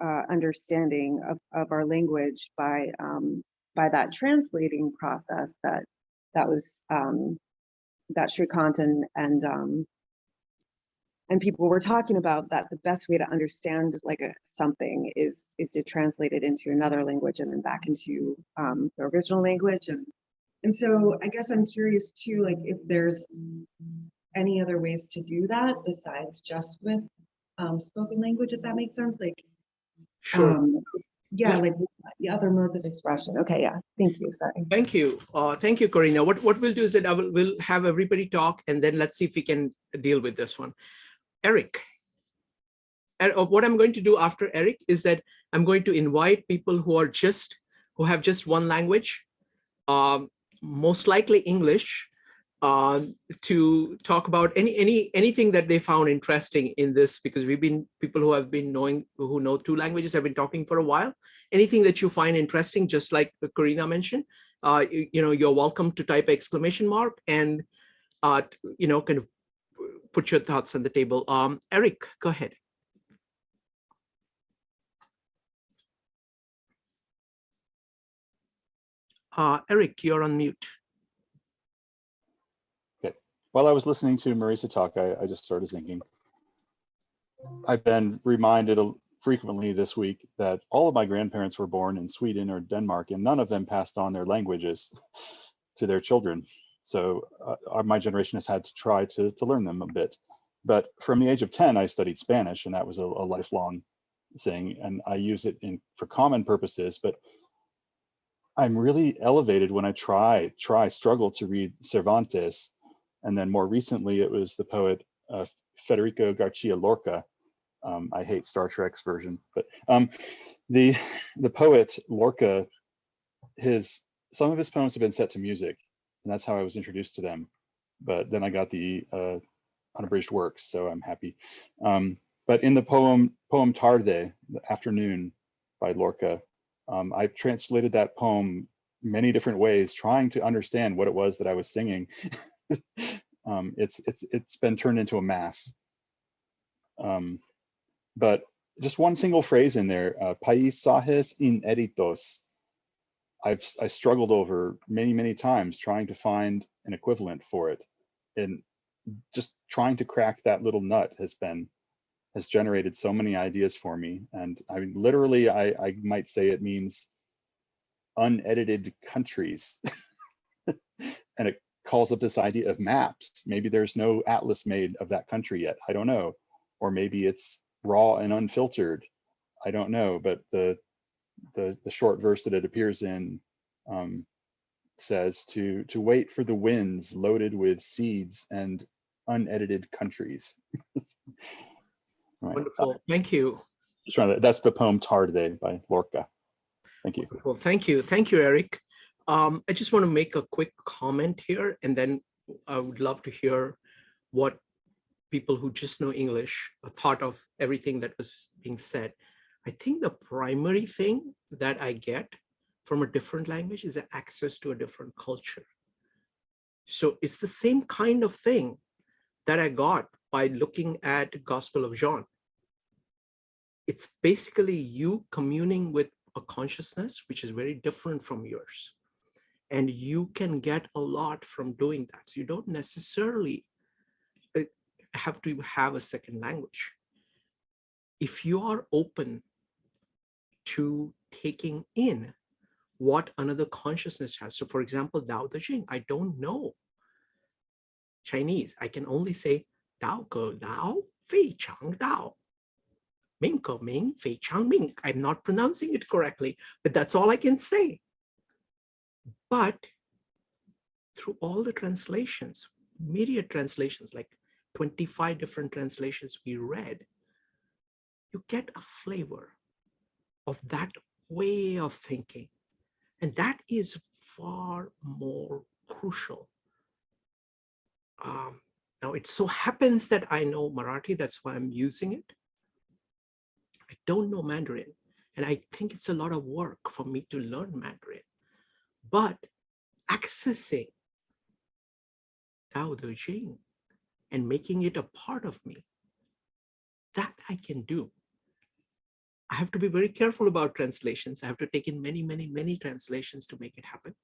understanding of our language by that translating process that was that Shrikant and people were talking about, that the best way to understand like something is to translate it into another language and then back into the original language. And so I guess I'm curious too, like if there's any other ways to do that besides just with spoken language, if that makes sense. Like, sure. Yeah, like the other modes of expression. Okay, yeah, thank you, sorry. Thank you. Thank you, Corina. What we'll do is that we'll have everybody talk, and then let's see if we can deal with this one. Eric. And what I'm going to do after Eric is that I'm going to invite people who have just one language, most likely English, to talk about anything that they found interesting in this, because people who know two languages have been talking for a while. Anything that you find interesting, just like Corina mentioned, you're welcome to type exclamation mark and kind of put your thoughts on the table. Eric, go ahead. Eric, you're on mute. Okay. While I was listening to Marisa talk, I just started thinking. I've been reminded frequently this week that all of my grandparents were born in Sweden or Denmark, and none of them passed on their languages to their children. So my generation has had to try to learn them a bit. But from the age of 10, I studied Spanish, and that was a lifelong thing. And I use it for common purposes, but I'm really elevated when I struggle to read Cervantes. And then more recently, it was the poet Federico Garcia Lorca. I hate Star Trek's version, but the poet Lorca, some of his poems have been set to music, and that's how I was introduced to them. But then I got the unabridged works, so I'm happy. But in the poem Tarde, the Afternoon by Lorca, I've translated that poem many different ways, trying to understand what it was that I was singing. It's been turned into a mass. But just one single phrase in there, paisajes inéditos, I struggled over many times trying to find an equivalent for it, and just trying to crack that little nut has generated so many ideas for me. And I mean, literally, I might say it means unedited countries. And it calls up this idea of maps. Maybe there's no atlas made of that country yet, I don't know. Or maybe it's raw and unfiltered, I don't know. But the short verse that it appears in says to wait for the winds loaded with seeds and unedited countries. Right. Wonderful. Thank you. Just trying to, that's the poem Tarde by Lorca. Thank you. Well, thank you. Thank you, Eric. I just want to make a quick comment here, and then I would love to hear what people who just know English thought of everything that was being said. I think the primary thing that I get from a different language is the access to a different culture. So it's the same kind of thing that I got by looking at Gospel of John. It's basically you communing with a consciousness which is very different from yours. And you can get a lot from doing that. So you don't necessarily have to have a second language. If you are open to taking in what another consciousness has. So for example, Dao De Jing, I don't know Chinese. I can only say Dao Ge Dao, Fei Chang Dao. Ming Ge Ming, Fei Chang Ming. I'm not pronouncing it correctly, but that's all I can say. But through all the translations, myriad translations, like 25 different translations we read, you get a flavor of that way of thinking. And that is far more crucial. Now, it so happens that I know Marathi, that's why I'm using it. I don't know Mandarin, and I think it's a lot of work for me to learn Mandarin. But accessing Dao De Jing and making it a part of me, that I can do. I have to be very careful about translations. I have to take in many, many, many translations to make it happen.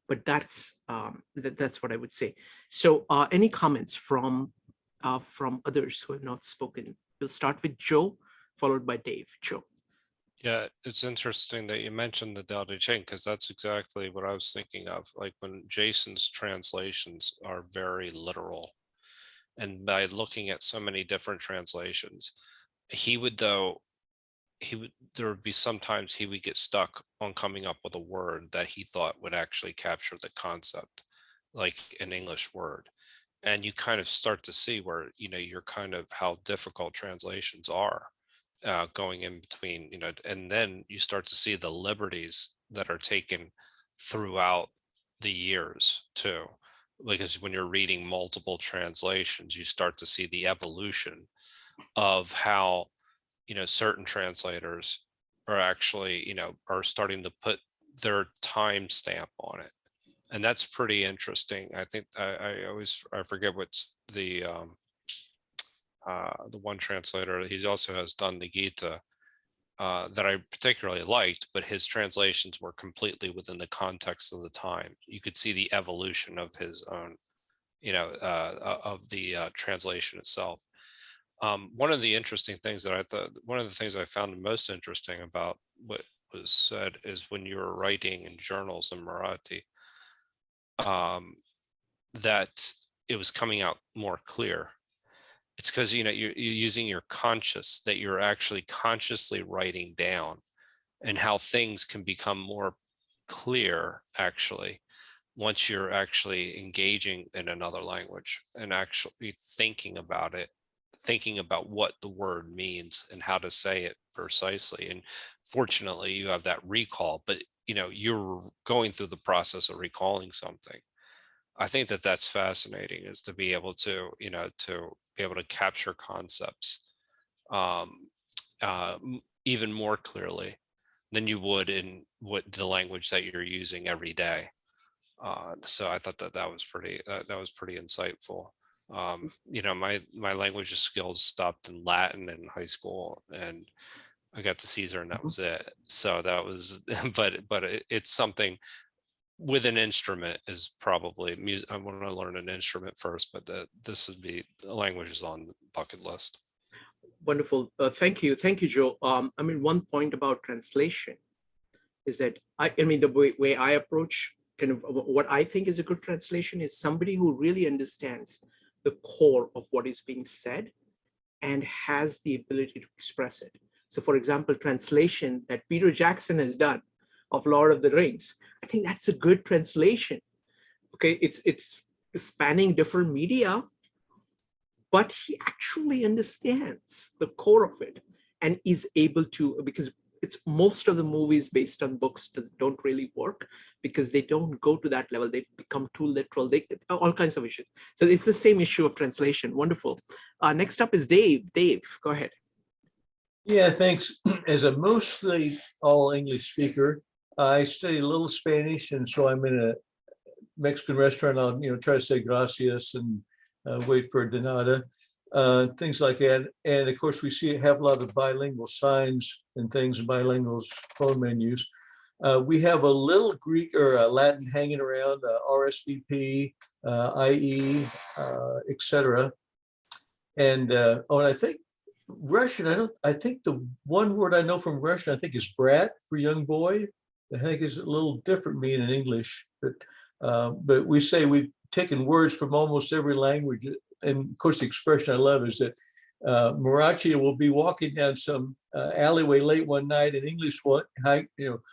But that's what I would say. So any comments from others who have not spoken? We'll start with Joe, followed by Dave. Joe. Yeah, it's interesting that you mentioned the Dao De Jing, because that's exactly what I was thinking of. Like when Jason's translations are very literal, and by looking at so many different translations, there would be sometimes he would get stuck on coming up with a word that he thought would actually capture the concept, like an English word. And you kind of start to see where, you're kind of how difficult translations are. Going in between, and then you start to see the liberties that are taken throughout the years too, because when you're reading multiple translations, you start to see the evolution of how, certain translators are actually, are starting to put their time stamp on it. And that's pretty interesting. I think I forget what's the one translator, he also has done the Gita that I particularly liked, but his translations were completely within the context of the time. You could see the evolution of his own, of the translation itself. One of the interesting things that one of the things I found most interesting about what was said is when you were writing in journals in Marathi, that it was coming out more clear. It's because you're using your conscious, that you're actually consciously writing down, and how things can become more clear actually once you're actually engaging in another language and actually thinking about it, thinking about what the word means and how to say it precisely. And fortunately you have that recall, but you're going through the process of recalling something. I think that that's fascinating, is to be able to, to be able to capture concepts even more clearly than you would in what the language that you're using every day. So I thought that was pretty insightful. My language skills stopped in Latin in high school, and I got to Caesar, and that was it. So that was, but it's something. With an instrument is probably music. I want to learn an instrument first, but this would be languages on the bucket list. Wonderful. Thank you, Joe. One point about translation is that the way I approach kind of what I think is a good translation is somebody who really understands the core of what is being said and has the ability to express it. So for example, translation that Peter Jackson has done of Lord of the Rings, I think that's a good translation. Okay, it's spanning different media, but he actually understands the core of it and is able to, because it's most of the movies based on books don't really work because they don't go to that level. They become too literal, all kinds of issues. So it's the same issue of translation. Wonderful. Next up is Dave. Dave, go ahead. Yeah, thanks. As a mostly all English speaker, I study a little Spanish, and so I'm in a Mexican restaurant. I'll try to say gracias and wait for a de nada, things like that. And of course, we have a lot of bilingual signs and things, bilingual phone menus. We have a little Greek or Latin hanging around, RSVP, IE, etc. And I think Russian, I think the one word I know from Russian, I think is brat for young boy. I think is a little different meaning in English, but we say we've taken words from almost every language. And of course, the expression I love is that Marachia will be walking down some alleyway late one night, and English will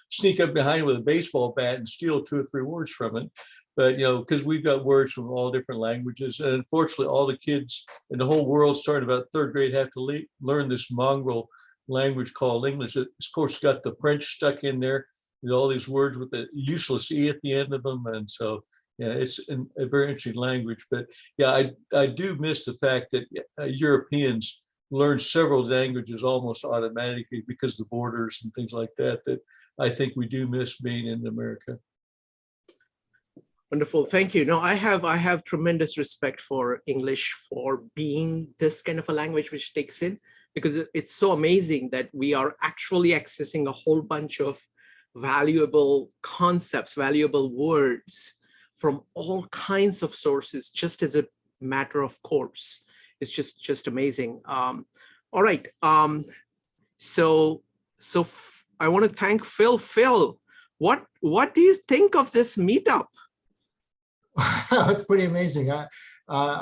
sneak up behind him with a baseball bat and steal 2 or 3 words from it. But because we've got words from all different languages, and unfortunately, all the kids in the whole world, starting about 3rd grade, have to learn this mongrel language called English. It, of course, got the French stuck in there with all these words with the useless e at the end of them, and so it's a very interesting language. But yeah, I do miss the fact that Europeans learn several languages almost automatically because of the borders and things like that. That I think we do miss being in America. Wonderful, thank you. No, I have tremendous respect for English for being this kind of a language which takes in, because it's so amazing that we are actually accessing a whole bunch of valuable concepts, valuable words from all kinds of sources, just as a matter of course. It's just amazing. All right, so I want to thank Phil. Phil, what do you think of this meetup? It's pretty amazing. I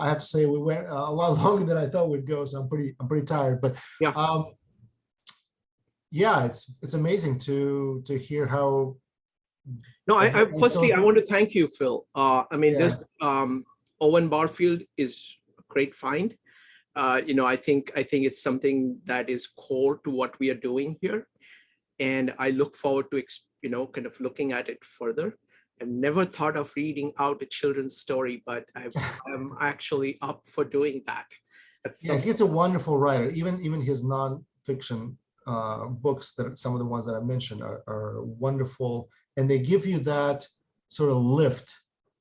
have to say we went a lot longer than I thought we'd go, so I'm pretty tired. But yeah, it's amazing to hear how. No, firstly, I want to thank you, Phil. I mean, Yeah. this Owen Barfield is a great find. I think it's something that is core to what we are doing here, and I look forward to kind of looking at it further. I've never thought of reading out a children's story, but I'm actually up for doing that. He's a wonderful writer. Even his nonfiction books, that some of the ones that I mentioned are wonderful, and they give you that sort of lift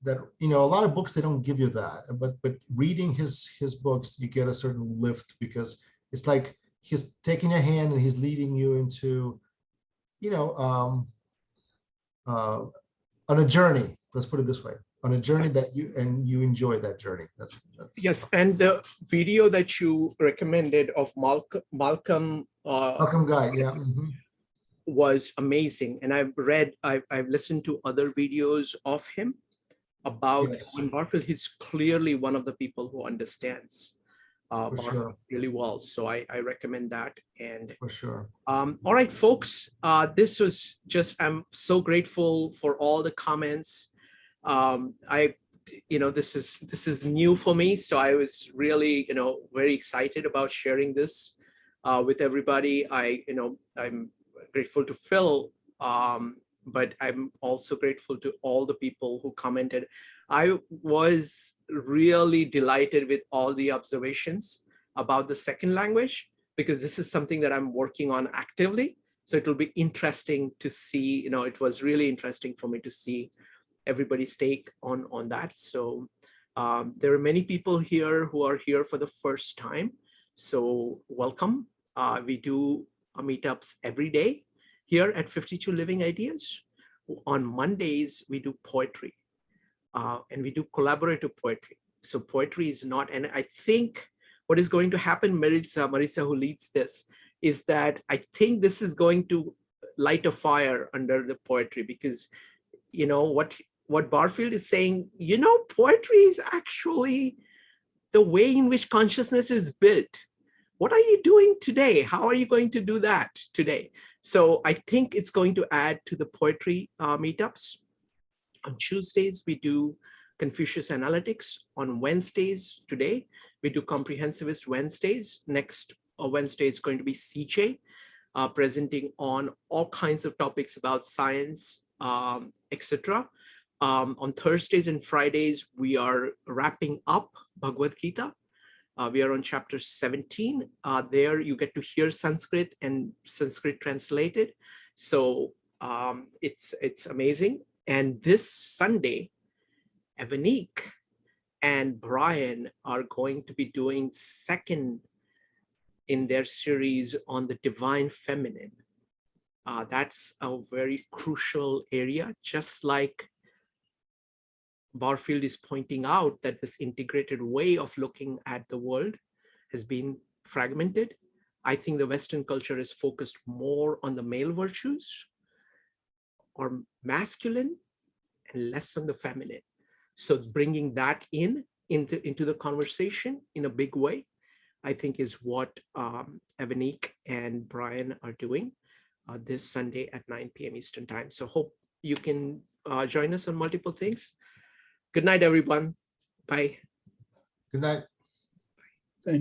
that a lot of books, they don't give you that, but reading his books, you get a certain lift, because it's like he's taking your hand and he's leading you into on a journey. Let's put it this way: on a journey that you enjoy that journey. That's yes. And the video that you recommended of Malcolm Guy, yeah, was amazing. And I've listened to other videos of him about Owen Barfield. He's clearly one of the people who understands Barfield really well. So I recommend that. And for sure. All right, folks, this was I'm so grateful for all the comments. This is new for me, so I was really very excited about sharing this with everybody. I'm grateful to Phil, but I'm also grateful to all the people who commented. I was really delighted with all the observations about the second language, because this is something that I'm working on actively. So it will be interesting to see, it was really interesting for me to see everybody's take on that. So there are many people here who are here for the first time. So welcome. We do meetups every day here at 52 Living Ideas. On Mondays, we do poetry. And we do collaborative poetry. So poetry is not, and I think what is going to happen, Marisa who leads this, is that I think this is going to light a fire under the poetry, because what Barfield is saying, poetry is actually the way in which consciousness is built. what are you doing today? How are you going to do that today? So I think it's going to add to the poetry meetups. On Tuesdays, we do Confucius Analytics. On Wednesdays, today, we do Comprehensivist Wednesdays. Next Wednesday is going to be CJ, presenting on all kinds of topics about science, etc. On Thursdays and Fridays, we are wrapping up Bhagavad Gita. We are on chapter 17. There you get to hear Sanskrit and Sanskrit translated. So it's amazing. And this Sunday, Evanique and Brian are going to be doing second in their series on the divine feminine. That's a very crucial area, just like Barfield is pointing out that this integrated way of looking at the world has been fragmented. I think the Western culture is focused more on the male virtues or masculine and less on the feminine. So it's bringing that into the conversation in a big way, I think is what Evanique and Brian are doing this Sunday at 9 p.m. Eastern time. So hope you can join us on multiple things. Good night, everyone. Bye. Good night.